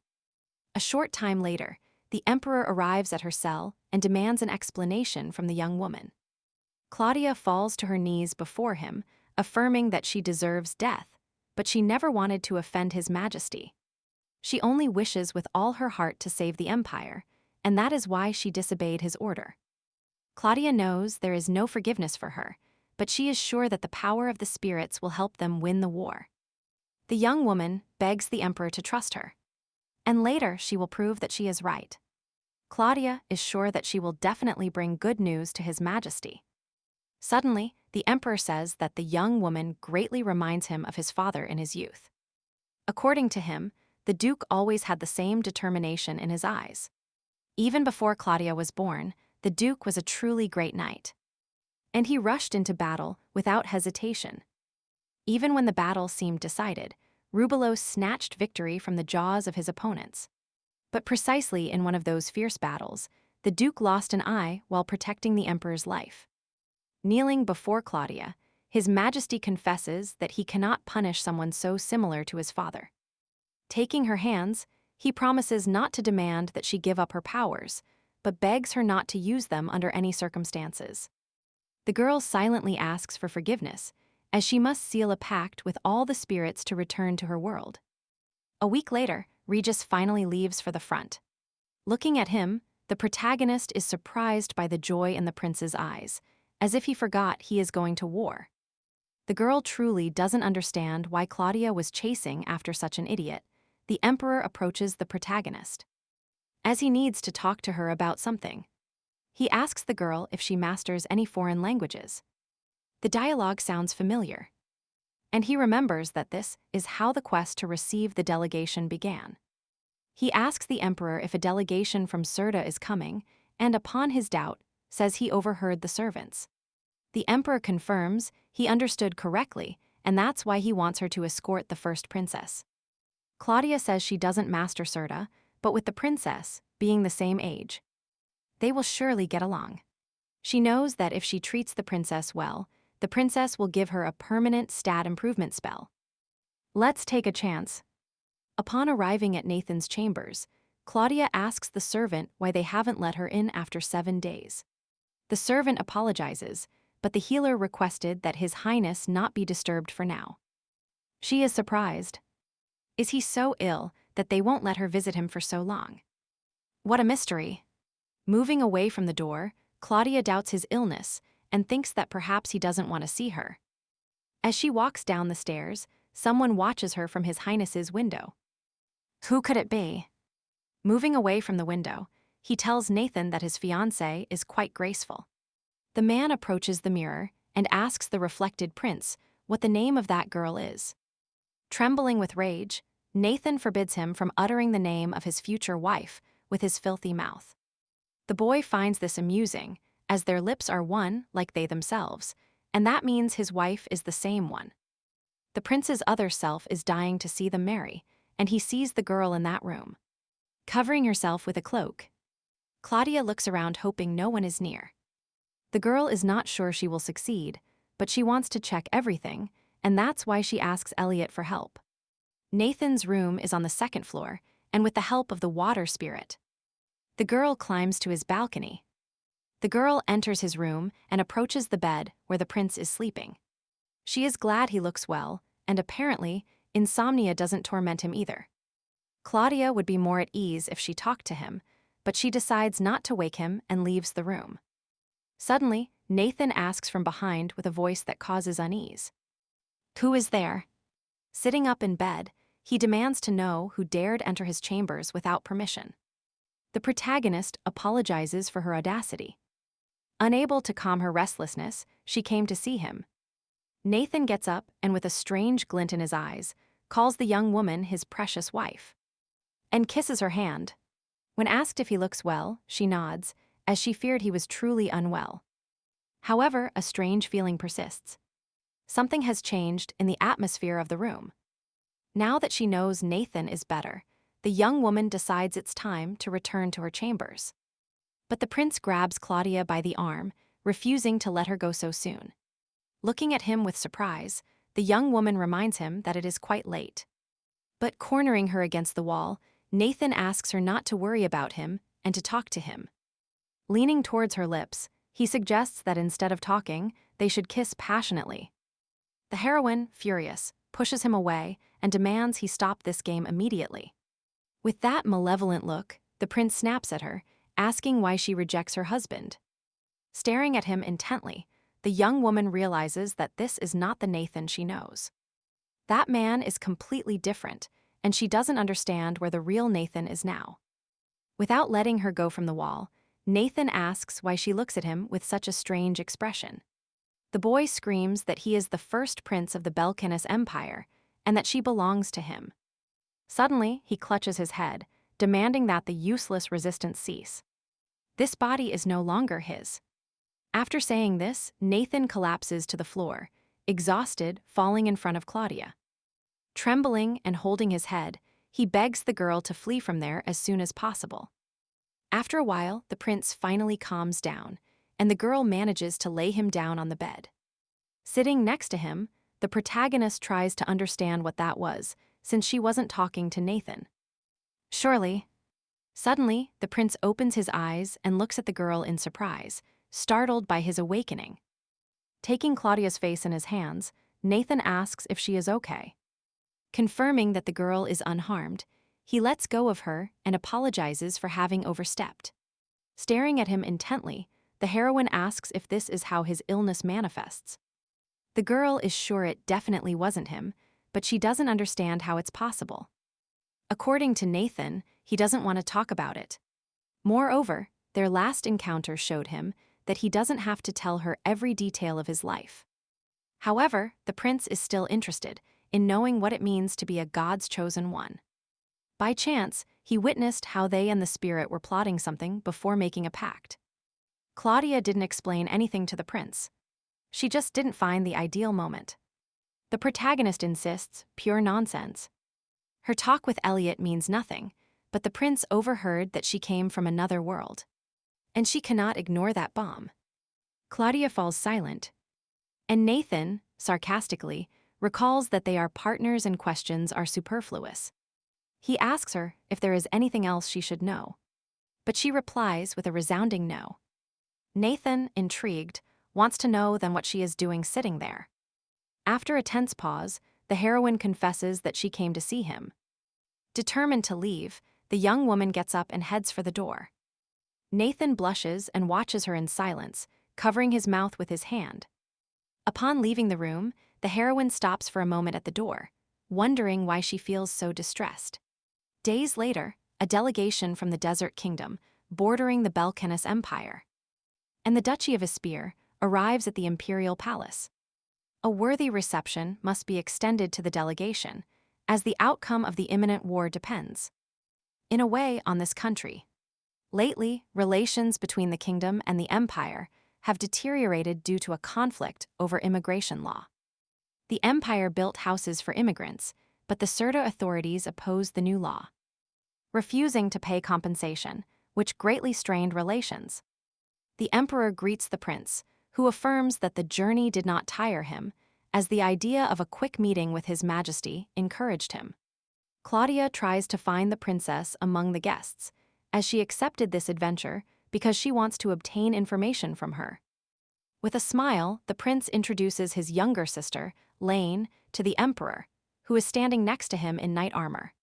A: A short time later, the emperor arrives at her cell and demands an explanation from the young woman. Claudia falls to her knees before him, affirming that she deserves death, but she never wanted to offend his majesty. She only wishes with all her heart to save the empire, and that is why she disobeyed his order. Claudia knows there is no forgiveness for her, but she is sure that the power of the spirits will help them win the war. The young woman begs the emperor to trust her, and later she will prove that she is right. Claudia is sure that she will definitely bring good news to his majesty. Suddenly, the emperor says that the young woman greatly reminds him of his father in his youth. According to him, the duke always had the same determination in his eyes. Even before Claudia was born, the duke was a truly great knight. And he rushed into battle without hesitation. Even when the battle seemed decided, Rubelow snatched victory from the jaws of his opponents. But precisely in one of those fierce battles, the duke lost an eye while protecting the emperor's life. Kneeling before Claudia, his majesty confesses that he cannot punish someone so similar to his father. Taking her hands, he promises not to demand that she give up her powers, but begs her not to use them under any circumstances. The girl silently asks for forgiveness, as she must seal a pact with all the spirits to return to her world. A week later, Regis finally leaves for the front. Looking at him, the protagonist is surprised by the joy in the prince's eyes, as if he forgot he is going to war. The girl truly doesn't understand why Claudia was chasing after such an idiot. The emperor approaches the protagonist, as he needs to talk to her about something. He asks the girl if she masters any foreign languages. The dialogue sounds familiar. and he remembers that this is how the quest to receive the delegation began. He asks the emperor if a delegation from Serta is coming, and upon his doubt, says he overheard the servants. The emperor confirms he understood correctly, and that's why he wants her to escort the first princess. Claudia says she doesn't master Serta, but with the princess, being the same age, they will surely get along. She knows that if she treats the princess well, the princess will give her a permanent stat improvement spell. Let's take a chance. Upon arriving at Nathan's chambers, Claudia asks the servant why they haven't let her in after 7 days. The servant apologizes, but the healer requested that His Highness not be disturbed for now. She is surprised. Is he so ill that they won't let her visit him for so long? What a mystery. Moving away from the door, Claudia doubts his illness and thinks that perhaps he doesn't want to see her. As she walks down the stairs, someone watches her from His Highness's window. Who could it be? Moving away from the window, he tells Nathan that his fiancée is quite graceful. The man approaches the mirror and asks the reflected prince what the name of that girl is. Trembling with rage, Nathan forbids him from uttering the name of his future wife with his filthy mouth. The boy finds this amusing, as their lips are one like they themselves, and that means his wife is the same one. The prince's other self is dying to see them marry, and he sees the girl in that room, covering herself with a cloak. Claudia looks around hoping no one is near. The girl is not sure she will succeed, but she wants to check everything, and that's why she asks Elliot for help. Nathan's room is on the 2nd floor, and with the help of the water spirit, the girl climbs to his balcony. The girl enters his room and approaches the bed where the prince is sleeping. She is glad he looks well, and apparently, insomnia doesn't torment him either. Claudia would be more at ease if she talked to him, but she decides not to wake him and leaves the room. Suddenly, Nathan asks from behind with a voice that causes unease. Who is there? Sitting up in bed, he demands to know who dared enter his chambers without permission. The protagonist apologizes for her audacity. Unable to calm her restlessness, she came to see him. Nathan gets up and with a strange glint in his eyes, calls the young woman his precious wife, and kisses her hand. When asked if he looks well, she nods, as she feared he was truly unwell. However, a strange feeling persists. Something has changed in the atmosphere of the room. Now that she knows Nathan is better, the young woman decides it's time to return to her chambers. But the prince grabs Claudia by the arm, refusing to let her go so soon. Looking at him with surprise, the young woman reminds him that it is quite late. But cornering her against the wall, Nathan asks her not to worry about him and to talk to him. Leaning towards her lips, he suggests that instead of talking, they should kiss passionately. The heroine, furious, pushes him away and demands he stop this game immediately. With that malevolent look, the prince snaps at her, asking why she rejects her husband. Staring at him intently, the young woman realizes that this is not the Nathan she knows. That man is completely different, and she doesn't understand where the real Nathan is now. Without letting her go from the wall, Nathan asks why she looks at him with such a strange expression. The boy screams that he is the first prince of the Belcanus Empire, and that she belongs to him. Suddenly, he clutches his head, demanding that the useless resistance cease. This body is no longer his. After saying this, Nathan collapses to the floor, exhausted, falling in front of Claudia. Trembling and holding his head, he begs the girl to flee from there as soon as possible. After a while, the prince finally calms down, and the girl manages to lay him down on the bed. Sitting next to him, the protagonist tries to understand what that was, since she wasn't talking to Nathan. Surely. Suddenly, the prince opens his eyes and looks at the girl in surprise, startled by his awakening. Taking Claudia's face in his hands, Nathan asks if she is okay. Confirming that the girl is unharmed, he lets go of her and apologizes for having overstepped. Staring at him intently, the heroine asks if this is how his illness manifests. The girl is sure it definitely wasn't him, but she doesn't understand how it's possible. According to Nathan, he doesn't want to talk about it. Moreover, their last encounter showed him that he doesn't have to tell her every detail of his life. However, the prince is still interested in knowing what it means to be a god's chosen one. By chance, he witnessed how they and the spirit were plotting something before making a pact. Claudia didn't explain anything to the prince. She just didn't find the ideal moment. The protagonist insists, pure nonsense. Her talk with Elliot means nothing, but the prince overheard that she came from another world. And she cannot ignore that bomb. Claudia falls silent. And Nathan, sarcastically, recalls that they are partners and questions are superfluous. He asks her if there is anything else she should know. But she replies with a resounding no. Nathan, intrigued, wants to know then what she is doing sitting there. After a tense pause, the heroine confesses that she came to see him. Determined to leave, the young woman gets up and heads for the door. Nathan blushes and watches her in silence, covering his mouth with his hand. Upon leaving the room, the heroine stops for a moment at the door, wondering why she feels so distressed. Days later, a delegation from the Desert Kingdom, bordering the Belcanus Empire, and the Duchy of Espir, arrives at the imperial palace. A worthy reception must be extended to the delegation, as the outcome of the imminent war depends, in a way, on this country. Lately, relations between the kingdom and the empire have deteriorated due to a conflict over immigration law. The empire built houses for immigrants, but the Serta authorities opposed the new law, refusing to pay compensation, which greatly strained relations. The emperor greets the prince, who affirms that the journey did not tire him, as the idea of a quick meeting with His Majesty encouraged him. Claudia tries to find the princess among the guests, as she accepted this adventure because she wants to obtain information from her. With a smile, the prince introduces his younger sister, Lane, to the emperor, who is standing next to him in knight armor.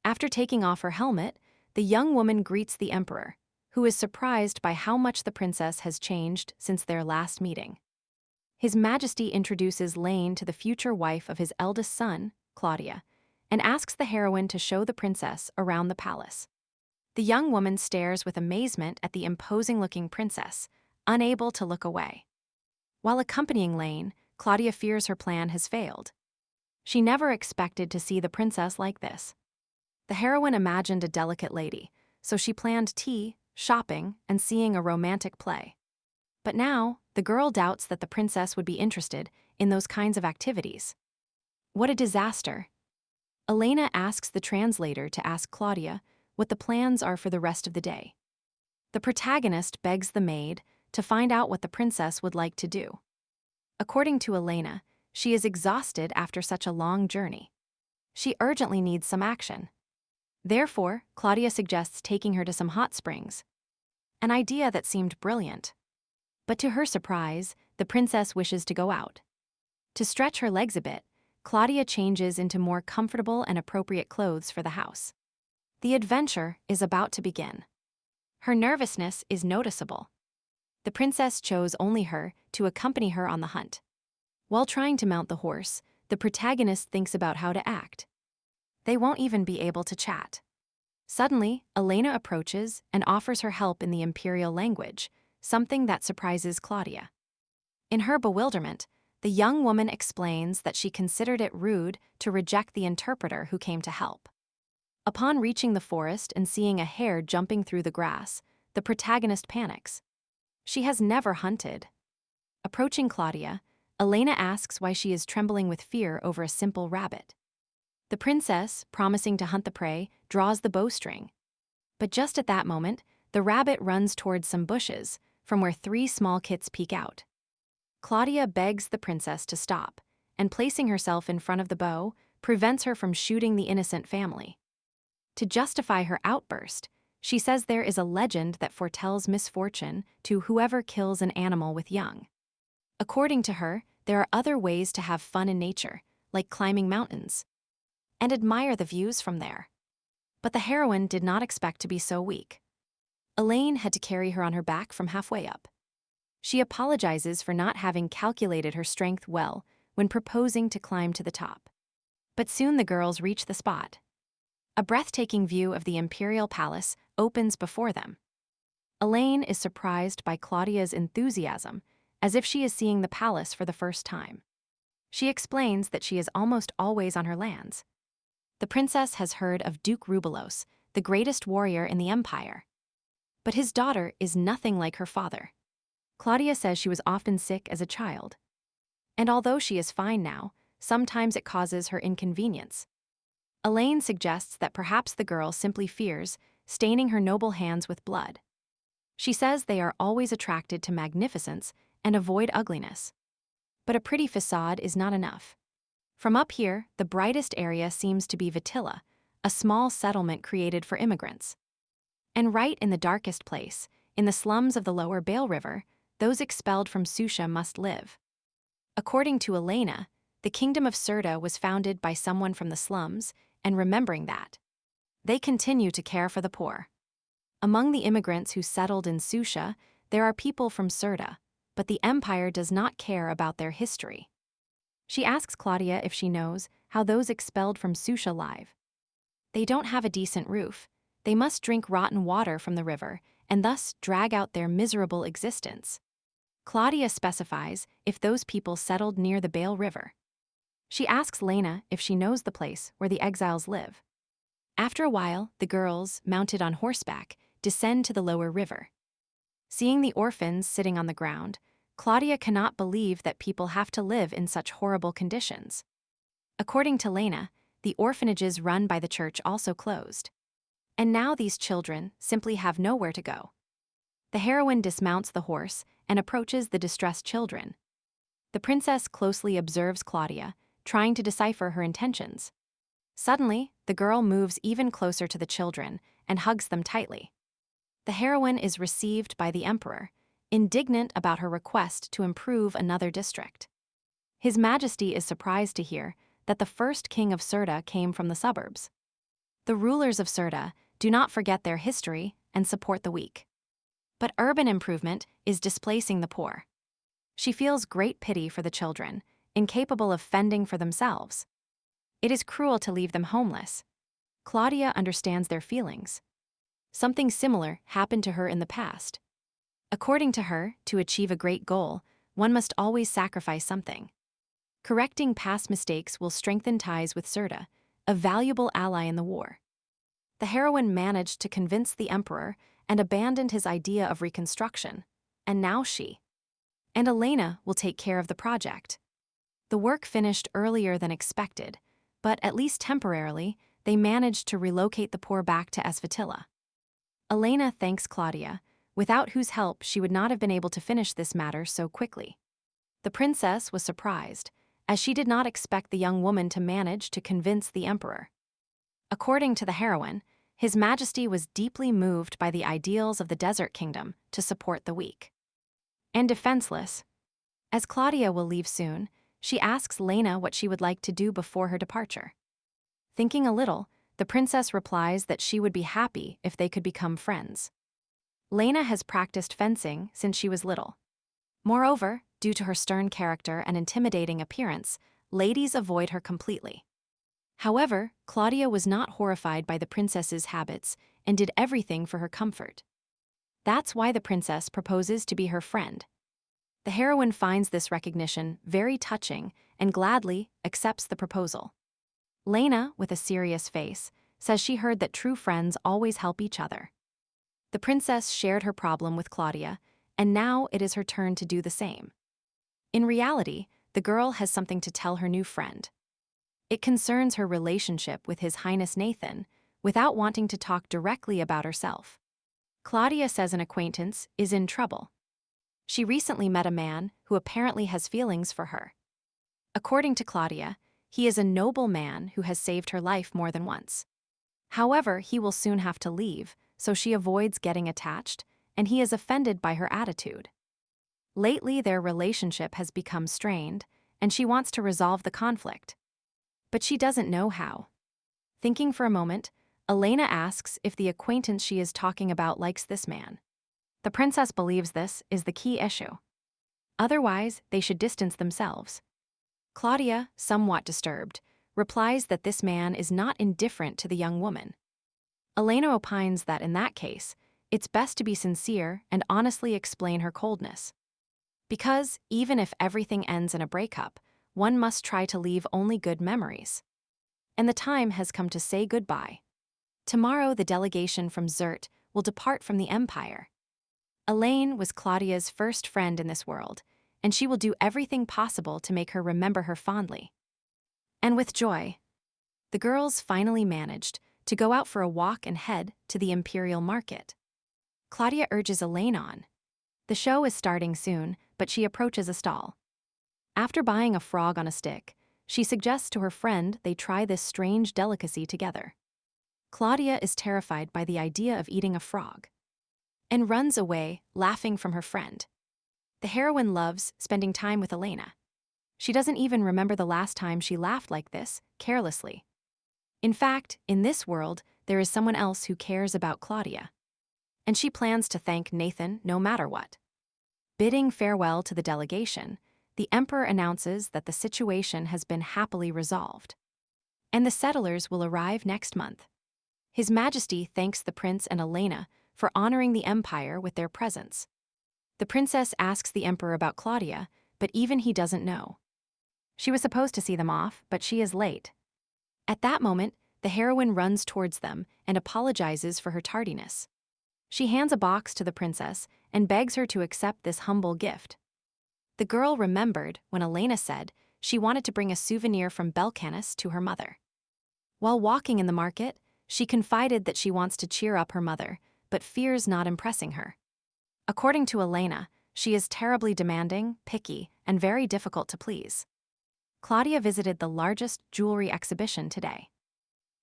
A: After taking off her helmet, the young woman greets the emperor, who is surprised by how much the princess has changed since their last meeting. His Majesty introduces Lane to the future wife of his eldest son, Claudia, and asks the heroine to show the princess around the palace. The young woman stares with amazement at the imposing-looking princess, unable to look away. While accompanying Lane, Claudia fears her plan has failed. She never expected to see the princess like this. The heroine imagined a delicate lady, so she planned tea, shopping, and seeing a romantic play. But now, the girl doubts that the princess would be interested in those kinds of activities. What a disaster! Elena asks the translator to ask Claudia what the plans are for the rest of the day. The protagonist begs the maid to find out what the princess would like to do. According to Elena, she is exhausted after such a long journey. She urgently needs some action. Therefore, Claudia suggests taking her to some hot springs, an idea that seemed brilliant. But to her surprise, the princess wishes to go out. To stretch her legs a bit, Claudia changes into more comfortable and appropriate clothes for the house. The adventure is about to begin. Her nervousness is noticeable. The princess chose only her to accompany her on the hunt. While trying to mount the horse, the protagonist thinks about how to act. They won't even be able to chat. Suddenly, Elena approaches and offers her help in the imperial language, something that surprises Claudia. In her bewilderment, the young woman explains that she considered it rude to reject the interpreter who came to help. Upon reaching the forest and seeing a hare jumping through the grass, the protagonist panics. She has never hunted. Approaching Claudia, Elena asks why she is trembling with fear over a simple rabbit. The princess, promising to hunt the prey, draws the bowstring. But just at that moment, the rabbit runs towards some bushes, from where 3 small kits peek out. Claudia begs the princess to stop, and placing herself in front of the bow, prevents her from shooting the innocent family. To justify her outburst, she says there is a legend that foretells misfortune to whoever kills an animal with young. According to her, there are other ways to have fun in nature, like climbing mountains, and admire the views from there. But the heroine did not expect to be so weak. Elaine had to carry her on her back from halfway up. She apologizes for not having calculated her strength well when proposing to climb to the top. But soon the girls reach the spot. A breathtaking view of the imperial palace opens before them. Elaine is surprised by Claudia's enthusiasm, as if she is seeing the palace for the first time. She explains that she is almost always on her lands. The princess has heard of Duke Rubelos, the greatest warrior in the empire. But his daughter is nothing like her father. Claudia says she was often sick as a child. And although she is fine now, sometimes it causes her inconvenience. Elaine suggests that perhaps the girl simply fears staining her noble hands with blood. She says they are always attracted to magnificence and avoid ugliness. But a pretty facade is not enough. From up here, the brightest area seems to be Vitilla, a small settlement created for immigrants. And right in the darkest place, in the slums of the lower Bale River, those expelled from Susha must live. According to Elena, the kingdom of Serta was founded by someone from the slums, and remembering that, they continue to care for the poor. Among the immigrants who settled in Susha, there are people from Serta, but the empire does not care about their history. She asks Claudia if she knows how those expelled from Susha live. They don't have a decent roof. They must drink rotten water from the river and thus drag out their miserable existence. Claudia specifies if those people settled near the Bale River. She asks Lena if she knows the place where the exiles live. After a while, the girls, mounted on horseback, descend to the lower river. Seeing the orphans sitting on the ground, Claudia cannot believe that people have to live in such horrible conditions. According to Lena, the orphanages run by the church also closed. And now these children simply have nowhere to go. The heroine dismounts the horse and approaches the distressed children. The princess closely observes Claudia, trying to decipher her intentions. Suddenly, the girl moves even closer to the children and hugs them tightly. The heroine is received by the emperor, indignant about her request to improve another district. His Majesty is surprised to hear that the first king of Serta came from the suburbs. The rulers of Serta do not forget their history and support the weak. But urban improvement is displacing the poor. She feels great pity for the children, incapable of fending for themselves. It is cruel to leave them homeless. Claudia understands their feelings. Something similar happened to her in the past. According to her, to achieve a great goal, one must always sacrifice something. Correcting past mistakes will strengthen ties with Serta, a valuable ally in the war. The heroine managed to convince the emperor and abandoned his idea of reconstruction, and now she and Elena will take care of the project. The work finished earlier than expected, but at least temporarily, they managed to relocate the poor back to Esvatilla. Elena thanks Claudia, without whose help she would not have been able to finish this matter so quickly. The princess was surprised, as she did not expect the young woman to manage to convince the emperor. According to the heroine, His Majesty was deeply moved by the ideals of the desert kingdom to support the weak and defenseless. As Claudia will leave soon, she asks Lena what she would like to do before her departure. Thinking a little, the princess replies that she would be happy if they could become friends. Lena has practiced fencing since she was little. Moreover, due to her stern character and intimidating appearance, ladies avoid her completely. However, Claudia was not horrified by the princess's habits and did everything for her comfort. That's why the princess proposes to be her friend. The heroine finds this recognition very touching and gladly accepts the proposal. Lena, with a serious face, says she heard that true friends always help each other. The princess shared her problem with Claudia, and now it is her turn to do the same. In reality, the girl has something to tell her new friend. It concerns her relationship with His Highness Nathan, without wanting to talk directly about herself. Claudia says an acquaintance is in trouble. She recently met a man who apparently has feelings for her. According to Claudia, he is a noble man who has saved her life more than once. However, he will soon have to leave, so she avoids getting attached, and he is offended by her attitude. Lately, their relationship has become strained, and she wants to resolve the conflict. But she doesn't know how. Thinking for a moment, Elena asks if the acquaintance she is talking about likes this man. The princess believes this is the key issue. Otherwise, they should distance themselves. Claudia, somewhat disturbed, replies that this man is not indifferent to the young woman. Elena opines that in that case, it's best to be sincere and honestly explain her coldness. Because, even if everything ends in a breakup, one must try to leave only good memories. And the time has come to say goodbye. Tomorrow the delegation from Zert will depart from the Empire. Elaine was Claudia's first friend in this world, and she will do everything possible to make her remember her fondly. And with joy, the girls finally managed to go out for a walk and head to the Imperial Market. Claudia urges Elaine on. The show is starting soon, but she approaches a stall. After buying a frog on a stick, she suggests to her friend they try this strange delicacy together. Claudia is terrified by the idea of eating a frog and runs away, laughing from her friend. The heroine loves spending time with Elena. She doesn't even remember the last time she laughed like this, carelessly. In fact, in this world, there is someone else who cares about Claudia. And she plans to thank Nathan no matter what. Bidding farewell to the delegation, the Emperor announces that the situation has been happily resolved, and the settlers will arrive next month. His Majesty thanks the prince and Elena for honoring the Empire with their presence. The princess asks the Emperor about Claudia, but even he doesn't know. She was supposed to see them off, but she is late. At that moment, the heroine runs towards them and apologizes for her tardiness. She hands a box to the princess and begs her to accept this humble gift. The girl remembered when Elena said she wanted to bring a souvenir from Belcanus to her mother. While walking in the market, she confided that she wants to cheer up her mother, but fears not impressing her. According to Elena, she is terribly demanding, picky, and very difficult to please. Claudia visited the largest jewelry exhibition today.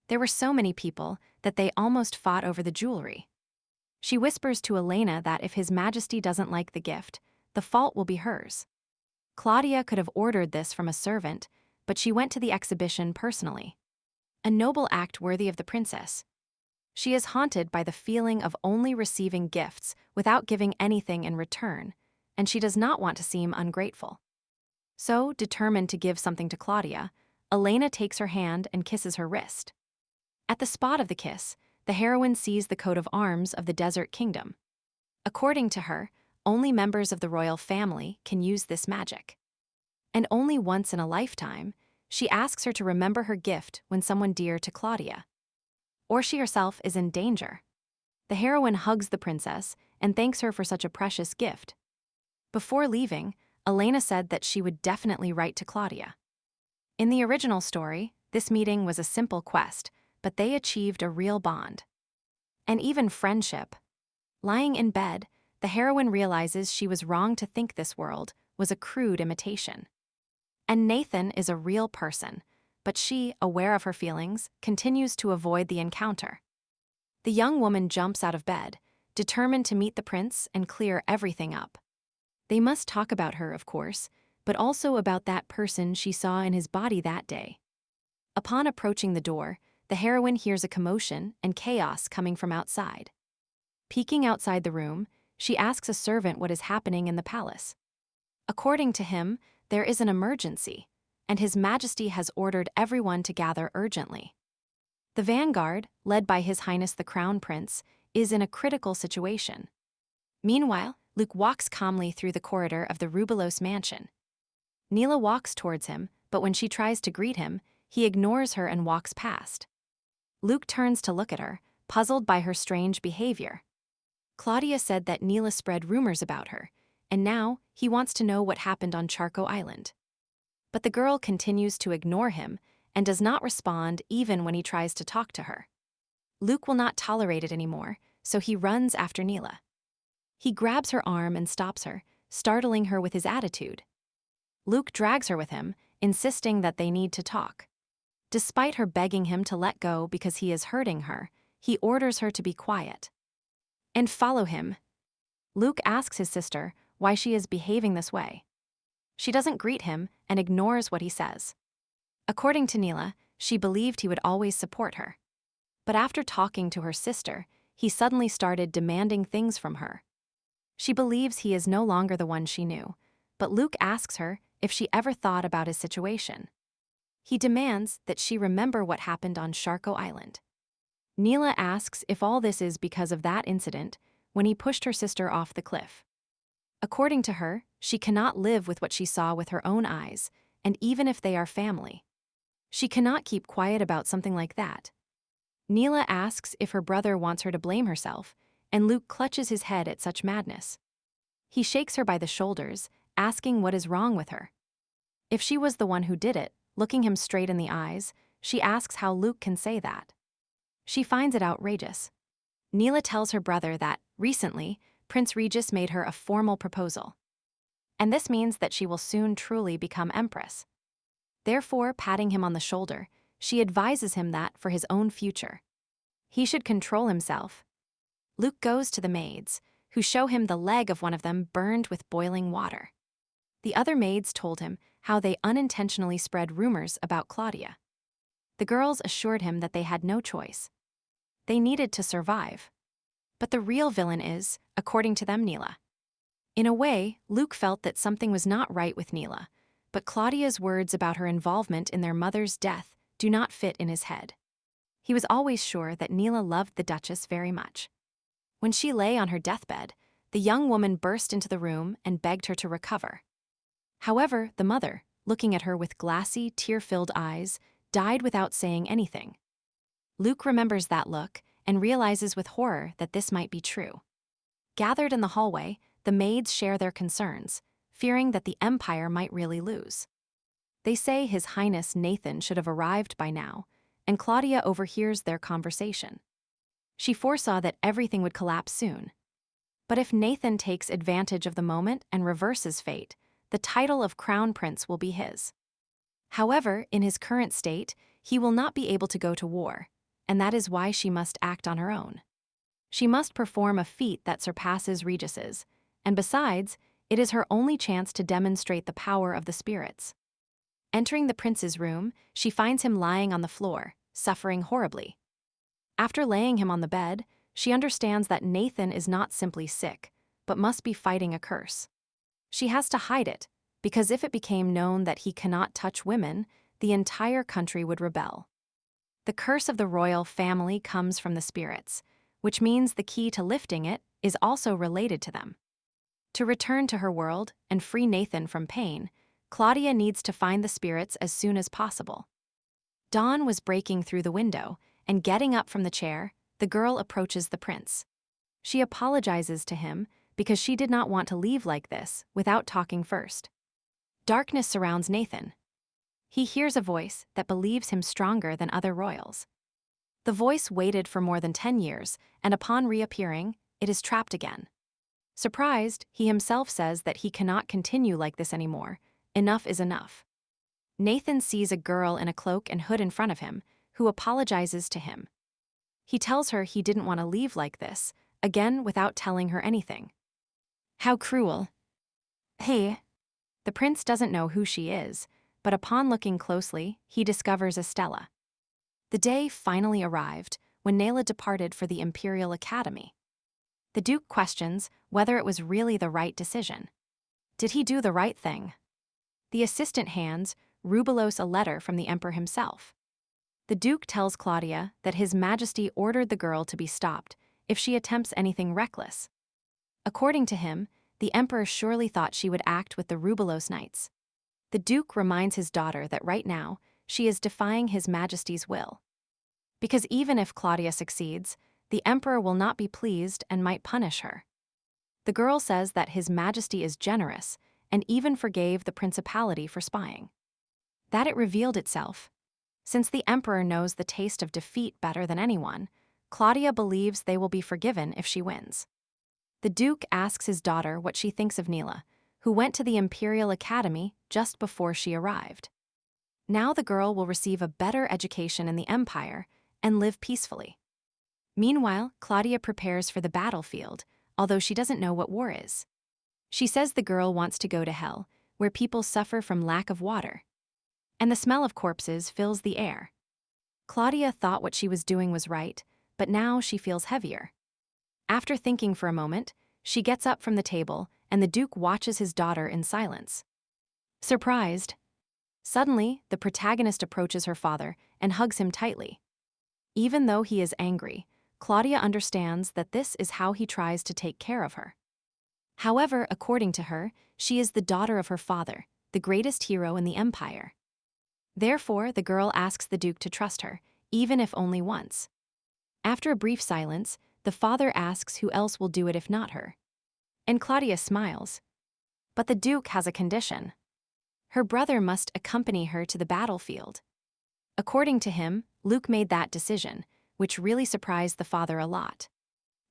A: There were so many people that they almost fought over the jewelry. She whispers to Elena that if His Majesty doesn't like the gift, the fault will be hers. Claudia could have ordered this from a servant, but she went to the exhibition personally. A noble act worthy of the princess. She is haunted by the feeling of only receiving gifts without giving anything in return, and she does not want to seem ungrateful. So, determined to give something to Claudia, Elena takes her hand and kisses her wrist. At the spot of the kiss, the heroine sees the coat of arms of the Desert Kingdom. According to her, only members of the royal family can use this magic. And only once in a lifetime, she asks her to remember her gift when someone dear to Claudia, or she herself is in danger. The heroine hugs the princess and thanks her for such a precious gift. Before leaving, Elena said that she would definitely write to Claudia. In the original story, this meeting was a simple quest, but they achieved a real bond. And even friendship. Lying in bed, the heroine realizes she was wrong to think this world was a crude imitation. And Nathan is a real person, but she, aware of her feelings, continues to avoid the encounter. The young woman jumps out of bed, determined to meet the prince and clear everything up. They must talk about her, of course, but also about that person she saw in his body that day. Upon approaching the door, the heroine hears a commotion and chaos coming from outside. Peeking outside the room, she asks a servant what is happening in the palace. According to him, there is an emergency, and His Majesty has ordered everyone to gather urgently. The vanguard, led by His Highness the Crown Prince, is in a critical situation. Meanwhile, Luke walks calmly through the corridor of the Rubelos mansion. Naila walks towards him, but when she tries to greet him, he ignores her and walks past. Luke turns to look at her, puzzled by her strange behavior. Claudia said that Naila spread rumors about her, and now he wants to know what happened on Charco Island. But the girl continues to ignore him and does not respond even when he tries to talk to her. Luke will not tolerate it anymore, so he runs after Naila. He grabs her arm and stops her, startling her with his attitude. Luke drags her with him, insisting that they need to talk. Despite her begging him to let go because he is hurting her, he orders her to be quiet. And follow him. Luke asks his sister why she is behaving this way. She doesn't greet him and ignores what he says. According to Naila, she believed he would always support her. But after talking to her sister, he suddenly started demanding things from her. She believes he is no longer the one she knew, but Luke asks her if she ever thought about his situation. He demands that she remember what happened on Charco Island. Naila asks if all this is because of that incident when he pushed her sister off the cliff. According to her, she cannot live with what she saw with her own eyes, and even if they are family. She cannot keep quiet about something like that. Naila asks if her brother wants her to blame herself, and Luke clutches his head at such madness. He shakes her by the shoulders, asking what is wrong with her. If she was the one who did it, looking him straight in the eyes, she asks how Luke can say that. She finds it outrageous. Naila tells her brother that, recently, Prince Regis made her a formal proposal. And this means that she will soon truly become empress. Therefore, patting him on the shoulder, she advises him that, for his own future, he should control himself. Luke goes to the maids, who show him the leg of one of them burned with boiling water. The other maids told him how they unintentionally spread rumors about Claudia. The girls assured him that they had no choice. They needed to survive. But the real villain is, according to them, Naila. In a way, Luke felt that something was not right with Naila, but Claudia's words about her involvement in their mother's death do not fit in his head. He was always sure that Naila loved the Duchess very much. When she lay on her deathbed, the young woman burst into the room and begged her to recover. However, the mother, looking at her with glassy, tear-filled eyes, died without saying anything. Luke remembers that look and realizes with horror that this might be true. Gathered in the hallway, the maids share their concerns, fearing that the Empire might really lose. They say His Highness Nathan should have arrived by now, and Claudia overhears their conversation. She foresaw that everything would collapse soon. But if Nathan takes advantage of the moment and reverses fate, the title of Crown Prince will be his. However, in his current state, he will not be able to go to war, and that is why she must act on her own. She must perform a feat that surpasses Regis's, and besides, it is her only chance to demonstrate the power of the spirits. Entering the prince's room, she finds him lying on the floor, suffering horribly. After laying him on the bed, she understands that Nathan is not simply sick, but must be fighting a curse. She has to hide it, because if it became known that he cannot touch women, the entire country would rebel. The curse of the royal family comes from the spirits, which means the key to lifting it is also related to them. To return to her world and free Nathan from pain, Claudia needs to find the spirits as soon as possible. Dawn was breaking through the window, and getting up from the chair, the girl approaches the prince. She apologizes to him because she did not want to leave like this without talking first. Darkness surrounds Nathan. He hears a voice that believes him stronger than other royals. The voice waited for more than 10 years, and upon reappearing, it is trapped again. Surprised, he himself says that he cannot continue like this anymore. Enough is enough. Nathan sees a girl in a cloak and hood in front of him, who apologizes to him. He tells her he didn't want to leave like this, again without telling her anything. How cruel. Hey. The prince doesn't know who she is, but upon looking closely, he discovers Estella. The day finally arrived when Naila departed for the Imperial Academy. The Duke questions whether it was really the right decision. Did he do the right thing? The assistant hands Rubelos a letter from the Emperor himself. The Duke tells Claudia that His Majesty ordered the girl to be stopped if she attempts anything reckless. According to him, the Emperor surely thought she would act with the Rubelos Knights. The Duke reminds his daughter that right now, she is defying His Majesty's will. Because even if Claudia succeeds, the Emperor will not be pleased and might punish her. The girl says that His Majesty is generous and even forgave the principality for spying. That it revealed itself. Since the Emperor knows the taste of defeat better than anyone, Claudia believes they will be forgiven if she wins. The Duke asks his daughter what she thinks of Naila, who went to the Imperial Academy just before she arrived. Now the girl will receive a better education in the Empire and live peacefully. Meanwhile, Claudia prepares for the battlefield, although she doesn't know what war is. She says the girl wants to go to hell, where people suffer from lack of water. And the smell of corpses fills the air. Claudia thought what she was doing was right, but now she feels heavier. After thinking for a moment, she gets up from the table, and the Duke watches his daughter in silence. Surprised. Suddenly, the protagonist approaches her father and hugs him tightly. Even though he is angry, Claudia understands that this is how he tries to take care of her. However, according to her, she is the daughter of her father, the greatest hero in the empire. Therefore, the girl asks the Duke to trust her, even if only once. After a brief silence, the father asks who else will do it if not her. And Claudius smiles. But the Duke has a condition. Her brother must accompany her to the battlefield. According to him, Luke made that decision, which really surprised the father a lot.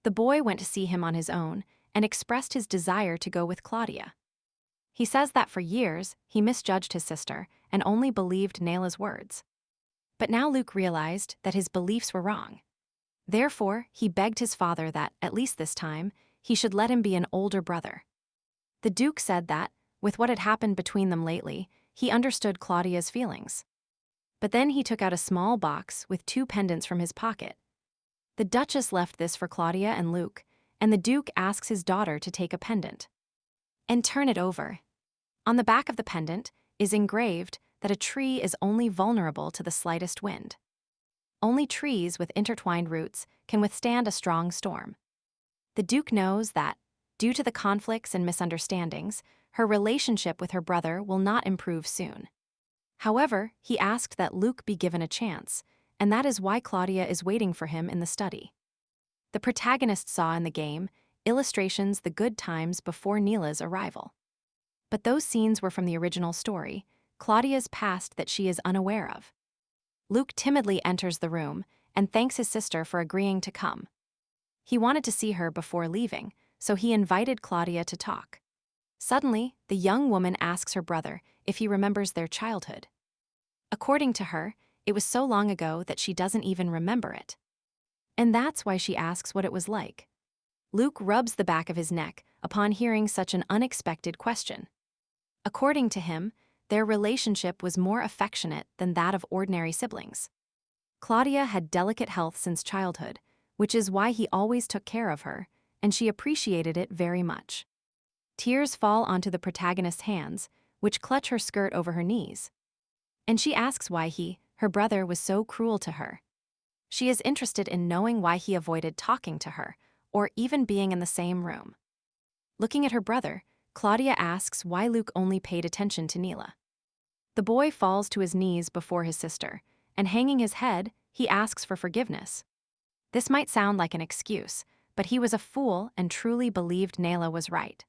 A: The boy went to see him on his own and expressed his desire to go with Claudia. He says that for years, he misjudged his sister and only believed Naila's words. But now Luke realized that his beliefs were wrong. Therefore, he begged his father that, at least this time, he should let him be an older brother. The Duke said that, with what had happened between them lately, he understood Claudia's feelings. But then he took out a small box with 2 pendants from his pocket. The Duchess left this for Claudia and Luke, and the Duke asks his daughter to take a pendant and turn it over. On the back of the pendant is engraved that a tree is only vulnerable to the slightest wind. Only trees with intertwined roots can withstand a strong storm. The Duke knows that, due to the conflicts and misunderstandings, her relationship with her brother will not improve soon. However, he asked that Luke be given a chance, and that is why Claudia is waiting for him in the study. The protagonist saw in the game illustrations the good times before Naila's arrival. But those scenes were from the original story, Claudia's past that she is unaware of. Luke timidly enters the room and thanks his sister for agreeing to come. He wanted to see her before leaving, so he invited Claudia to talk. Suddenly, the young woman asks her brother if he remembers their childhood. According to her, it was so long ago that she doesn't even remember it. And that's why she asks what it was like. Luke rubs the back of his neck upon hearing such an unexpected question. According to him, their relationship was more affectionate than that of ordinary siblings. Claudia had delicate health since childhood, which is why he always took care of her, and she appreciated it very much. Tears fall onto the protagonist's hands, which clutch her skirt over her knees. And she asks why her brother, was so cruel to her. She is interested in knowing why he avoided talking to her, or even being in the same room. Looking at her brother, Claudia asks why Luke only paid attention to Naila. The boy falls to his knees before his sister, and hanging his head, he asks for forgiveness. This might sound like an excuse, but he was a fool and truly believed Naila was right.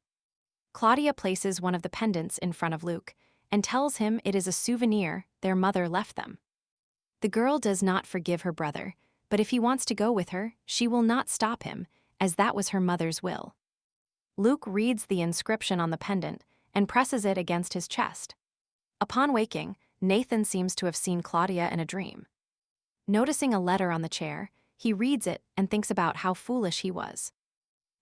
A: Claudia places one of the pendants in front of Luke and tells him it is a souvenir their mother left them. The girl does not forgive her brother, but if he wants to go with her, she will not stop him, as that was her mother's will. Luke reads the inscription on the pendant and presses it against his chest. Upon waking, Nathan seems to have seen Claudia in a dream. Noticing a letter on the chair, he reads it and thinks about how foolish he was.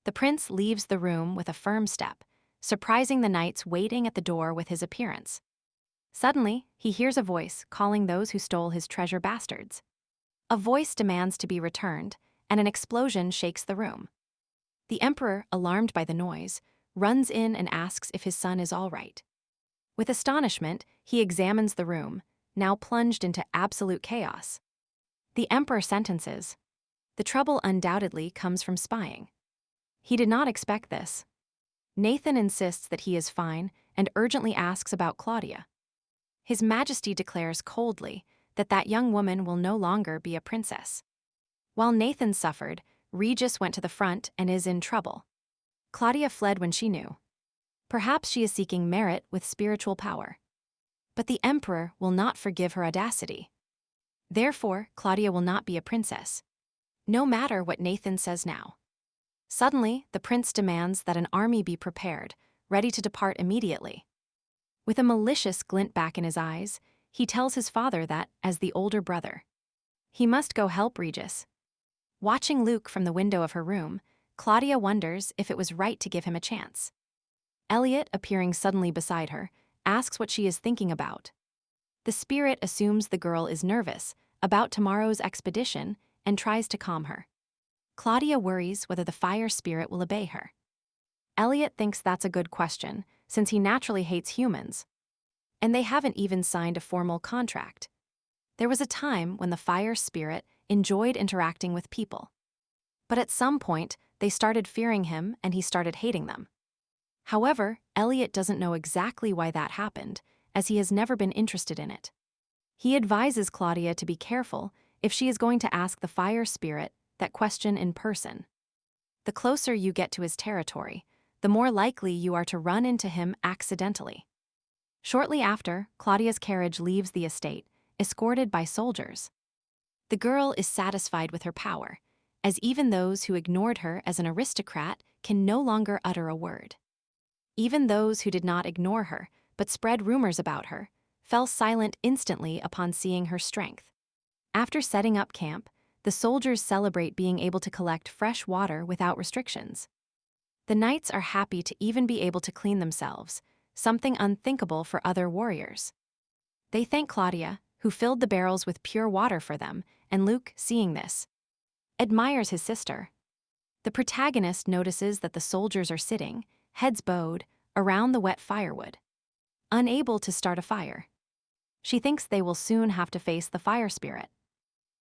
A: The prince leaves the room with a firm step, surprising the knights waiting at the door with his appearance. Suddenly, he hears a voice calling those who stole his treasure bastards. A voice demands to be returned, and an explosion shakes the room. The emperor, alarmed by the noise, runs in and asks if his son is all right. With astonishment, he examines the room, now plunged into absolute chaos. The emperor sentences, "The trouble undoubtedly comes from spying." He did not expect this. Nathan insists that he is fine and urgently asks about Claudia. His Majesty declares coldly that that young woman will no longer be a princess. While Nathan suffered, Regis went to the front and is in trouble. Claudia fled when she knew. Perhaps she is seeking merit with spiritual power. But the emperor will not forgive her audacity. Therefore, Claudia will not be a princess, no matter what Nathan says now. Suddenly, the prince demands that an army be prepared, ready to depart immediately. With a malicious glint back in his eyes, he tells his father that, as the older brother, he must go help Regis. Watching Luke from the window of her room, Claudia wonders if it was right to give him a chance. Elliot, appearing suddenly beside her, asks what she is thinking about. The spirit assumes the girl is nervous about tomorrow's expedition and tries to calm her. Claudia worries whether the fire spirit will obey her. Elliot thinks that's a good question, since he naturally hates humans. And they haven't even signed a formal contract. There was a time when the fire spirit enjoyed interacting with people. But at some point, they started fearing him and he started hating them. However, Elliot doesn't know exactly why that happened, as he has never been interested in it. He advises Claudia to be careful if she is going to ask the fire spirit that question in person. The closer you get to his territory, the more likely you are to run into him accidentally. Shortly after, Claudia's carriage leaves the estate, escorted by soldiers. The girl is satisfied with her power, as even those who ignored her as an aristocrat can no longer utter a word. Even those who did not ignore her, but spread rumors about her, fell silent instantly upon seeing her strength. After setting up camp, the soldiers celebrate being able to collect fresh water without restrictions. The knights are happy to even be able to clean themselves, something unthinkable for other warriors. They thank Claudia, who filled the barrels with pure water for them, and Luke, seeing this, admires his sister. The protagonist notices that the soldiers are sitting, heads bowed, around the wet firewood, unable to start a fire. She thinks they will soon have to face the fire spirit.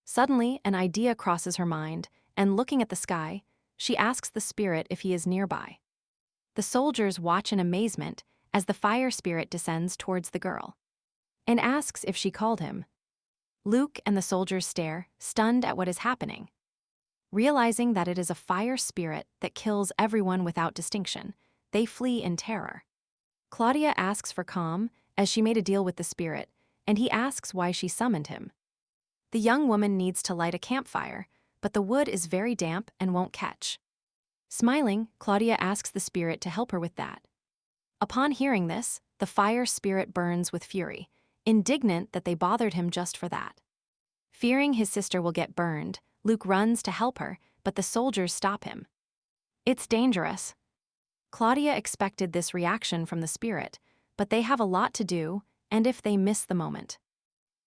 A: Suddenly, an idea crosses her mind, and looking at the sky, she asks the spirit if he is nearby. The soldiers watch in amazement as the fire spirit descends towards the girl, and asks if she called him. Luke and the soldiers stare, stunned at what is happening. Realizing that it is a fire spirit that kills everyone without distinction, they flee in terror. Claudia asks for calm, as she made a deal with the spirit, and he asks why she summoned him. The young woman needs to light a campfire, but the wood is very damp and won't catch. Smiling, Claudia asks the spirit to help her with that. Upon hearing this, the fire spirit burns with fury, indignant that they bothered him just for that. Fearing his sister will get burned, Luke runs to help her, but the soldiers stop him. It's dangerous. Claudia expected this reaction from the spirit, but they have a lot to do, and if they miss the moment,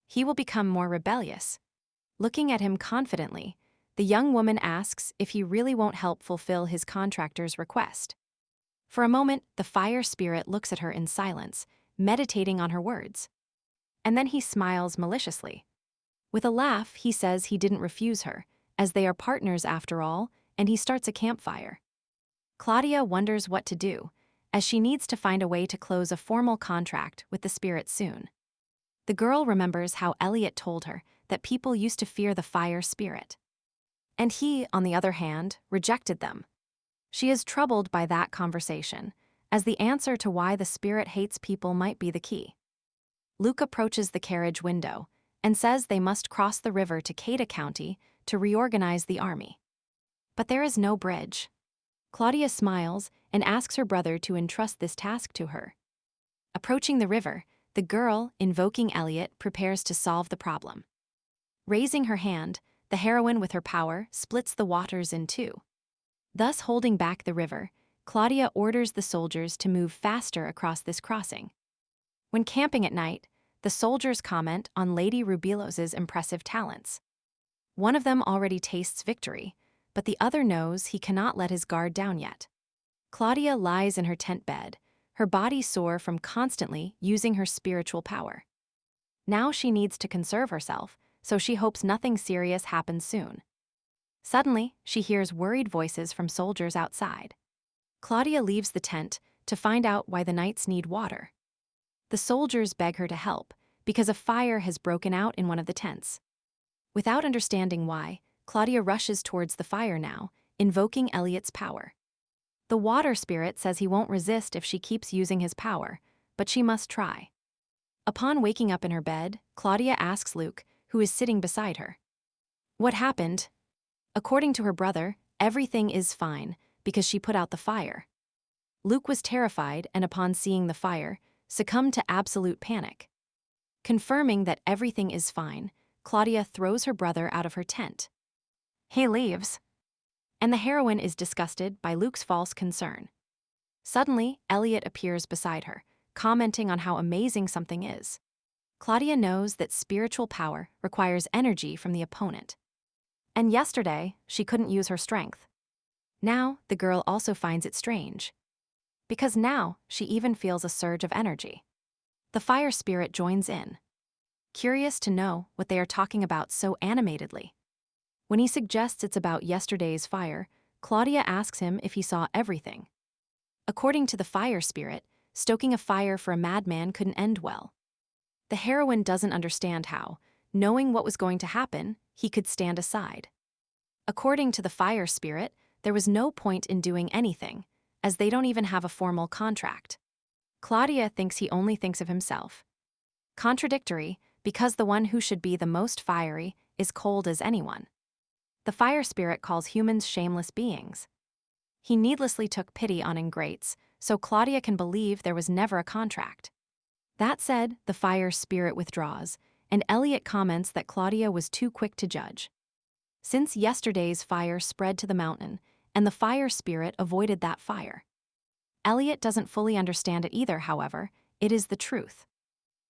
A: he will become more rebellious. Looking at him confidently, the young woman asks if he really won't help fulfill his contractor's request. For a moment, the fire spirit looks at her in silence, meditating on her words. And then he smiles maliciously. With a laugh, he says he didn't refuse her, as they are partners after all, and he starts a campfire. Claudia wonders what to do, as she needs to find a way to close a formal contract with the spirit soon. The girl remembers how Elliot told her that people used to fear the fire spirit. And he, on the other hand, rejected them. She is troubled by that conversation, as the answer to why the spirit hates people might be the key. Luke approaches the carriage window and says they must cross the river to Cada County to reorganize the army. But there is no bridge. Claudia smiles and asks her brother to entrust this task to her. Approaching the river, the girl, invoking Elliot, prepares to solve the problem. Raising her hand, the heroine with her power splits the waters in two. Thus holding back the river, Claudia orders the soldiers to move faster across this crossing. When camping at night, the soldiers comment on Lady Rubilos's impressive talents. One of them already tastes victory, but the other knows he cannot let his guard down yet. Claudia lies in her tent bed, her body sore from constantly using her spiritual power. Now she needs to conserve herself, so she hopes nothing serious happens soon. Suddenly, she hears worried voices from soldiers outside. Claudia leaves the tent to find out why the knights need water. The soldiers beg her to help, because a fire has broken out in one of the tents. Without understanding why, Claudia rushes towards the fire now, invoking Elliot's power. The water spirit says he won't resist if she keeps using his power, but she must try. Upon waking up in her bed, Claudia asks Luke, who is sitting beside her, what happened? According to her brother, everything is fine, because she put out the fire. Luke was terrified and upon seeing the fire, succumbed to absolute panic. Confirming that everything is fine, Claudia throws her brother out of her tent. He leaves, and the heroine is disgusted by Luke's false concern. Suddenly, Elliot appears beside her, commenting on how amazing something is. Claudia knows that spiritual power requires energy from the opponent. And yesterday, she couldn't use her strength. Now, the girl also finds it strange, because now she even feels a surge of energy. The fire spirit joins in, curious to know what they are talking about so animatedly. When he suggests it's about yesterday's fire, Claudia asks him if he saw everything. According to the fire spirit, stoking a fire for a madman couldn't end well. The heroine doesn't understand how, knowing what was going to happen, he could stand aside. According to the fire spirit, there was no point in doing anything, as they don't even have a formal contract. Claudia thinks he only thinks of himself. Contradictory, because the one who should be the most fiery is cold as anyone. The fire spirit calls humans shameless beings. He needlessly took pity on ingrates, so Claudia can believe there was never a contract. That said, the fire spirit withdraws, and Elliot comments that Claudia was too quick to judge. Since yesterday's fire spread to the mountain, and the fire spirit avoided that fire. Elliot doesn't fully understand it either, however, it is the truth.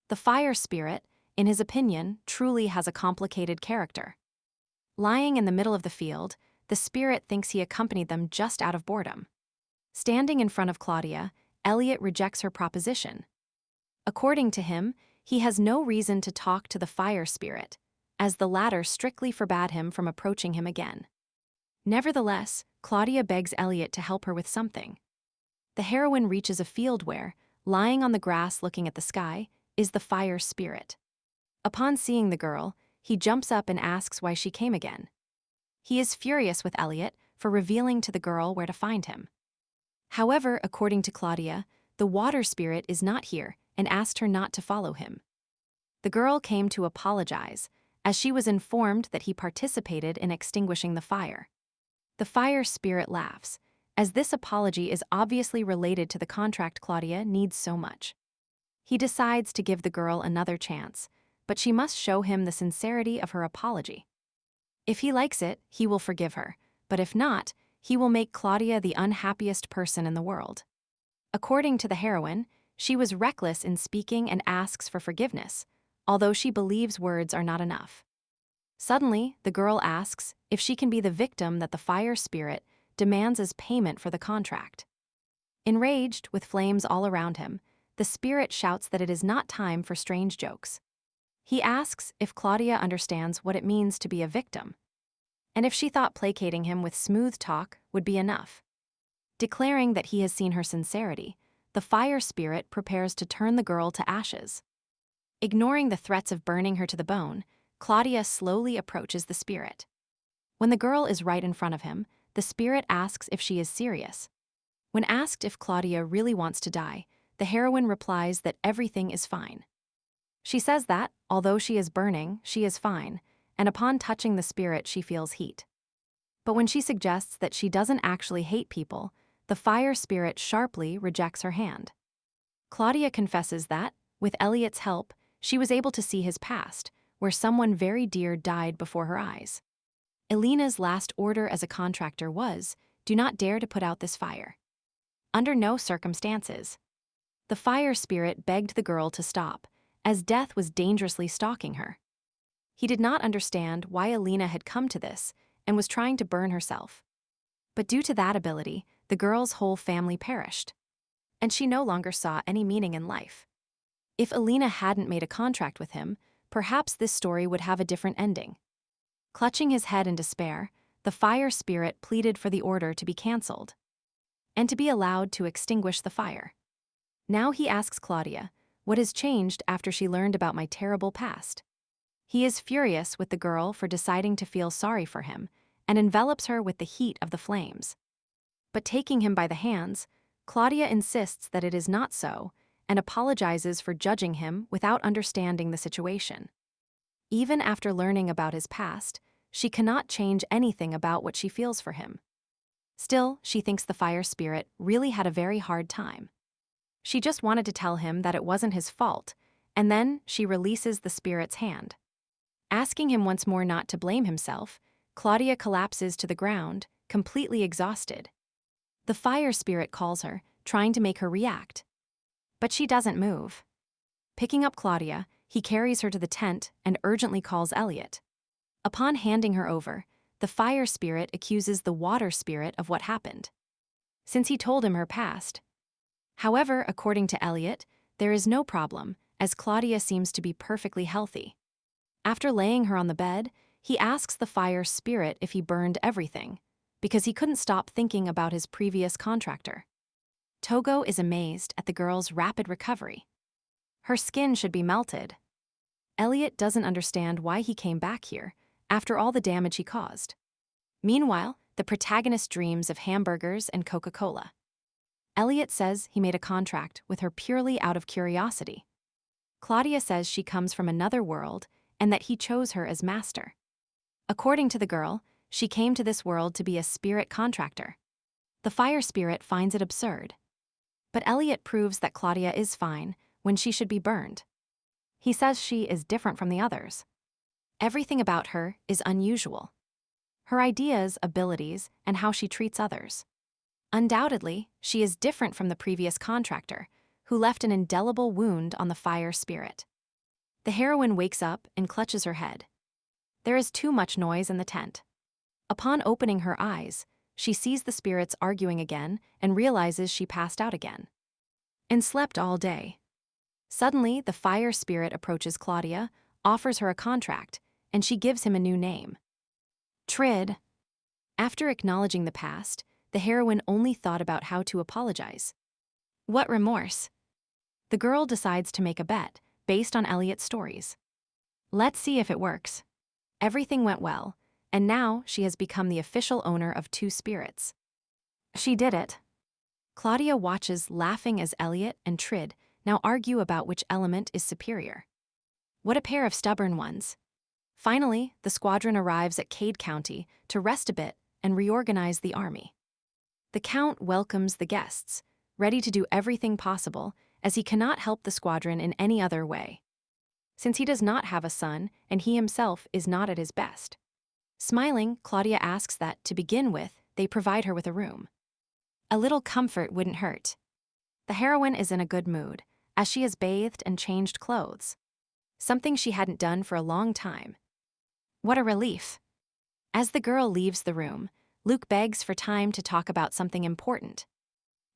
A: The fire spirit, in his opinion, truly has a complicated character. Lying in the middle of the field, the spirit thinks he accompanied them just out of boredom. Standing in front of Claudia, Elliot rejects her proposition. According to him, he has no reason to talk to the fire spirit, as the latter strictly forbade him from approaching him again. Nevertheless, Claudia begs Elliot to help her with something. The heroine reaches a field where, lying on the grass looking at the sky, is the fire spirit. Upon seeing the girl, he jumps up and asks why she came again. He is furious with Elliot for revealing to the girl where to find him. However, according to Claudia, the water spirit is not here and asked her not to follow him. The girl came to apologize, as she was informed that he participated in extinguishing the fire. The fire spirit laughs, as this apology is obviously related to the contract Claudia needs so much. He decides to give the girl another chance, but she must show him the sincerity of her apology. If he likes it, he will forgive her, but if not, he will make Claudia the unhappiest person in the world. According to the heroine, she was reckless in speaking and asks for forgiveness, although she believes words are not enough. Suddenly, the girl asks if she can be the victim that the fire spirit demands as payment for the contract. Enraged, with flames all around him, the spirit shouts that it is not time for strange jokes. He asks if Claudia understands what it means to be a victim, and if she thought placating him with smooth talk would be enough. Declaring that he has seen her sincerity, the fire spirit prepares to turn the girl to ashes. Ignoring the threats of burning her to the bone, Claudia slowly approaches the spirit. When the girl is right in front of him, the spirit asks if she is serious. When asked if Claudia really wants to die, the heroine replies that everything is fine. She says that, although she is burning, she is fine, and upon touching the spirit she feels heat. But when she suggests that she doesn't actually hate people, the fire spirit sharply rejects her hand. Claudia confesses that, with Elliot's help, she was able to see his past, where someone very dear died before her eyes. Elena's last order as a contractor was, "Do not dare to put out this fire." Under no circumstances. The fire spirit begged the girl to stop, as death was dangerously stalking her. He did not understand why Elena had come to this and was trying to burn herself. But due to that ability, the girl's whole family perished, and she no longer saw any meaning in life. If Elena hadn't made a contract with him, perhaps this story would have a different ending. Clutching his head in despair, the fire spirit pleaded for the order to be cancelled and to be allowed to extinguish the fire. Now he asks Claudia, what has changed after she learned about my terrible past? He is furious with the girl for deciding to feel sorry for him and envelops her with the heat of the flames. But taking him by the hands, Claudia insists that it is not so and apologizes for judging him without understanding the situation. Even after learning about his past, she cannot change anything about what she feels for him. Still, she thinks the fire spirit really had a very hard time. She just wanted to tell him that it wasn't his fault, and then she releases the spirit's hand. Asking him once more not to blame himself, Claudia collapses to the ground, completely exhausted. The fire spirit calls her, trying to make her react. But she doesn't move. Picking up Claudia, he carries her to the tent and urgently calls Elliot. Upon handing her over, the fire spirit accuses the water spirit of what happened, since he told him her past. However, according to Elliot, there is no problem, as Claudia seems to be perfectly healthy. After laying her on the bed, he asks the fire spirit if he burned everything, because he couldn't stop thinking about his previous contractor. Togo is amazed at the girl's rapid recovery. Her skin should be melted. Elliot doesn't understand why he came back here, after all the damage he caused. Meanwhile, the protagonist dreams of hamburgers and Coca-Cola. Elliot says he made a contract with her purely out of curiosity. Claudia says she comes from another world and that he chose her as master. According to the girl, she came to this world to be a spirit contractor. The fire spirit finds it absurd. But Elliot proves that Claudia is fine when she should be burned. He says she is different from the others. Everything about her is unusual. Her ideas, abilities, and how she treats others. Undoubtedly, she is different from the previous contractor, who left an indelible wound on the fire spirit. The heroine wakes up and clutches her head. There is too much noise in the tent. Upon opening her eyes, she sees the spirits arguing again and realizes she passed out again. And slept all day. Suddenly, the fire spirit approaches Claudia, offers her a contract, and she gives him a new name. Trid. After acknowledging the past, the heroine only thought about how to apologize. What remorse! The girl decides to make a bet, based on Elliot's stories. Let's see if it works. Everything went well, and now she has become the official owner of 2 spirits. She did it. Claudia watches, laughing as Elliot and Trid now argue about which element is superior. What a pair of stubborn ones. Finally, the squadron arrives at Cade County to rest a bit and reorganize the army. The Count welcomes the guests, ready to do everything possible, as he cannot help the squadron in any other way. Since he does not have a son and he himself is not at his best. Smiling, Claudia asks that, to begin with, they provide her with a room. A little comfort wouldn't hurt. The heroine is in a good mood, as she has bathed and changed clothes. Something she hadn't done for a long time. What a relief. As the girl leaves the room, Luke begs for time to talk about something important.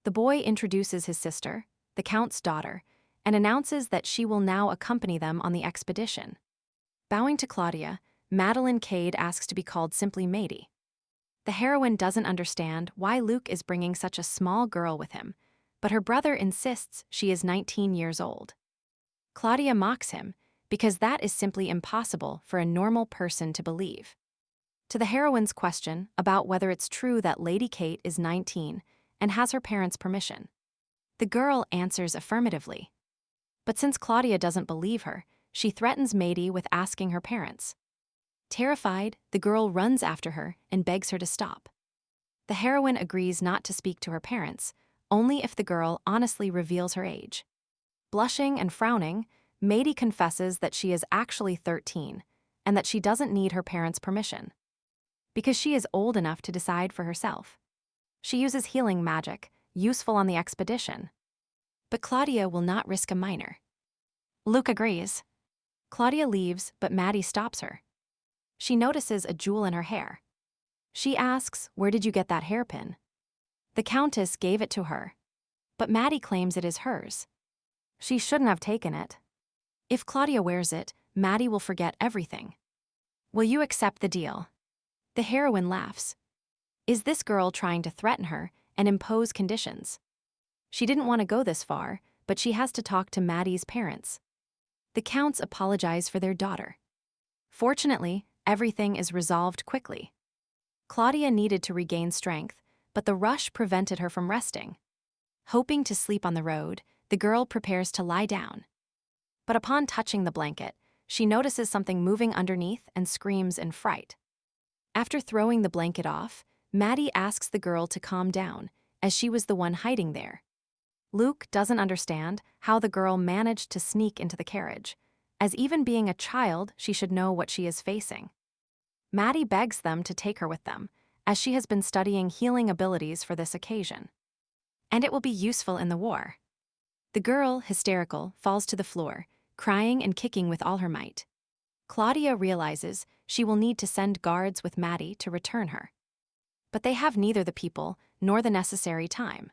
A: The boy introduces his sister, the Count's daughter, and announces that she will now accompany them on the expedition. Bowing to Claudia, Madeline Cade asks to be called simply Matey. The heroine doesn't understand why Luke is bringing such a small girl with him, but her brother insists she is 19 years old. Claudia mocks him, because that is simply impossible for a normal person to believe. To the heroine's question about whether it's true that Lady Kate is 19 and has her parents' permission, the girl answers affirmatively. But since Claudia doesn't believe her, she threatens Matey with asking her parents. Terrified, the girl runs after her and begs her to stop. The heroine agrees not to speak to her parents, only if the girl honestly reveals her age. Blushing and frowning, Matey confesses that she is actually 13 and that she doesn't need her parents' permission, because she is old enough to decide for herself. She uses healing magic, useful on the expedition. But Claudia will not risk a minor. Luke agrees. Claudia leaves, but Maddie stops her. She notices a jewel in her hair. She asks, "Where did you get that hairpin?" The Countess gave it to her, but Maddie claims it is hers. She shouldn't have taken it. If Claudia wears it, Maddie will forget everything. Will you accept the deal? The heroine laughs. Is this girl trying to threaten her and impose conditions? She didn't want to go this far, but she has to talk to Maddie's parents. The Counts apologize for their daughter. Fortunately, everything is resolved quickly. Claudia needed to regain strength, but the rush prevented her from resting. Hoping to sleep on the road, the girl prepares to lie down. But upon touching the blanket, she notices something moving underneath and screams in fright. After throwing the blanket off, Maddie asks the girl to calm down, as she was the one hiding there. Luke doesn't understand how the girl managed to sneak into the carriage, as even being a child, she should know what she is facing. Maddie begs them to take her with them, as she has been studying healing abilities for this occasion. And it will be useful in the war. The girl, hysterical, falls to the floor, crying and kicking with all her might. Claudia realizes she will need to send guards with Maddie to return her. But they have neither the people nor the necessary time.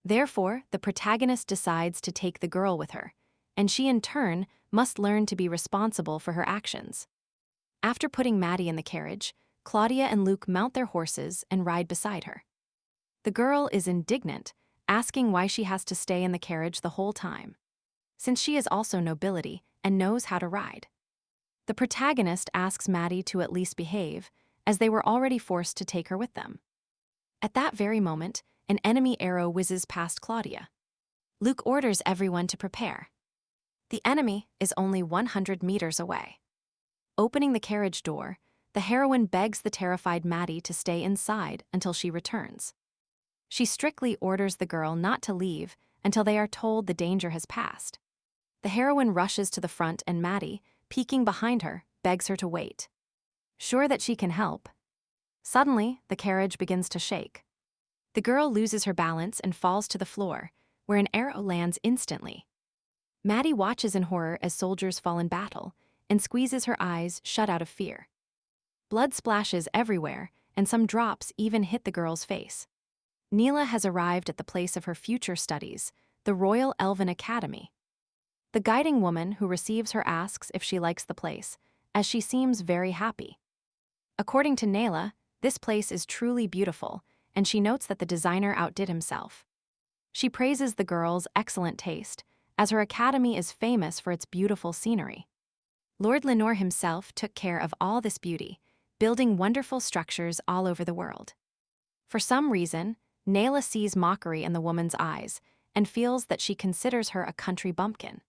A: Therefore, the protagonist decides to take the girl with her, and she in turn must learn to be responsible for her actions. After putting Maddie in the carriage, Claudia and Luke mount their horses and ride beside her. The girl is indignant, asking why she has to stay in the carriage the whole time, since she is also nobility and knows how to ride. The protagonist asks Maddie to at least behave, as they were already forced to take her with them. At that very moment, an enemy arrow whizzes past Claudia. Luke orders everyone to prepare. The enemy is only 100 meters away. Opening the carriage door, the heroine begs the terrified Maddie to stay inside until she returns. She strictly orders the girl not to leave until they are told the danger has passed. The heroine rushes to the front and Maddie, peeking behind her, begs her to wait. Sure that she can help. Suddenly, the carriage begins to shake. The girl loses her balance and falls to the floor, where an arrow lands instantly. Maddie watches in horror as soldiers fall in battle and squeezes her eyes shut out of fear. Blood splashes everywhere, and some drops even hit the girl's face. Naila has arrived at the place of her future studies, the Royal Elven Academy. The guiding woman who receives her asks if she likes the place, as she seems very happy. According to Naila, this place is truly beautiful, and she notes that the designer outdid himself. She praises the girl's excellent taste, as her academy is famous for its beautiful scenery. Lord Lenore himself took care of all this beauty, building wonderful structures all over the world. For some reason, Naila sees mockery in the woman's eyes and feels that she considers her a country bumpkin.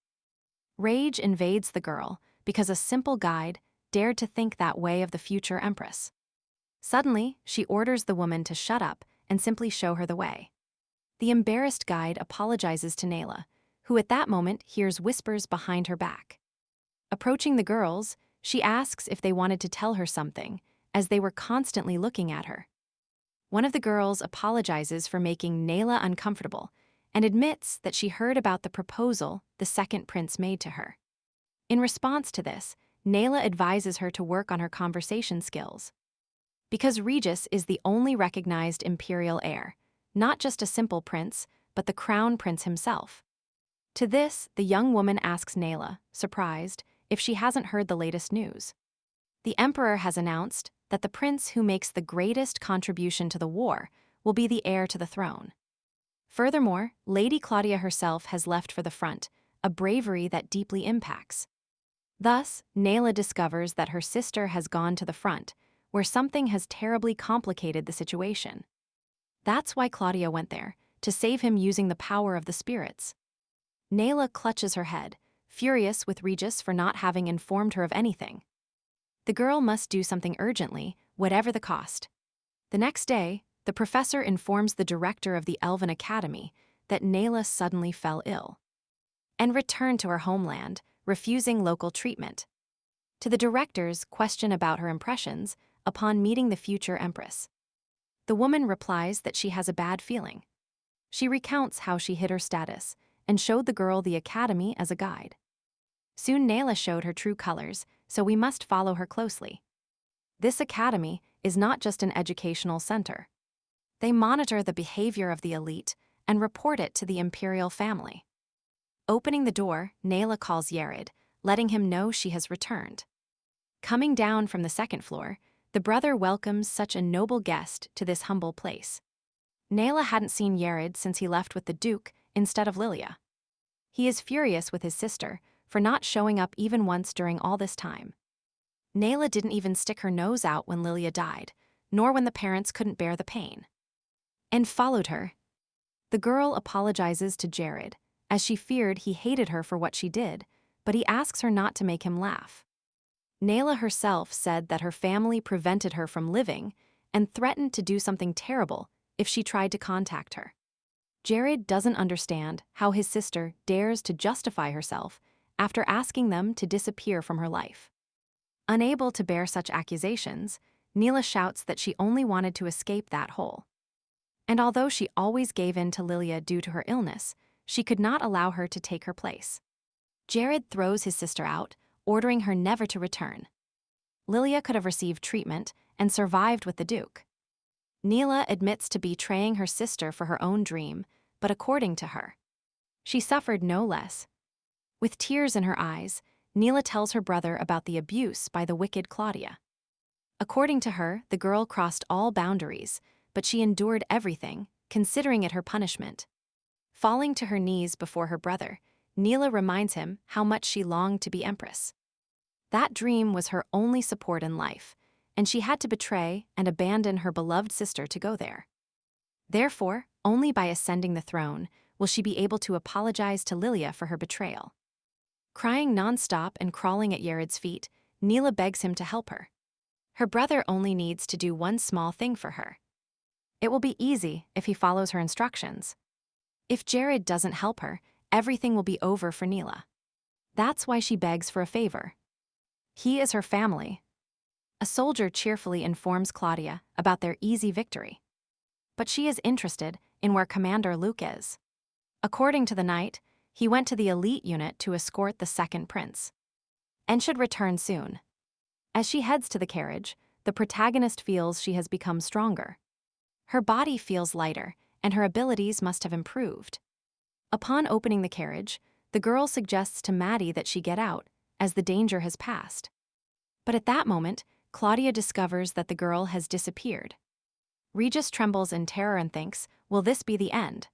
A: Rage invades the girl because a simple guide dared to think that way of the future empress. Suddenly, she orders the woman to shut up and simply show her the way. The embarrassed guide apologizes to Naila, who at that moment hears whispers behind her back. Approaching the girls, she asks if they wanted to tell her something, as they were constantly looking at her. One of the girls apologizes for making Naila uncomfortable and admits that she heard about the proposal the second prince made to her. In response to this, Naila advises her to work on her conversation skills. Because Regis is the only recognized imperial heir, not just a simple prince, but the crown prince himself. To this, the young woman asks Naila, surprised, if she hasn't heard the latest news. The emperor has announced that the prince who makes the greatest contribution to the war will be the heir to the throne. Furthermore, Lady Claudia herself has left for the front, a bravery that deeply impacts. Thus, Naila discovers that her sister has gone to the front, where something has terribly complicated the situation. That's why Claudia went there, to save him using the power of the spirits. Naila clutches her head, furious with Regis for not having informed her of anything. The girl must do something urgently, whatever the cost. The next day, the professor informs the director of the Elven Academy that Naila suddenly fell ill and returned to her homeland, refusing local treatment. To the director's question about her impressions upon meeting the future empress, the woman replies that she has a bad feeling. She recounts how she hid her status and showed the girl the academy as a guide. Soon Naila showed her true colors, so we must follow her closely. This academy is not just an educational center. They monitor the behavior of the elite and report it to the imperial family. Opening the door, Naila calls Yared, letting him know she has returned. Coming down from the second floor, the brother welcomes such a noble guest to this humble place. Naila hadn't seen Yared since he left with the Duke instead of Lilia. He is furious with his sister for not showing up even once during all this time. Naila didn't even stick her nose out when Lilia died, nor when the parents couldn't bear the pain, and followed her. The girl apologizes to Jared, as she feared he hated her for what she did, but he asks her not to make him laugh. Naila herself said that her family prevented her from living and threatened to do something terrible if she tried to contact her. Jared doesn't understand how his sister dares to justify herself after asking them to disappear from her life. Unable to bear such accusations, Naila shouts that she only wanted to escape that hole. And although she always gave in to Lilia due to her illness, she could not allow her to take her place. Jared throws his sister out, ordering her never to return. Lilia could have received treatment and survived with the Duke. Naila admits to betraying her sister for her own dream, but according to her, she suffered no less. With tears in her eyes, Naila tells her brother about the abuse by the wicked Claudia. According to her, the girl crossed all boundaries, but she endured everything, considering it her punishment. Falling to her knees before her brother, Naila reminds him how much she longed to be empress. That dream was her only support in life, and she had to betray and abandon her beloved sister to go there. Therefore, only by ascending the throne will she be able to apologize to Lilia for her betrayal. Crying nonstop and crawling at Yared's feet, Naila begs him to help her. Her brother only needs to do one small thing for her. It will be easy if he follows her instructions. If Jared doesn't help her, everything will be over for Naila. That's why she begs for a favor. He is her family. A soldier cheerfully informs Claudia about their easy victory. But she is interested in where Commander Luke is. According to the knight, he went to the elite unit to escort the second prince, and should return soon. As she heads to the carriage, the protagonist feels she has become stronger. Her body feels lighter, and her abilities must have improved. Upon opening the carriage, the girl suggests to Maddie that she get out, as the danger has passed. But at that moment, Claudia discovers that the girl has disappeared. Regis trembles in terror and thinks, will this be the end?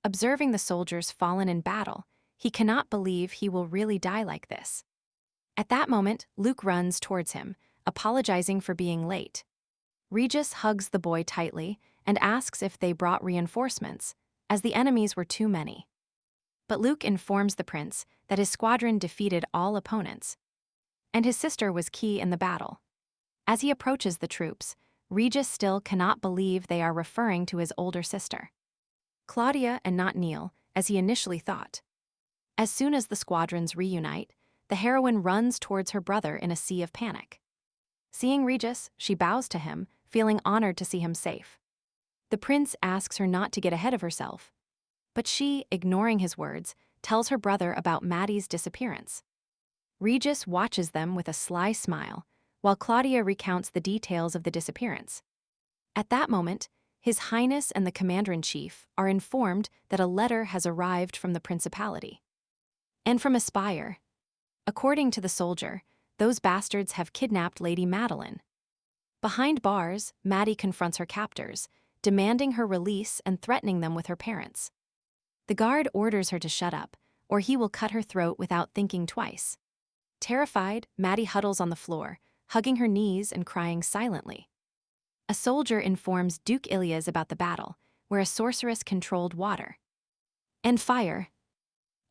A: Observing the soldiers fallen in battle, he cannot believe he will really die like this. At that moment, Luke runs towards him, apologizing for being late. Regis hugs the boy tightly and asks if they brought reinforcements, as the enemies were too many. But Luke informs the prince that his squadron defeated all opponents, and his sister was key in the battle. As he approaches the troops, Regis still cannot believe they are referring to his older sister, Claudia, and not Neil, as he initially thought. As soon as the squadrons reunite, the heroine runs towards her brother in a sea of panic. Seeing Regis, she bows to him, feeling honored to see him safe. The prince asks her not to get ahead of herself, but she, ignoring his words, tells her brother about Maddie's disappearance. Regis watches them with a sly smile, while Claudia recounts the details of the disappearance. At that moment, His Highness and the Commander-in-Chief are informed that a letter has arrived from the principality, and from a spire. According to the soldier, those bastards have kidnapped Lady Madeline. Behind bars, Maddie confronts her captors, demanding her release and threatening them with her parents. The guard orders her to shut up, or he will cut her throat without thinking twice. Terrified, Maddie huddles on the floor, hugging her knees and crying silently. A soldier informs Duke Ilias about the battle, where a sorceress controlled water and fire.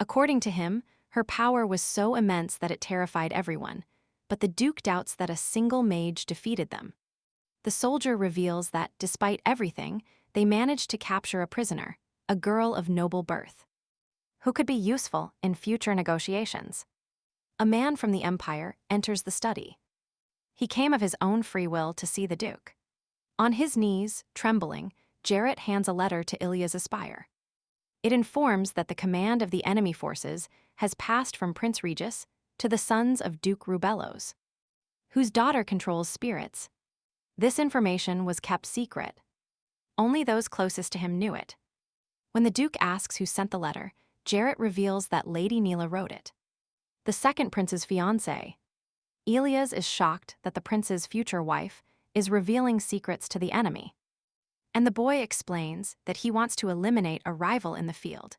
A: According to him, her power was so immense that it terrified everyone, but the Duke doubts that a single mage defeated them. The soldier reveals that, despite everything, they managed to capture a prisoner, a girl of noble birth, who could be useful in future negotiations. A man from the Empire enters the study. He came of his own free will to see the Duke. On his knees, trembling, Jarrett hands a letter to Ilias Aspire. It informs that the command of the enemy forces has passed from Prince Regis to the sons of Duke Rubellos, whose daughter controls spirits. This information was kept secret. Only those closest to him knew it. When the Duke asks who sent the letter, Jarrett reveals that Lady Naila wrote it, the second prince's fiancée. Ilias is shocked that the prince's future wife is revealing secrets to the enemy, and the boy explains that he wants to eliminate a rival in the field.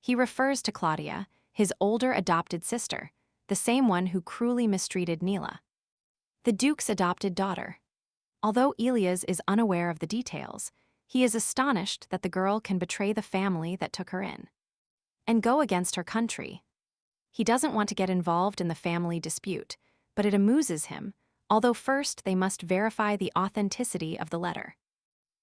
A: He refers to Claudia, his older adopted sister, the same one who cruelly mistreated Naila, the Duke's adopted daughter. Although Ilias is unaware of the details, he is astonished that the girl can betray the family that took her in and go against her country. He doesn't want to get involved in the family dispute, but it amuses him, although first they must verify the authenticity of the letter.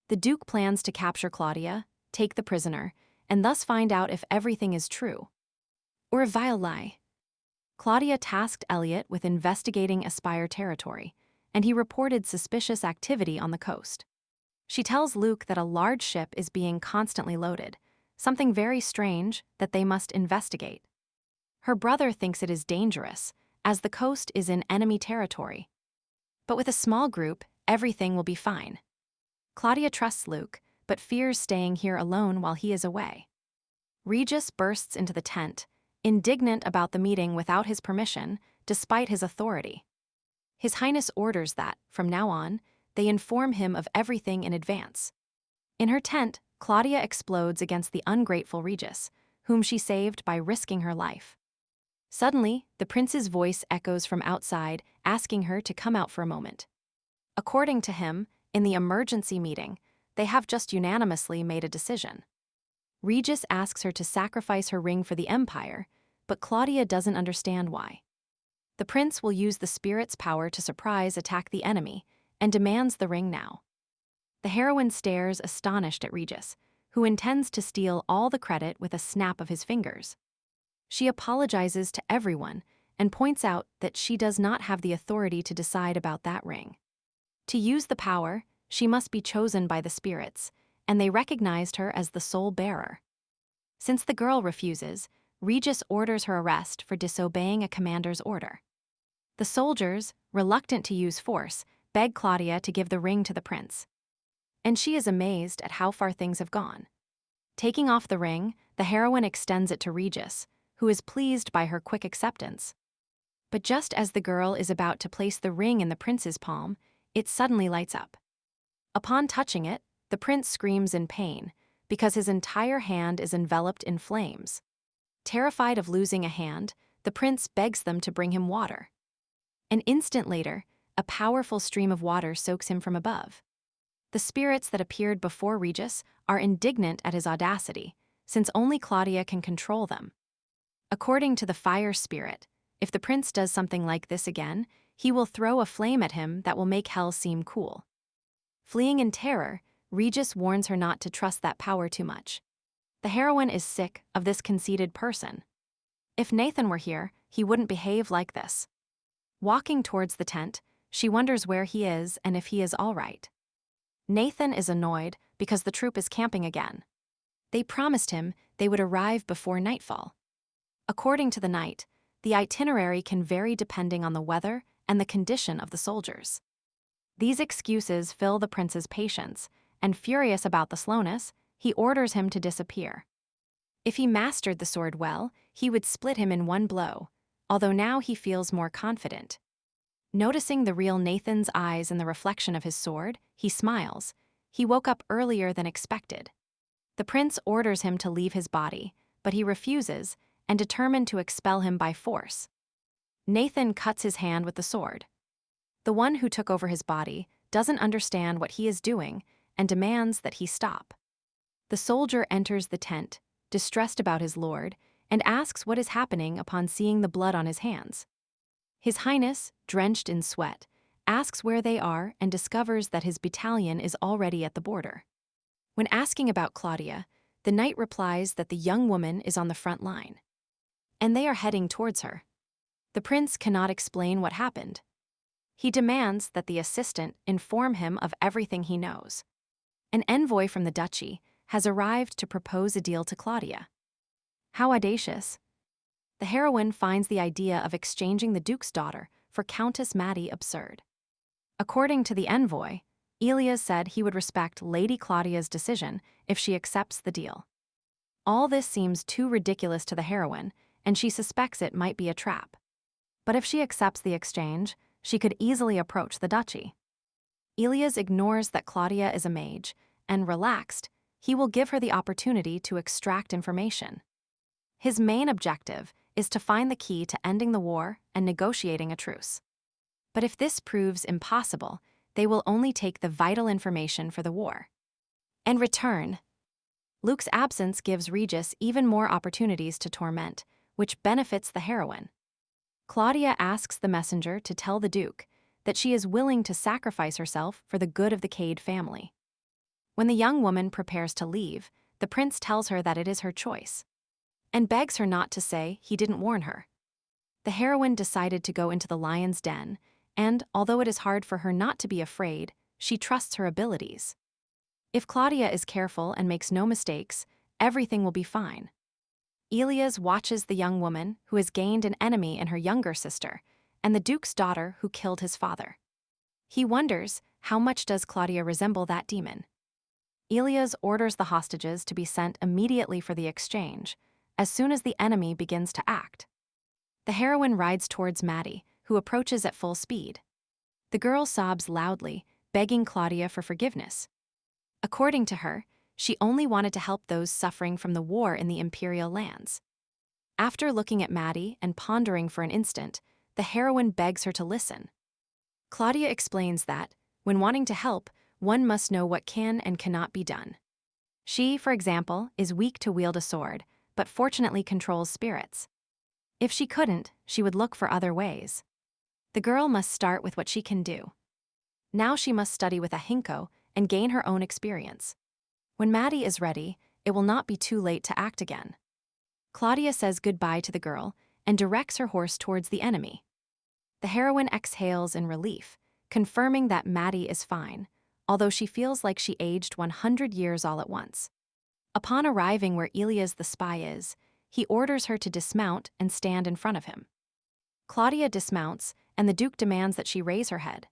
A: The Duke plans to capture Claudia, take the prisoner, and thus find out if everything is true or a vile lie. Claudia tasked Elliot with investigating Aspire territory, and he reported suspicious activity on the coast. She tells Luke that a large ship is being constantly loaded, something very strange that they must investigate. Her brother thinks it is dangerous, as the coast is in enemy territory. But with a small group, everything will be fine. Claudia trusts Luke, but fears staying here alone while he is away. Regis bursts into the tent, indignant about the meeting without his permission, despite his authority. His Highness orders that, from now on, they inform him of everything in advance. In her tent, Claudia explodes against the ungrateful Regis, whom she saved by risking her life. Suddenly, the prince's voice echoes from outside, asking her to come out for a moment. According to him, in the emergency meeting, they have just unanimously made a decision. Regis asks her to sacrifice her ring for the Empire, but Claudia doesn't understand why. The prince will use the spirit's power to surprise attack the enemy, and demands the ring now. The heroine stares astonished at Regis, who intends to steal all the credit with a snap of his fingers. She apologizes to everyone and points out that she does not have the authority to decide about that ring. To use the power, she must be chosen by the spirits, and they recognized her as the sole bearer. Since the girl refuses, Regis orders her arrest for disobeying a commander's order. The soldiers, reluctant to use force, beg Claudia to give the ring to the prince. And she is amazed at how far things have gone. Taking off the ring, the heroine extends it to Regis, who is pleased by her quick acceptance. But just as the girl is about to place the ring in the prince's palm, it suddenly lights up. Upon touching it, the prince screams in pain, because his entire hand is enveloped in flames. Terrified of losing a hand, the prince begs them to bring him water. An instant later, a powerful stream of water soaks him from above. The spirits that appeared before Regis are indignant at his audacity, since only Claudia can control them. According to the fire spirit, if the prince does something like this again, he will throw a flame at him that will make hell seem cool. Fleeing in terror, Regis warns her not to trust that power too much. The heroine is sick of this conceited person. If Nathan were here, he wouldn't behave like this. Walking towards the tent, she wonders where he is and if he is all right. Nathan is annoyed because the troop is camping again. They promised him they would arrive before nightfall. According to the knight, the itinerary can vary depending on the weather and the condition of the soldiers. These excuses fill the prince's patience, and furious about the slowness, he orders him to disappear. If he mastered the sword well, he would split him in one blow, although now he feels more confident. Noticing the real Nathan's eyes in the reflection of his sword, he smiles. He woke up earlier than expected. The prince orders him to leave his body, but he refuses, and determined to expel him by force. Nathan cuts his hand with the sword. The one who took over his body doesn't understand what he is doing and demands that he stop. The soldier enters the tent, distressed about his lord, and asks what is happening upon seeing the blood on his hands. His Highness, drenched in sweat, asks where they are and discovers that his battalion is already at the border. When asking about Claudia, the knight replies that the young woman is on the front line, and they are heading towards her. The prince cannot explain what happened. He demands that the assistant inform him of everything he knows. An envoy from the duchy has arrived to propose a deal to Claudia. How audacious! The heroine finds the idea of exchanging the duke's daughter for Countess Maddie absurd. According to the envoy, Elias said he would respect Lady Claudia's decision if she accepts the deal. All this seems too ridiculous to the heroine, and she suspects it might be a trap. But if she accepts the exchange, she could easily approach the duchy. Elias ignores that Claudia is a mage, and relaxed, he will give her the opportunity to extract information. His main objective is to find the key to ending the war and negotiating a truce. But if this proves impossible, they will only take the vital information for the war. And return. Luke's absence gives Regis even more opportunities to torment, which benefits the heroine. Claudia asks the messenger to tell the Duke that she is willing to sacrifice herself for the good of the Cade family. When the young woman prepares to leave, the prince tells her that it is her choice, and begs her not to say he didn't warn her. The heroine decided to go into the lion's den, and, although it is hard for her not to be afraid, she trusts her abilities. If Claudia is careful and makes no mistakes, everything will be fine. Elias watches the young woman who has gained an enemy in her younger sister, and the Duke's daughter who killed his father. He wonders, how much does Claudia resemble that demon? Elias orders the hostages to be sent immediately for the exchange, as soon as the enemy begins to act. The heroine rides towards Maddie, who approaches at full speed. The girl sobs loudly, begging Claudia for forgiveness. According to her, She only wanted to help those suffering from the war in the imperial lands. After looking at Maddie and pondering for an instant, the heroine begs her to listen. Claudia explains that, when wanting to help, one must know what can and cannot be done. She, for example, is weak to wield a sword, but fortunately controls spirits. If she couldn't, she would look for other ways. The girl must start with what she can do. Now she must study with a Hinko and gain her own experience. When Maddie is ready, it will not be too late to act again. Claudia says goodbye to the girl and directs her horse towards the enemy. The heroine exhales in relief, confirming that Maddie is fine, although she feels like she aged 100 years all at once. Upon arriving where Elias the spy is, he orders her to dismount and stand in front of him. Claudia dismounts, and the Duke demands that she raise her head.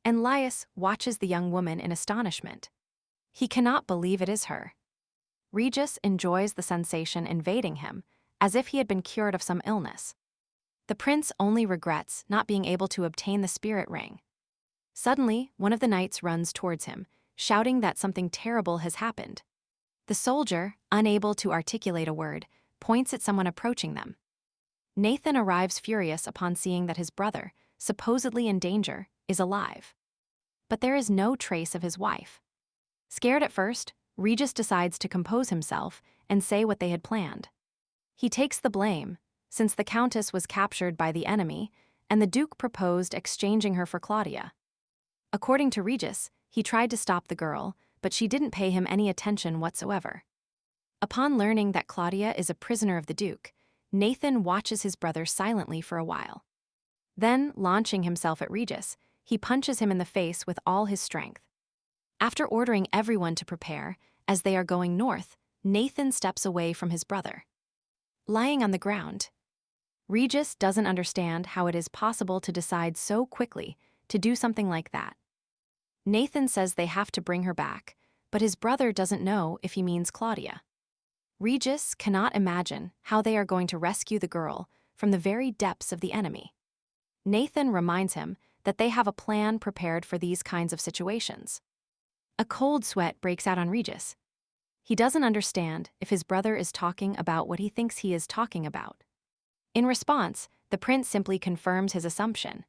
A: And Elias watches the young woman in astonishment. He cannot believe it is her. Regis enjoys the sensation invading him, as if he had been cured of some illness. The prince only regrets not being able to obtain the spirit ring. Suddenly, one of the knights runs towards him, shouting that something terrible has happened. The soldier, unable to articulate a word, points at someone approaching them. Nathan arrives furious upon seeing that his brother, supposedly in danger, is alive. But there is no trace of his wife. Scared at first, Regis decides to compose himself and say what they had planned. He takes the blame, since the Countess was captured by the enemy, and the Duke proposed exchanging her for Claudia. According to Regis, he tried to stop the girl, but she didn't pay him any attention whatsoever. Upon learning that Claudia is a prisoner of the Duke, Nathan watches his brother silently for a while. Then, launching himself at Regis, he punches him in the face with all his strength. After ordering everyone to prepare, as they are going north, Nathan steps away from his brother. Lying on the ground, Regis doesn't understand how it is possible to decide so quickly to do something like that. Nathan says they have to bring her back, but his brother doesn't know if he means Claudia. Regis cannot imagine how they are going to rescue the girl from the very depths of the enemy. Nathan reminds him that they have a plan prepared for these kinds of situations. A cold sweat breaks out on Regis. He doesn't understand if his brother is talking about what he thinks he is talking about. In response, the prince simply confirms his assumption.